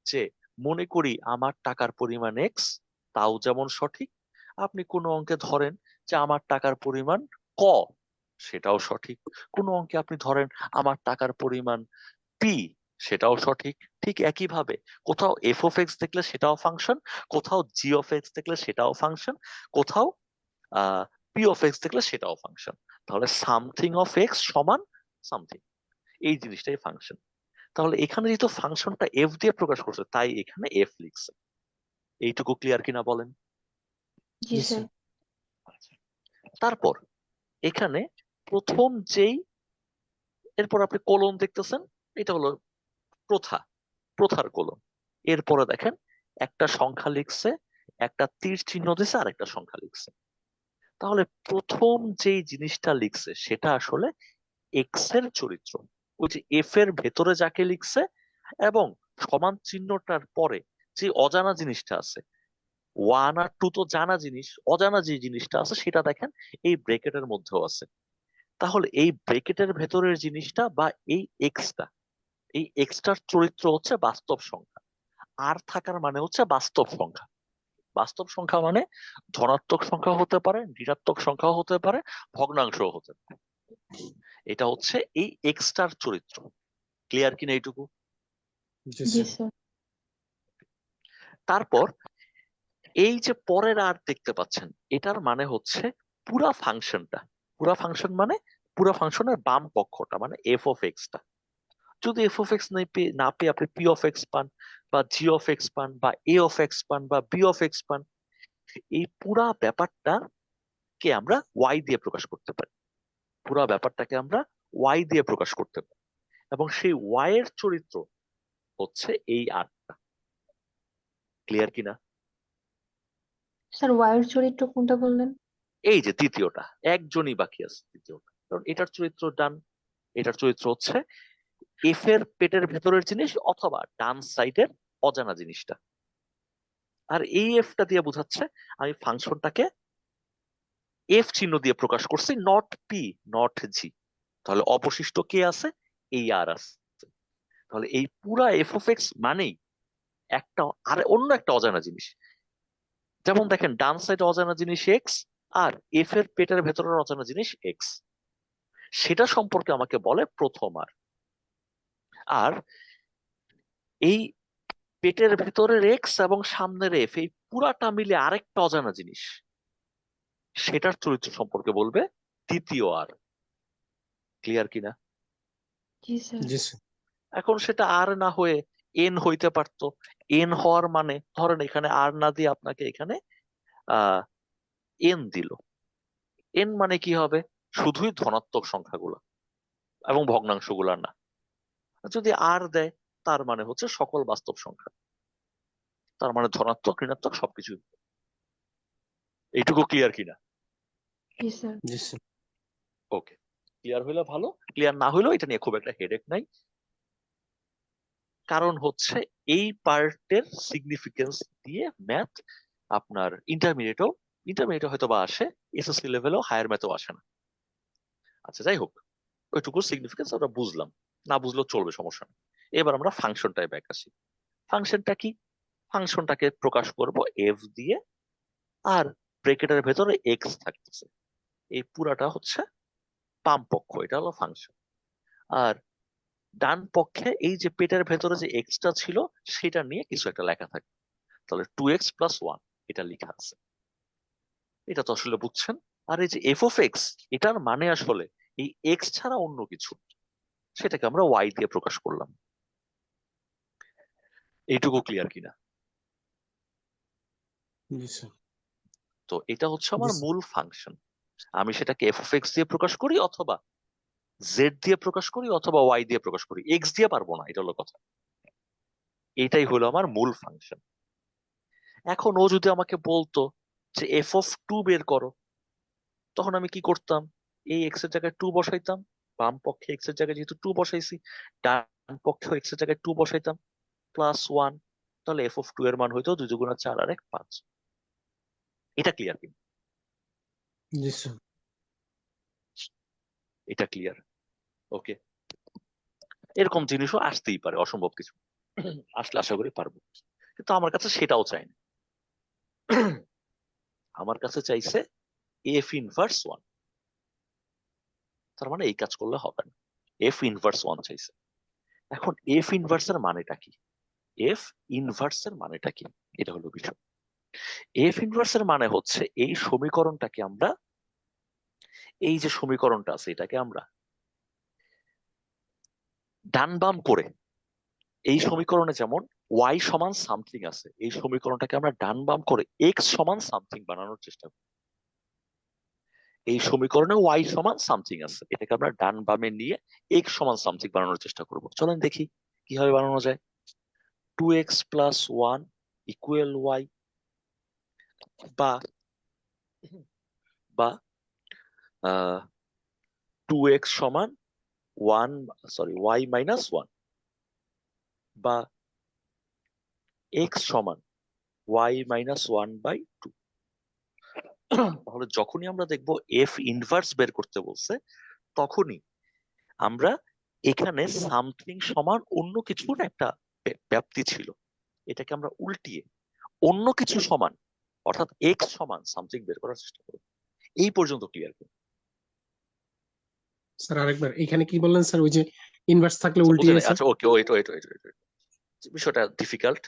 যে মনে করি আমার টাকার পরিমাণ এক্স, তাও যেমন সঠিক। আপনি কোনো অঙ্কে ধরেন যে আমার টাকার পরিমাণ ক সেটাও সঠিক। কোনো অঙ্কে আপনি ধরেন আমার টাকার পরিমাণ পি, সেটাও সঠিক। ঠিক একইভাবে কোথাও এফ অফ এক্স দেখলে সেটাও ফাংশন, কোথাও জি অফ এক্স দেখলে সেটাও ফাংশন, কোথাও পি অফ এক্স দেখলে সেটাও ফাংশন। তাহলে সামথিং অফ এক্স সমান সামথিং, এই জিনিসটাই ফাংশন। তাহলে এখানে যেহেতু ফাংশনটা এফ দিয়ে প্রকাশ করছে তাই এখানে এফ লিখছে। এইটুকু ক্লিয়ার কিনা বলেন? জি জি স্যার। স্যার। তারপর এখানে প্রথম যেই, এরপর আপনি কোলন দেখতেছেন, এটা হলো প্রথা, প্রথার কোলন। এরপরে দেখেন একটা সংখ্যা লিখছে, একটা তীর চিহ্ন দিছে, আর একটা সংখ্যা লিখছে। তাহলে প্রথম যেই জিনিসটা লিখছে সেটা আসলে এক্স এর চরিত্র, ওই যে এফ এর ভেতরে যাকে লিখছে, এবং সমান চিহ্নটার পরে যে অজানা জিনিসটা আছে, ওয়ান আর টু তো জানা জিনিস, অজানা যে জিনিসটা আছে সেটা দেখেন এই ব্রেকেটের মধ্যেও আছে। তাহলে এই ব্রেকেটের ভেতরের জিনিসটা বা এই এক্সটা, এই এক্সটার চরিত্র হচ্ছে বাস্তব সংখ্যা। আর থাকার মানে হচ্ছে বাস্তব সংখ্যা। বাস্তব সংখ্যা মানে ধনাত্মক সংখ্যা হতে পারে, ঋণাত্মক সংখ্যাও হতে পারে, ভগ্নাংশও হতে পারে। এটা হচ্ছে এই এক্সটার চরিত্র। ক্লিয়ার কিনা এইটুকু? জি জি স্যার। স্যার। তারপর এই যে পরের আর দেখতে পাচ্ছেন, এটার মানে হচ্ছে পুরা ফাংশনটা। পুরা ফাংশন মানে পুরা ফাংশনের বাম পক্ষটা, মানে এফ অফ এক্সটা। যদি এফ অফ এক্স না পেয়ে আপনি পি অফ এক্স পান, বা জি অফ এক্স পান, বা এ অফ এক্স পান, বা বি অফ এক্স পান, এই পুরা ব্যাপারটা কে আমরা ওয়াই দিয়ে প্রকাশ করতে পারি। পুরা ব্যাপারটাকে আমরা ওয়াই দিয়ে প্রকাশ করতে পারি, এবং সেই ওয়াই এর চরিত্র হচ্ছে এই আটটা। ক্লিয়ার কিনা? স্যার ওয়াইয়ের চরিত্র কোনটা বললেন? এই যে তৃতীয়টা, একজনই বাকি আছে তৃতীয়টা, কারণ এটার চরিত্র ডান। এটার চরিত্র হচ্ছে এফ এর পেটের ভেতরের জিনিস অথবা ডান সাইডের অজানা জিনিসটা। আর এই এফটা দিয়ে বোঝাচ্ছে আমি ফাংশনটাকে এফ চিহ্ন দিয়ে প্রকাশ করছি, নট পি, নট জি। তাহলে অবশিষ্ট কে আছে? এই আর আছে। তাহলে এই পুরা এফ অফ এক্স মানেই একটা আর অন্য একটা অজানা জিনিস। যেমন দেখেন ডান সাইডে অজানা জিনিস এক্স, আর এফ এর পেটের ভেতরের অজানা জিনিস এক্স, সেটা সম্পর্কে আমাকে বলে প্রথম আর। আর এই পেটের ভেতরের এক্স এবং সামনের এফ, এই পুরাটা মিলে আরেকটা অজানা জিনিস, সেটার চরিত্র সম্পর্কে বলবে দ্বিতীয় আর। ক্লিয়ার কিনা? জি স্যার। জি স্যার। এখন সেটা আর না হয়ে এন হইতে পারতো। এন হওয়ার মানে ধরেন এখানে আর না দিয়ে আপনাকে এখানে আহ এন দিল। এন মানে কি হবে? শুধুই ধনাত্মক সংখ্যাগুলো এবং ভগ্নাংশগুলো না। যদি আর দেয় তার মানে হচ্ছে সকল বাস্তব সংখ্যা, তার মানে ধনাত্মক ঋণাত্মক সবকিছু। এইটুকু ক্লিয়ার কিনা? জি স্যার। জি স্যার। ওকে, ক্লিয়ার হইলে ভালো, ক্লিয়ার না হইলেও এটা নিয়ে খুব একটা হেডেক নাই। কারণ হচ্ছে এই পার্টের সিগনিফিকেন্স দিয়ে ম্যাথ আপনার ইন্টারমিডিয়েটও হয়তো বা আসে, এসএসসি লেভেলেও, হায়ার ম্যাথও আসে না। আচ্ছা যাই হোক, ওইটুকু সিগনিফিকেন্স আমরা বুঝলাম, না বুঝলেও চলবে, সমস্যা নেই। এবার আমরা ফাংশনটায় ব্যাক আসি। ফাংশনটা কি? ফাংশনটাকে প্রকাশ করব এফ দিয়ে, আর ব্রেকেটের ভেতরে এক্স থাকতেছে। এই পুরাটা হচ্ছে বাম পক্ষ, এটা হলো ফাংশন। আর ডান পক্ষে এই যে পেটের ভেতরে যে এক্সটা ছিল সেটা নিয়ে কিছু একটা লেখা থাকে। তাহলে 2x+1 এটা লেখা আছে। এটা তো আসলে বুঝছেন। আর এই যে এফ অফ এক্স, এটার মানে আসলে এই এক্স ছাড়া অন্য কিছু, সেটাকে আমরা ওয়াই দিয়ে প্রকাশ করলাম। এইটুকু ক্লিয়ার কিনা? জি স্যার। তো এটা হচ্ছে জি আমার স্যার। মূল ফাংশন। আমি সেটাকে এফ অফ এক্স দিয়ে প্রকাশ করি, অথবা জেড দিয়ে প্রকাশ করি, অথবা ওয়াই দিয়ে প্রকাশ করি। এক্স দিয়ে পারবো না, এটা হলো কথা। এটাই হলো আমার মূল ফাংশন। এখন ও যদি আমাকে বলতো যে এফ অফ টু বের করো, তখন আমি কি করতাম? এই এক্স এর জায়গায় টু বসাইতাম, বাম পক্ষে এক্স এর জায়গায় যেহেতু টু বসাইছি, ডান পক্ষে এক্স এর জায়গায় টু বসাইতাম, +1। তাহলে এফ অফ টু এর মান হইতো 2 × 4 আর 1 5। এটা ক্লিয়ার কি? জি স্যার। এটা ক্লিয়ার? ওকে। এরকম জিনিসও আসতেই পারে, অসম্ভব কিছু আসলে আশা করি পারবো, কিন্তু আমার কাছে সেটাও চাই না। আমার কাছে চাইছে এফ ইনভার্স 1। তার মানে এই কাজ করলে হবে না, এফ ইনভার্স ওয়ান চাইছে। এখন এফ ইনভার্সের মানেটা কি, এফ ইনভার্সের মানেটা কি, এটা হলো বিষয়। এফ ইনভার্সের মানে হচ্ছে এই সমীকরণটাকে আমরা, এই যে সমীকরণটা আছে এটাকে আমরা ডান বাম করে, এই সমীকরণে যেমন ওয়াই সমান সামথিং আছে, এই সমীকরণটাকে আমরা ডান বাম করে এক্স সমান সামথিং বানানোর চেষ্টা করি। এই সমীকরণে ওয়াই সমান সামথিং আছে, এটাকে আমরা ডান বামে নিয়ে এক্স সমান সামথিং বানানোর চেষ্টা করব। চলেন দেখি কিভাবে বানানো যায়। 2x প্লাস 1 ইকুয়াল ওয়াই, বা বা 2x সমান 1, সরি ওয়াই মাইনাস 1, বা x সমান y মাইনাস 1/2। তাহলে যখনই আমরা দেখবো এফ ইনভার্স বের করতে বলছে, তখনই আমরা এখানে সামথিং সমান অন্য কিছুর একটা ব্যাপ্তি ছিল, এটাকে আমরা উল্টিয়ে অন্য কিছু সমান, অর্থাৎ এক্স সমান সামথিং বের করার চেষ্টা করব। এই পর্যন্ত ক্লিয়ার? স্যার আরেকবার এখানে কি বললেন স্যার, ওই যে ইনভার্স থাকলে উল্টিয়ে স্যার? আচ্ছা ওকে, ওয়েট ওয়েট ওয়েট ওয়েট, বিষয়টা ডিফিকাল্ট,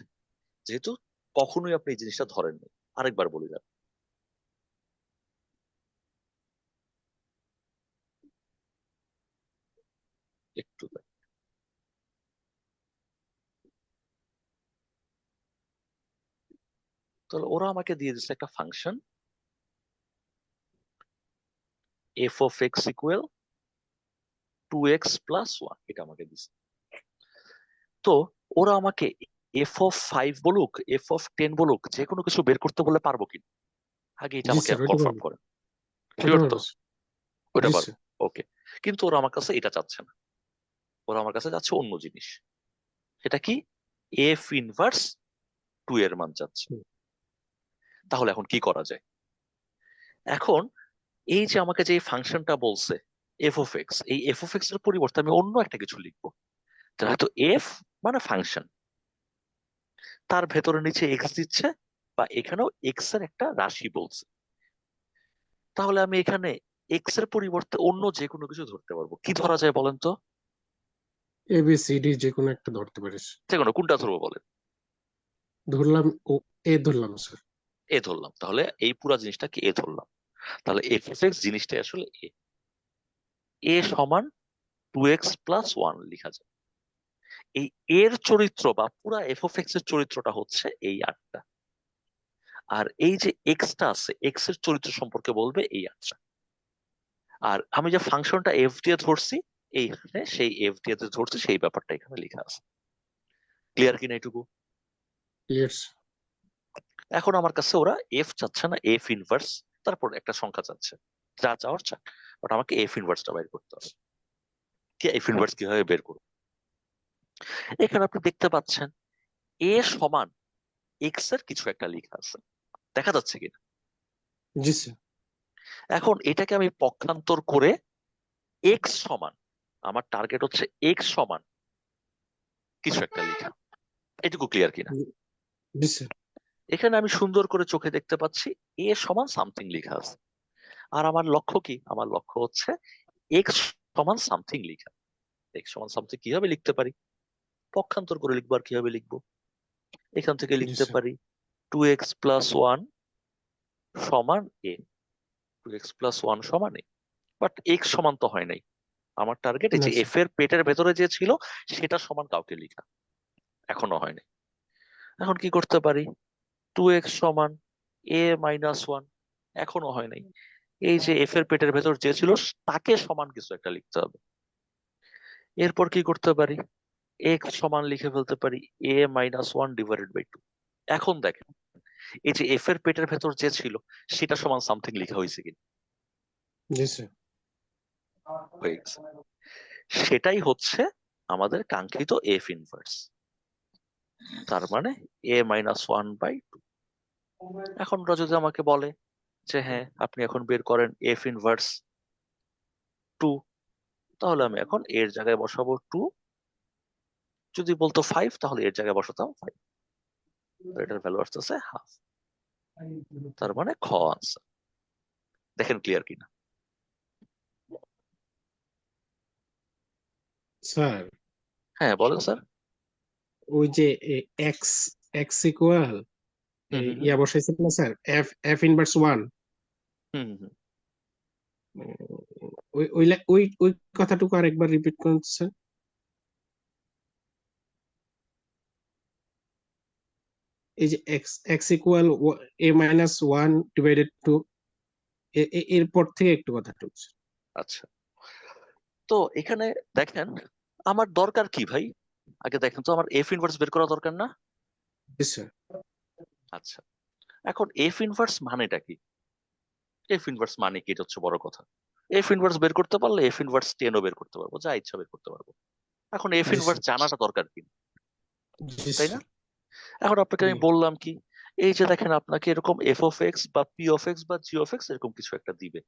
যেহেতু কখনোই আপনি এই জিনিসটা ধরেননি, আরেকবার বলে যান। একটু দেখ। তাহলে ওরা আমাকে দিয়ে দিচ্ছে একটা function F of x equal 2x plus 1, এটা আমাকে দিচ্ছে। তো ওরা আমাকে এফ অফ 5 বলুক, এফ অফ 10 বলুক, যে কোনো কিছু বের করতে বললে পারবো কি? আগে এটা জি আমাকে স্যার, ওইটা কনফার্ম পারবো, করেন। ওইটা শিওর তো? পারবো স্যার। ওটা জি পারবো, স্যার। ওকে। কিন্তু ওরা আমার কাছে এটা চাচ্ছে না, ওরা আমার কাছে যাচ্ছে অন্য জিনিস। সেটা কি? এফ ইনভার্স 2 এর মান চাচ্ছে। হুম। তাহলে এখন কি করা যায়? এখন এই যে আমাকে যে ফাংশনটা বলছে এফ অফ এক্স, এই এফ অফ এক্স এর পরিবর্তে আমি অন্য একটা কিছু লিখবো। হয়তো এফ মানে ফাংশন, তার ভেতরে নিচে এক্স দিচ্ছে, বা এখানেও এক্স এর একটা রাশি বলছে। তাহলে আমি এখানে এক্স এর পরিবর্তে অন্য যে কোনো কিছু ধরতে পারবো। কি ধরা যায় বলেন তো? ABCD যে কোনো একটা ধরতে পারিস। যে কোনো, কোনটা ধরবো বলেন? ধরলাম ও এ ধরলাম স্যার। এ ধরলাম, তাহলে এই পুরো জিনিসটাকে এ ধরলাম। তাহলে এফ অফ এক্স জিনিসটাই আসলে এ, এ সমান 2x প্লাস 1 লেখা যায়। এই এর চরিত্র বা পুরা এফ অফ এক্স এর চরিত্রটা হচ্ছে এই 8টা, আর এই যে এক্সটা আছে এক্স এর চরিত্র সম্পর্কে বলবে এই 8টা। আর আমি যে ফাংশনটা এফ দিয়ে ধরছি, এইখানে সেই এফ দিয়ে যে ধরছি সেই ব্যাপারটা এখানে লেখা আছে। ক্লিয়ার কিনা এটুকু? ক্লিয়ার। এখন আমার কাছে ওরা এফ চাচ্ছে না, এফ ইনভার্স, তারপর একটা সংখ্যা চাচ্ছে, যা চাওয়ার চাক, বাট আমাকে এফ ইনভার্সটা বের করতে হবে। কি এফ ইনভার্স কিভাবে বের করবো? এখানে আপনি দেখতে পাচ্ছেন এ সমান এক্স এর কিছু একটা লেখা আছে, দেখা যাচ্ছে কিনা? জি স্যার। এখন এটাকে আমি পক্ষান্তর করে এক্স সমান, আমার টার্গেট হচ্ছে এক্স সমান কিছু একটা লেখা। এটুকু ক্লিয়ার কিনা? জি স্যার। এখানে আমি সুন্দর করে চোখে দেখতে পাচ্ছি এ সমান সামথিং লেখা আছে। আর আমার লক্ষ্য কি? আমার লক্ষ্য হচ্ছে এক্স সমান সামথিং লেখা। এক্স সমান সামথিং কিভাবে লিখতে পারি? পক্ষান্তর করে লিখবো। আর কিভাবে লিখবো? এখান থেকে জি লিখতে স্যার। পারি 2x প্লাস 1 সমান এ, 2x প্লাস 1 সমান এ। বাট এক্স সমান তো হয় নাই, আমার টার্গেট এই না যে স্যার। এফ এর পেটের ভেতরে যে ছিল সেটা সমান কাউকে লেখা, এখনো হয়নি। এখন কি করতে পারি? 2x সমান এ মাইনাস 1, এখনো হয় নাই। এই যে এফ এর পেটের ভেতর যে ছিল তাকে সমান কিছু একটা লিখতে হবে। এরপর কি করতে পারি? এক্স সমান লিখে ফেলতে পারি এ মাইনাস 1/2। এখন দেখেন এই যে এফ এর পেটের ভেতর যে ছিল সেটা সমান সামথিং লেখা হয়েছে কিনা? জি স্যার। হয়ে গেছে। সেটাই হচ্ছে আমাদের কাঙ্ক্ষিত এফ ইনভার্স, তার মানে এ মাইনাস 1/2। এখন ওরা যদি আমাকে বলে যে হ্যাঁ আপনি এখন বের করেন এফ ইনভার্স 2, তাহলে আমি এখন এর জায়গায় বসাবো 2। যদি বলতো 5, তাহলে এর জায়গায় বসাতাম 5। এটার ভ্যালু আসতেছে হাফ, তার মানে খ আনসার। দেখেন ক্লিয়ার কিনা? স্যার হ্যাঁ বলেন স্যার। ওই যে X X equal hmm hmm hmm yeah বসাইছেন না sir, F F inverse one, hmm hmm hmm. ওই ওই ওই ওই কথাটুকু আরেকবার রিপিট করুন স্যার। এই যে এক্স এক্স ইকুয়াল এ মাইনাস ওয়ান ডিভাইডেড টু, এরপর থেকে একটু কথাটুকু স্যার। আচ্ছা, তো এখানে দেখেন আমার দরকার কি ভাই, আগে দেখেন তো আমার এফ ইনভার্স বের করা দরকার না? জি স্যার। আচ্ছা, এখন এফ ইনভার্স মানেটা কি? এফ ইনভার্স মানে কি, এটা হচ্ছে বড় কথা। এফ ইনভার্স বের করতে পারলে এফ ইনভার্স টেনও বের করতে পারবো, যা ইচ্ছা বের করতে পারবো। এখন এফ জি ইনভার্স স্যার। জানাটা দরকার কি, জি তাই না? স্যার। এখন আপনাকে আমি জি বললাম কি, এই যে দেখেন আপনাকে এরকম এফ অফ এক্স বা পি অফ এক্স বা জি অফ এক্স এরকম কিছু একটা দিবে,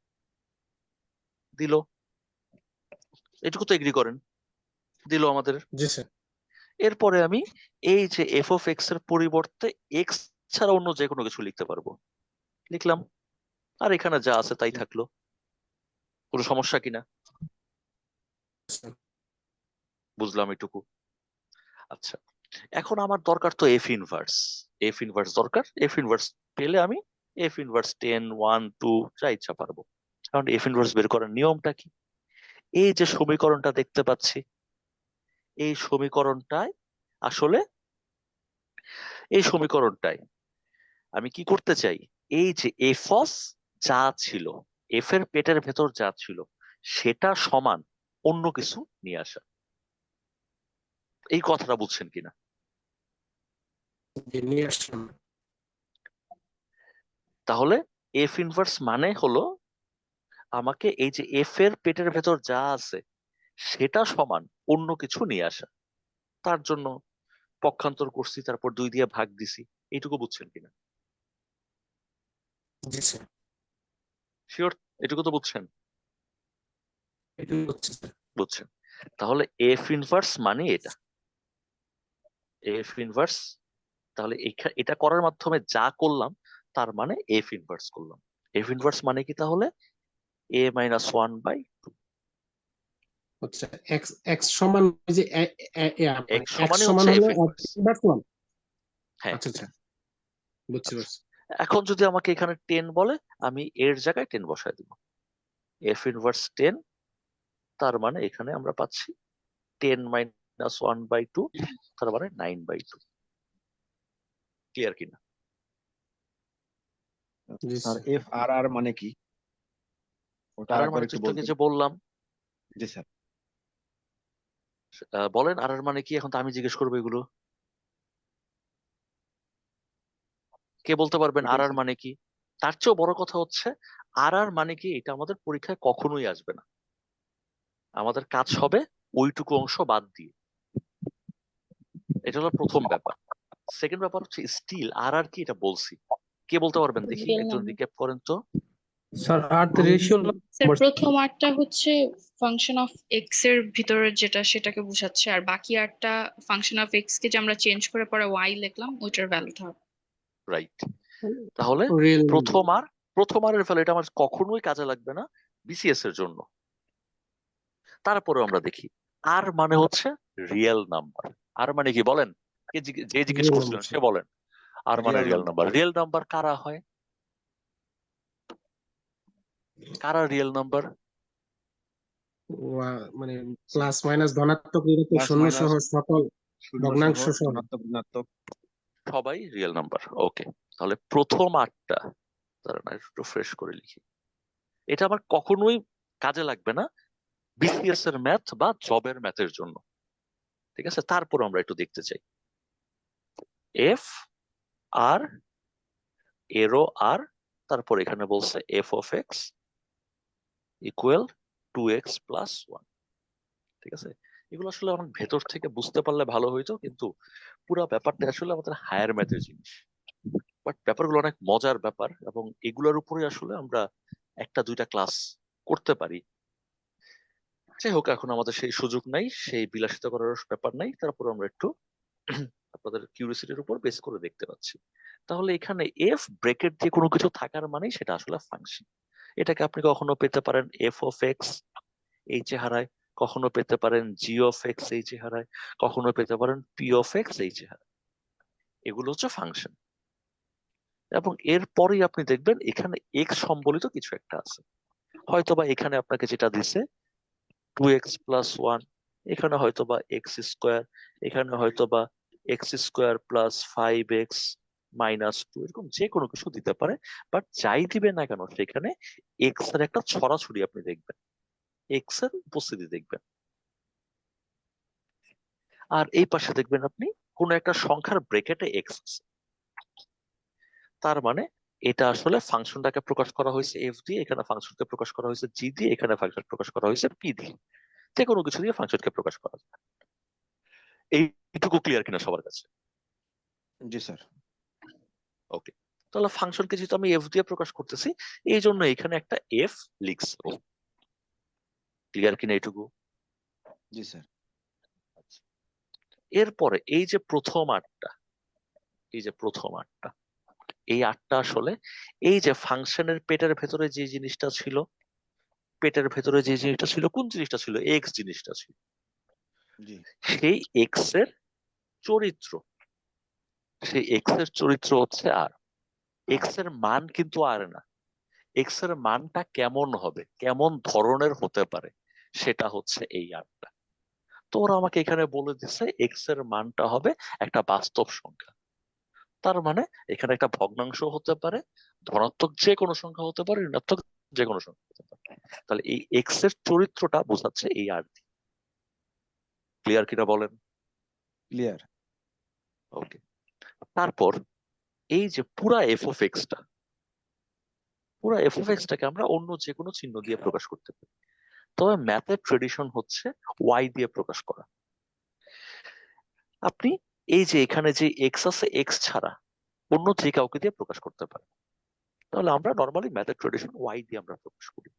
দিল, এটুকু তো এগ্রি করেন, দিল আমাদের। জি স্যার। এরপরে আমি এই যে এফ অফ এক্স এর পরিবর্তে এক্স ছাড়া অন্য যে কোনো কিছু লিখতে পারবো, লিখলাম, আর এখানে যা আছে তাই থাকলো, কোনো সমস্যা কিনা? বুঝলাম এটুকু। আচ্ছা, এখন আমার দরকার তো এফ ইনভার্স, এফ ইনভার্স দরকার, এফ ইনভার্স পেলে আমি এফ ইনভার্স 10 1 2 যা ইচ্ছা পারবো। কারণ এফ ইনভার্স বের করার নিয়মটা কি, এই যে সমীকরণটা দেখতে পাচ্ছি, এই সমীকরণটায় আসলে, এই সমীকরণটায় আমি কি করতে চাই, এই যে এফ অফ যা ছিল, এফ এর পেটের ভেতর যা ছিল সেটা সমান অন্য কিছু নিয়ে আসা। এই কথাটা বুঝছেন কিনা? জি, নিয়ে আসলাম। তাহলে এফ ইনভার্স মানে হলো আমাকে এই যে এফ এর পেটের ভেতর যা আছে সেটা সমান অন্য কিছু নিয়ে আসা। তার জন্য পক্ষান্তর করছি, তারপর 2 দিয়ে ভাগ দিছি। এইটুকু বুঝছেন কিনা? জি স্যার। শিওর এটুকু তো বুঝছেন? এটা হচ্ছে স্যার। বুঝছেন। তাহলে এফ ইনভার্স মানে এটা, এফ ইনভার্স, তাহলে এটা করার মাধ্যমে যা করলাম তার মানে এফ ইনভার্স করলাম। এফ ইনভার্স মানে কি তাহলে? এ মাইনাস ওয়ান বাই টু। আচ্ছা, এক্স এক্স সমান ওই যে মানে এক্স এক্স সমানই সমান হচ্ছে হলো F x inverse. Inverse one. হ্যাঁ। আচ্ছা আচ্ছা, বুঝতে আচ্ছা, পারছি। এখন যদি আমাকে এখানে 10 বলে, আমি এর জায়গায় 10 বসায় দিব, এফ ইনভার্স 10, তার মানে এখানে আমরা পাচ্ছি 10 মাইনাস ওয়ান বাই টু, তার মানে 9/2। ক্লিয়ার কিনা? জি স্যার স্যার। এফ আর আর মানে কি, ওটা আর আর আরেকবার মানে একটু তোকে বলবেন? যে বললাম, জি স্যার। বলেন আর আর মানে কি, এখন তো আমি জিজ্ঞেস করবো এগুলো, কে বলতে পারবেন আর ওইটাই আর স্যার। মানে কি? তার চেয়েও বড় কথা হচ্ছে আর আর মানে কি, এটা আমাদের পরীক্ষায় কখনোই আসবে না। আমাদের কাজ হবে ওইটুকু অংশ বাদ দিয়ে। এটা হলো প্রথম ব্যাপার। সেকেন্ড ব্যাপার হচ্ছে স্টিল আর আর কি এটা বলছি, কে বলতে পারবেন দেখি, রিয়েল একজন নাম্বার। রিক্যাপ করেন তো। Sir are the ratio sir number. প্রথম আরটা হচ্ছে ফাংশন অফ এক্স এর ভিতরে যেটা সেটাকে বোঝাচ্ছে, আর বাকি আরটা ফাংশন অফ এক্স কে যে আমরা চেঞ্জ করে পরে ওয়াই লিখলাম ওইটার ভ্যালুটা হবে। রাইট। তাহলে রিয়েল প্রথম আর, প্রথম আরের ফলে এটা আমার কখনোই কাজে লাগবে না বিসিএস এর জন্য। তারপরে আমরা দেখি আর মানে হচ্ছে রিয়েল নাম্বার। আর মানে কি বলেন, যে জিজ্ঞেস রিয়েল করছিলেন নাম্বার সে স্যার। বলেন। আর মানে real real number. Number, real number কারা হয়, কারা রিয়েল নাম্বার? মানে প্লাস মাইনাস ধনাত্মক ঋণাত্মক প্লাস শূন্য মাইনাস, সহ সকল শূন্য সহ, ভগ্নাংশ সহ। ধনাত্মক ঋণাত্মক। সবাই রিয়েল নাম্বার। ওকে, তাহলে প্রথম আটটা, দাঁড়ান না একটু ফ্রেশ করে লিখি, এটা আমার কখনোই কাজে লাগবে না বিসিএস এর ম্যাথ বা জবের ম্যাথের জন্য। ঠিক আছে, তারপর আমরা একটু দেখতে চাই এফ আর, এরো আর, তারপর এখানে বলছে F of x equal 2x plus 1। ঠিক আছে, এগুলো আসলে অনেক ভেতর থেকে বুঝতে পারলে ভালো হইতো, কিন্তু পুরো ব্যাপারটা আসলে আমাদের হায়ার ম্যাথের জিনিস। বাট ব্যাপারগুলো অনেক মজার ব্যাপার, এবং এগুলোর উপরে আসলে আমরা একটা দুইটা ক্লাস করতে পারি। যাই হোক, এখন আমাদের সেই সুযোগ নাই, সেই বিলাসিতা করার ব্যাপার নাই, তারপর আমরা একটু আপনাদের কিউরিসিটির উপর বেস করে দেখতে পাচ্ছি। তাহলে এখানে এফ ব্রেকেট দিয়ে কোনো কিছু থাকার মানে সেটা আসলে ফাংশন। এটাকে আপনি কখনো পেতে পারেন এফ অফ এক্স এই চেহারায়, কখনো পেতে পারেন জি অফ এক্স এই চেহারায়, কখনো পেতে পারেন পি অফ এক্স এই চেহারায়। এগুলো হচ্ছে ফাংশন। এবং এরপরেই আপনি দেখবেন এখানে এক্স সম্বলিত কিছু একটা আছে। হয়তোবা এখানে আপনাকে যেটা দিছে 2x+1, এখানে হয়তোবা এক্স স্কোয়ার, এখানে হয়তোবা x² + 5x-2, এরকম যে কোনো কিছু দিতে পারে। বাট যাই দিবে না কেন সেখানে এক্স এর একটা ছড়াছড়ি আপনি দেখবেন, এক্স এর উপস্থিতি দেখবেন। আর এই পাশে দেখবেন আপনি কোনো একটা সংখ্যার ব্রেকেটে এক্স আছে। তার মানে এটা আসলে ফাংশনটাকে প্রকাশ করা হয়েছে এফ দিয়ে, এখানে ফাংশনকে প্রকাশ করা হয়েছে জি দিয়ে, এখানে ফাংশন প্রকাশ করা হয়েছে পি দিয়ে। যে কোনো কিছু দিয়ে ফাংশনকে প্রকাশ করা যায়। এইটুকু ক্লিয়ার কিনা সবার কাছে? জি স্যার। ওকে, তাহলে ফাংশনকে যেহেতু আমি এফ দিয়ে প্রকাশ করতেছি, এই জন্য এখানে একটা এফ লিখছি। ক্লিয়ার কিনা এইটুকু? জি স্যার। এরপরে এই যে প্রথম আটটা, এই আটটা আসলে এই যে ফাংশনের পেটের ভেতরে যে জিনিসটা ছিল, কোন জিনিসটা ছিল? এক্স জিনিসটা ছিল। জি সেই এক্স এর চরিত্র, হচ্ছে আর। এক্স এর মান কিন্তু আর না, এক্স এর মানটা কেমন হবে, কেমন ধরনের হতে পারে, সেটা হচ্ছে এই আটটা। তো ওরা আমাকে এখানে বলে দিচ্ছে এক্স এর মানটা হবে একটা বাস্তব সংখ্যা। তার মানে এখানে একটা ভগ্নাংশ হতে পারে, ধনাত্মক যে কোনো সংখ্যা হতে পারে, ঋণাত্মক যে কোনো সংখ্যা হতে পারে। তাহলে এই এক্স এর চরিত্রটা বোঝাচ্ছে এই আর দিয়ে। ক্লিয়ার কিনা বলেন? ক্লিয়ার। ওকে, তারপর এই যে পুরা এফ অফ এক্সটাকে আমরা অন্য যে কোনো চিহ্ন দিয়ে প্রকাশ করতে পারি। তবে ম্যাথের ট্রেডিশন হচ্ছে ওয়াই দিয়ে প্রকাশ করা। আপনি এই যে এখানে যে এক্স আছে, এক্স ছাড়া অন্য যে কাউকে দিয়ে প্রকাশ করতে পারেন। তাহলে আমরা নর্মালি ম্যাথের ট্রেডিশন ওয়াই দিয়ে আমরা প্রকাশ করি।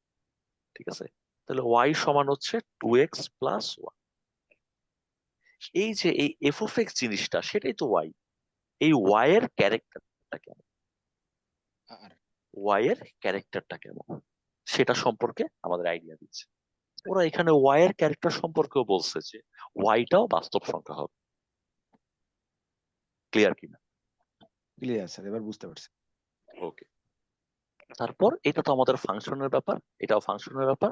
ঠিক আছে, তাহলে ওয়াই সমান হচ্ছে 2x+1। এই যে এই এফ অফ এক্স জিনিসটা, সেটাই তো ওয়াই। এই ওয়াই এর ক্যারেক্টারটা কেমন, আর সেটা সম্পর্কে আমাদের আইডিয়া দিচ্ছে। ওরা এখানে ওয়াই এর ক্যারেক্টার সম্পর্কেও বলছে যে ওয়াইটাও বাস্তব সংখ্যা হবে। ক্লিয়ার কিনা? ক্লিয়ার স্যার, এবার বুঝতে পারছি। ওকে, তারপর এটা তো আমাদের ফাংশনের ব্যাপার, এটাও ফাংশনের ব্যাপার।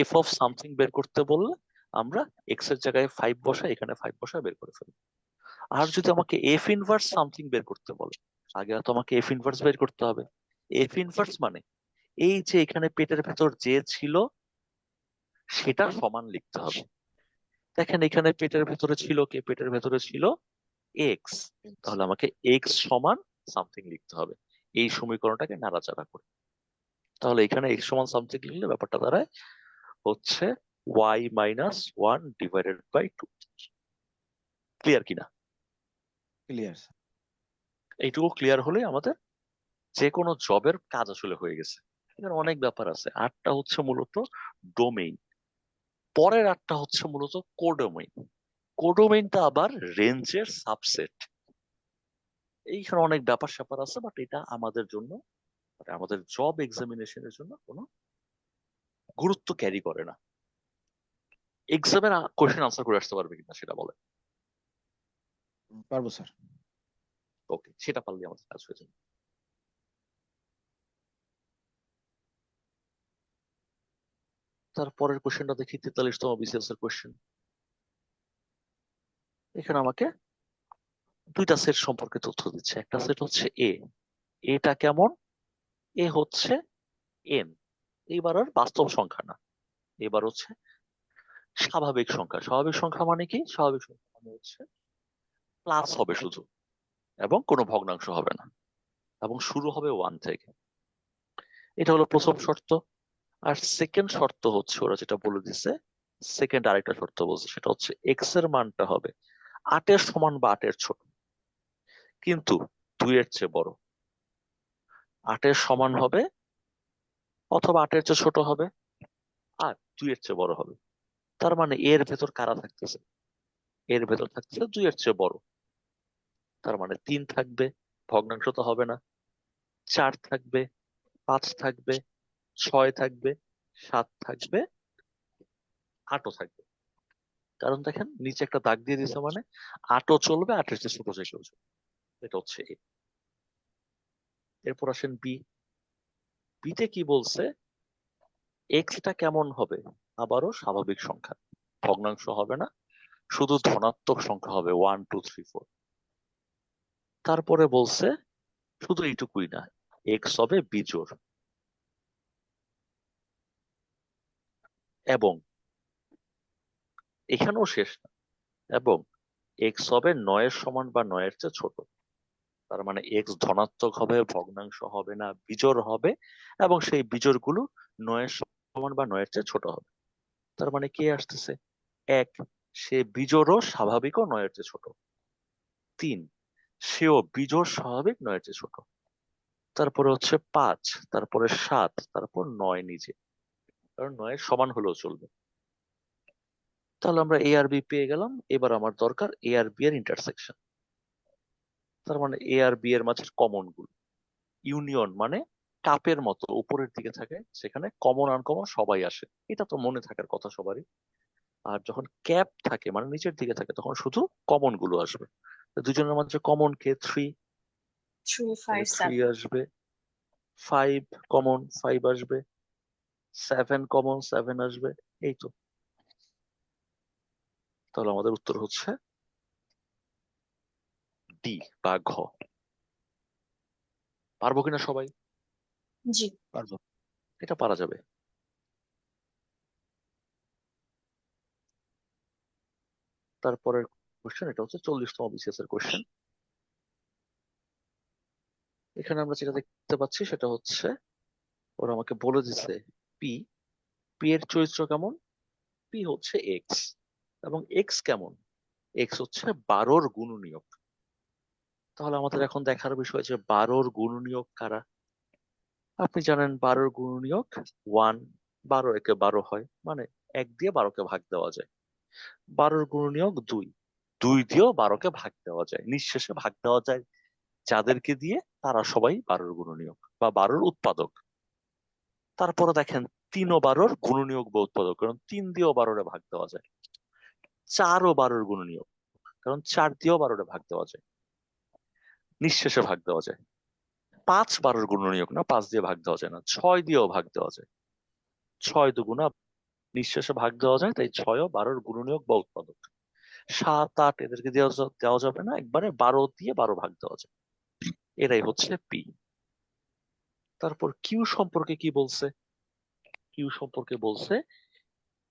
এফ অফ সামথিং বের করতে বললে আমরা এক্স এর জায়গায় 5 বসাই, এখানে 5 বসায় বের করে ফেলবো। আর যদি আমাকে এফ ইনভার্স সামথিং বের করতে বলে, আগে তো আমাকে এফ ইনভার্স বের করতে হবে। এফ ইনভার্স মানে এই যে এখানে পেটের ভেতর যে ছিল সেটা সমান লিখতে হবে। দেখেন এখানে পেটের ভেতরে ছিল কে? পেটের ভেতরে ছিল এক্স। তাহলে আমাকে এক্স সমান সামথিং লিখতে হবে এই সমীকরণটাকে নাড়াচাড়া করে। তাহলে এখানে এক্স সমান সামথিং লিখলে ব্যাপারটা দাঁড়ায় হচ্ছে y-1/2। ক্লিয়ার কিনা? ক্লিয়ার। এইটুকু ক্লিয়ার হলে আমাদের যে কোনো জবের কাজ আসলে হয়ে গেছে। এখানে অনেক ব্যাপার আছে। আটটা হচ্ছে মূলত ডোমেইন, পরের আটটা হচ্ছে মূলত কোডোমেইন। কোডোমেইনটা আবার রেঞ্জের সাবসেট। এইখানে অনেক ব্যাপার স্যাপার আছে, বাট এটা আমাদের জন্য, মানে আমাদের জব এক্সামিনেশনের জন্য কোনো গুরুত্ব ক্যারি করে না। এক্সামের কোশ্চেন আনসার করে আসতে পারবে কিনা সেটা বলে। পারবো স্যার। ওকে, সেটা পারলে আমাদের কাজ হয়ে যাবে। তারপরের কোশ্চেনটা দেখি, 43তম বিসিএস এর কোশ্চেন। এখানে আমাকে দুইটা সেট সম্পর্কে তথ্য দিচ্ছে। একটা সেট হচ্ছে এটা কেমন? এ হচ্ছে এন। এইবার আর বাস্তব সংখ্যা না, এবার হচ্ছে স্বাভাবিক সংখ্যা। স্বাভাবিক সংখ্যা মানে কি? স্বাভাবিক সংখ্যা মানে হচ্ছে প্লাস হবে শুধু, এবং কোনো ভগ্নাংশ হবে না, এবং শুরু হবে 1 থেকে। এটা হলো প্রথম শর্ত। আর সেকেন্ড শর্ত হচ্ছে ওরা যেটা বলে দিছে, সেকেন্ড আরেকটা শর্ত বলছে, সেটা হচ্ছে এক্স এর মানটা হবে 8 এর সমান বা 8 এর ছোট, কিন্তু 2 এর চেয়ে বড়। 8 এর সমান হবে অথবা 8 এর চেয়ে ছোট হবে, আর 2 এর চেয়ে বড় হবে। তার মানে এর ভেতর কারা থাকতেছে? এর ভেতর থাকতেছে 2 এর চেয়ে বড়। তার মানে 3 থাকবে, ভগ্নাংশ তো হবে না। 4 থাকবে, 5 থাকবে, 6 থাকবে, 7 থাকবে, 8ও থাকবে। কারণ দেখেন নিচে একটা দাগ দিয়ে দিছে, মানে 8ও চলবে, 8-এর চেয়ে ছোট যে কেউ চলবে। এটা হচ্ছে এ। এরপর আসেন বি। বিতে কি বলছে, এক্সটা কেমন হবে, আবারও স্বাভাবিক সংখ্যা, ভগ্নাংশ হবে না, শুধু ধনাত্মক সংখ্যা হবে 1 2 3 4। তারপরে বলছে শুধু এইটুকুই না, এক্স হবে বিজোড়, এবং এখানেও শেষ না, এবং এক্স হবে 9-এর সমান বা 9-এর চেয়ে ছোট। তার মানে এক্স ধনাত্মক হবে, ভগ্নাংশ হবে না, বিজোড় হবে, এবং সেই বিজোড় গুলো 9-এর সমান বা 9-এর চেয়ে ছোট হবে। তার মানে কে আসতেছে, 1 সে বিজোড়ও স্বাভাবিকও 9-এর চেয়ে ছোট। 3 সেও বিজোড় স্বাভাবিক 9-এর চেয়ে ছোট। তারপরে হচ্ছে 5, তারপরে 7, তারপর 9 নিজে, কারণ 9-এর সমান হলেও চলবে। তাহলে আমরা এ আর বি পেয়ে গেলাম। এবার আমার দরকার এ আর বি এর ইন্টারসেকশন। তার মানে এ আর বি এর মাঝের কমন গুলো, ইউনিয়ন মানে কাপের মতো উপরের দিকে থাকে, সেখানে কমন আনকমন সবাই আসে, এটা তো মনে থাকার কথা সবারই। আর যখন ক্যাপ থাকে মানে নিচের দিকে থাকে, তখন শুধু কমন গুলো আসবে। তো দুজনের মাঝে কমন কে 3, 3 তাহলে 5 3 7 আসবে। 5 কমন 5 আসবে। 7 কমন 7 আসবে। এই তো। তাহলে আমাদের উত্তর হচ্ছে ডি বা ঘ। পারবো কিনা সবাই? জি। পারবো। এটা পারা যাবে। তারপরের কোশ্চেন, এটা হচ্ছে 40তম বিসিএস এর কোশ্চেন। এখানে আমরা যেটা দেখতে পাচ্ছি সেটা হচ্ছে ওরা আমাকে বলে দিছে পি, পি এর চরিত্র কেমন, পি হচ্ছে এক্স, এবং এক্স কেমন, এক্স হচ্ছে 12-র গুণনীয়ক। তাহলে আমাদের এখন দেখার বিষয় যে 12-র গুণনীয়ক কারা। আপনি জানেন 12-র গুণনীয়ক 1, 12 একে 12 হয়, মানে 1 দিয়ে 12কে ভাগ দেওয়া যায়। 12-র গুণনীয়ক 2, 2 দিয়েও 12কে ভাগ দেওয়া যায়, নিঃশেষে ভাগ দেওয়া যায় যাদেরকে দিয়ে তারা সবাই 12-র গুণনীয়ক বা 12-র উৎপাদক। তারপরে দেখেন 3 ও 12-র গুণনীয়ক বা উৎপাদক, কারণ 3 দিয়েও 12-রে ভাগ দেওয়া যায়। 4 ও 12-র গুণনীয়ক, কারণ 4 দিয়েও 12-রে ভাগ দেওয়া যায়, নিঃশেষে ভাগ দেওয়া যায়। 5 12-র গুণনীয়ক না, 5 দিয়ে ভাগ দেওয়া যায় না, 6 দিয়েও ভাগ দেওয়া যায়, 6 দুগুণা, নিঃশেষে ভাগ দেওয়া যায়, তাই 6 ও 12-র গুণনীয়ক বা উৎপাদক। 7 8 এদেরকে দেওয়া যাবে না, একবারে 12 দিয়ে 12 ভাগ দেওয়া যায়। এরাই হচ্ছে পি। তারপর কিউ সম্পর্কে কি বলছে, কিউ সম্পর্কে বলছে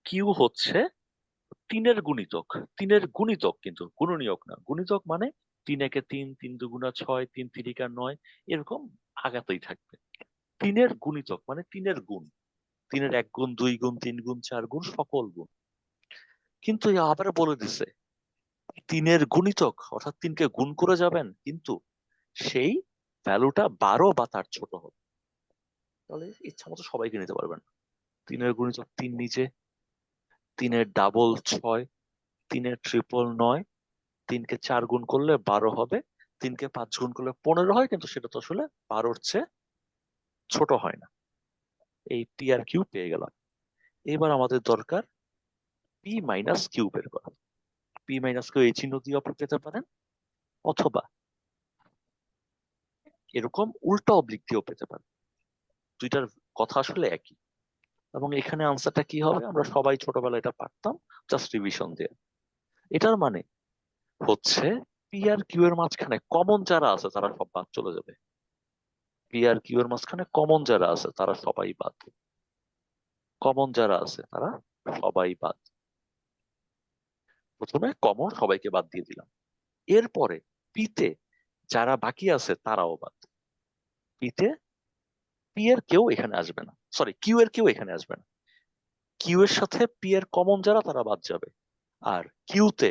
কিউ হচ্ছে 3-এর গুণিতক, 3-এর গুণিতক কিন্তু গুণনীয়ক না। গুণিতক মানে 3 একে 3, 3 দুগুণা 6, 3 তিরিকা 9, এরকম আগাতেই থাকবে। 3-এর গুণিতক মানে 3-এর গুণ, 3-এর 1 গুণ 2 গুণ 3 গুণ 4 গুণ সকল গুণ। কিন্তু এ আবার বলে দিছে 3-এর গুণিতক অর্থাৎ 3কে গুণ করে যাবেন, কিন্তু সেই ভ্যালুটা 12 বা তার ছোট হবে। তাহলে ইচ্ছা মতো সবাইকে নিতে পারবেন। 3-এর গুণিতক 3 নিচে, 3-এর ডাবল 6, 3-এর ট্রিপল 9, 3কে 4 গুণ করলে 12 হবে, 3কে 5 গুণ করলে 15 হয়, কিন্তু সেটা তো আসলে 12-র চেয়ে ছোট হয় না। এই পি আর কিউ পেয়ে গেলাম। এবার আমাদের দরকার পি মাইনাস কিউ বের করা। পি মাইনাস কিউ এই চিহ্ন দিয়ে আপনি পেতে পারেন, অথবা এরকম উল্টা অবলিক দিয়েও পেতে পারেন। দুইটার কথা আসলে একই। এবং এখানে আনসারটা কি হবে, আমরা সবাই ছোটবেলায় এটা পারতাম, জাস্ট রিভিশন দিয়ে। এটার মানে হচ্ছে পি আর কিউ এর মাঝখানে কমন যারা আছে তারা সব বাদ চলে যাবে। পি আর কিউ এর মাঝখানে কমন যারা আছে তারা সবাই বাদ, কমন যারা আছে তারা সবাই বাদ। প্রথমে কমন সবাইকে বাদ দিয়ে দিলাম, এরপরে পিতে যারা বাকি আছে তারাও বাদ। পিতে পি এর কেউ এখানে আসবে না, সরি কিউ এর কেউ এখানে আসবে না। কিউ এর সাথে পি এর কমন যারা তারা বাদ যাবে, আর কিউতে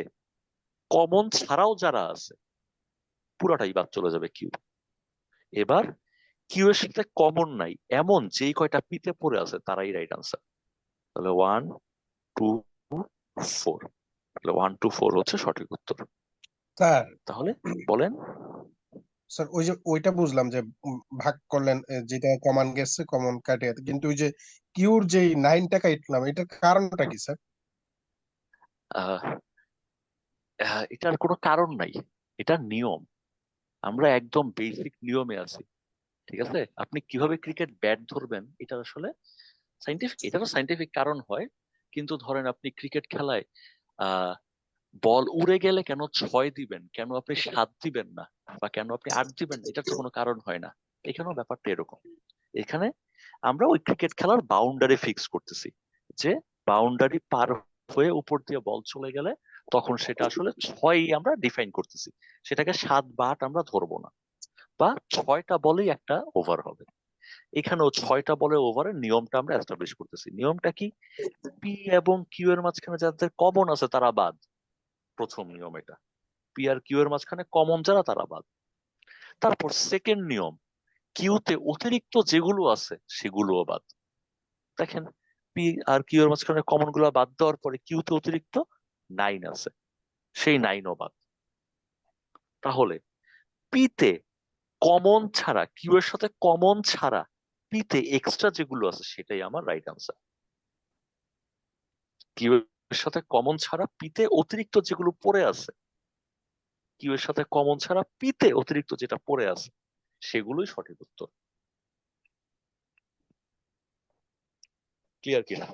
কমন ছাড়াও যারা আছে পুরাটাই বাদ চলে যাবে কিউ। এবার কিউ এর সাথে কমন নাই এমন যেই কয়টা পিতে পড়ে আছে তারাই রাইট আনসার। তাহলে 1 2 4, তাহলে 1 2 4 হচ্ছে সঠিক উত্তর। স্যার তাহলে বলেন। স্যার ওই যে ওইটা বুঝলাম যে ভাগ করলেন, যেটা কমন গেছে কমন কাটে, কিন্তু ওই যে কিউর যে 9টা কাটলাম এটার কারণটা কি স্যার? আহ এটার কোনো কারণ নাই, এটা নিয়ম। আমরা একদম বেসিক নিয়মে আছি, ঠিক আছে? আপনি কিভাবে ক্রিকেট ব্যাট ধরবেন এটা আসলে সাইন্টিফিক, এটারও সাইন্টিফিক কারণ হয়, কিন্তু ধরেন আপনি ক্রিকেট খেলায় আহ বল উড়ে গেলে কেন 6 দিবেন, কেন আপনি 7 দিবেন না, বা কেন আপনি 8 দিবেন না, এটার তো কোনো কারণ হয় না। এখানেও ব্যাপারটা এরকম। এখানে আমরা ওই ক্রিকেট খেলার বাউন্ডারি ফিক্স করতেছি, যে বাউন্ডারি পার হয়ে উপর দিয়ে বল চলে গেলে তখন সেটা আসলে 6 আমরা ডিফাইন করতেছি, সেটাকে 7 বা 8 আমরা ধরবো না, বা 6টা বলেই একটা ওভার হবে। এখানেও 6টা বলে ওভারের নিয়মটা আমরা এস্টাবলিশ করতেছি। নিয়মটা কি? পি এবং কিউ এর মাঝখানে যাদের কমন আছে তারা বাদ, প্রথম নিয়ম এটা। পি আর কিউ এর মাঝখানে কমন যারা তারা বাদ। তারপর সেকেন্ড নিয়ম, কিউতে অতিরিক্ত যেগুলো আছে সেগুলোও বাদ। দেখেন, পি আর কিউ এর মাঝখানে কমন গুলো বাদ দেওয়ার পরে কিউতে অতিরিক্ত 9 আছে, সেই 9ও বাদ। তাহলে পিতে কমন ছাড়া, কিউ এর সাথে কমন ছাড়া পিতে এক্সট্রা যেগুলো আছে সেটাই আমার রাইট আনসার। কিউ এর সাথে কমন ছাড়া পিতে অতিরিক্ত যেগুলো পড়ে আছে, কিউ এর সাথে কমন ছাড়া পিতে অতিরিক্ত যেটা পড়ে আছে সেগুলোই সঠিক উত্তর। ক্লিয়ার কিনা?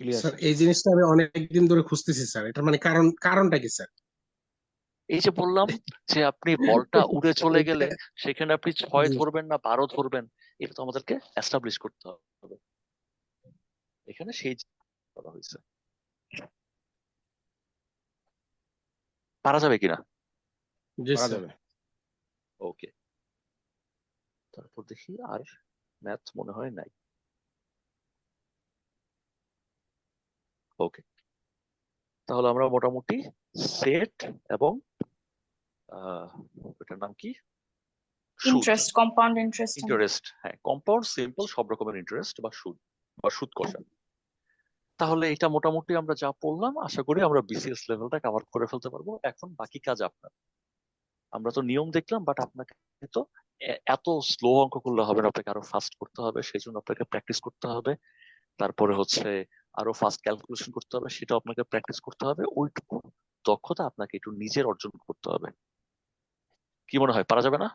Clear sir sir. এই জিনিসটা আমি অনেকদিন ধরে খুঁজতেছি স্যার, এটা মানে কারণটা কি স্যার? এই যে বললাম যে আপনি বলটা উড়ে চলে গেলে সেখানে আপনি 6 জি, ধরবেন না 12 ধরবেন, এটা তো আমাদেরকে এস্টাবলিশ করতে হবে। এখানে সেই জিনিসটা করা হয়েছে। পারা যাবে কিনা? জি পারা স্যার। যাবে। ওকে, তারপর দেখি আর ম্যাথ মনে হয় নাই। ওকে, তাহলে আমরা মোটামুটি সেট এবং ওটার নাম কি, সুদ, ইন্টারেস্ট, কম্পাউন্ড ইন্টারেস্ট। ইন্টারেস্ট, হ্যাঁ কম্পাউন্ড, সিম্পল, সব রকমের ইন্টারেস্ট বা সুদ বা সুদ কষা। তাহলে এটা মোটামুটি আমরা যা পড়লাম আশা করি আমরা বিসিএস লেভেলটা কভার করে ফেলতে পারবো। এখন বাকি কাজ আপনার। আমরা তো নিয়ম দেখলাম, বাট আপনাকে তো এত স্লো অঙ্ক করলে হবে না, আপনাকে আরো ফাস্ট করতে হবে, সেই জন্য আপনাকে প্র্যাকটিস করতে হবে। তারপরে হচ্ছে আরো ফাস্ট ক্যালকুলেশন করতে হবে, সেটা আপনাকে প্র্যাকটিস করতে হবে। ওইটুকু দক্ষতা আপনাকে একটু নিজের অর্জন করতে হবে। কি মনে হয়, পারা যাবে না?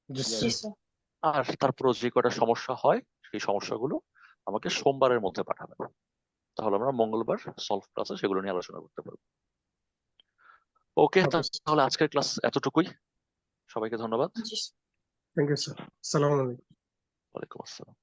জি যাবে। জি স্যার। স্যার। আর তারপরে যে কটা সমস্যা হয় সেই সমস্যাগুলো আমাকে সোমবারের মধ্যে পাঠাবেন, তাহলে আমরা মঙ্গলবার সলভ ক্লাসে সেগুলো নিয়ে আলোচনা করতে পারবো। ওকে, ওকে স্যার, তাহলে আজকের ক্লাস এতটুকুই। সবাইকে ধন্যবাদ। জি স্যার। থ্যাংক ইউ স্যার, আসসালামু আলাইকুম। ওয়ালাইকুম আসসালাম।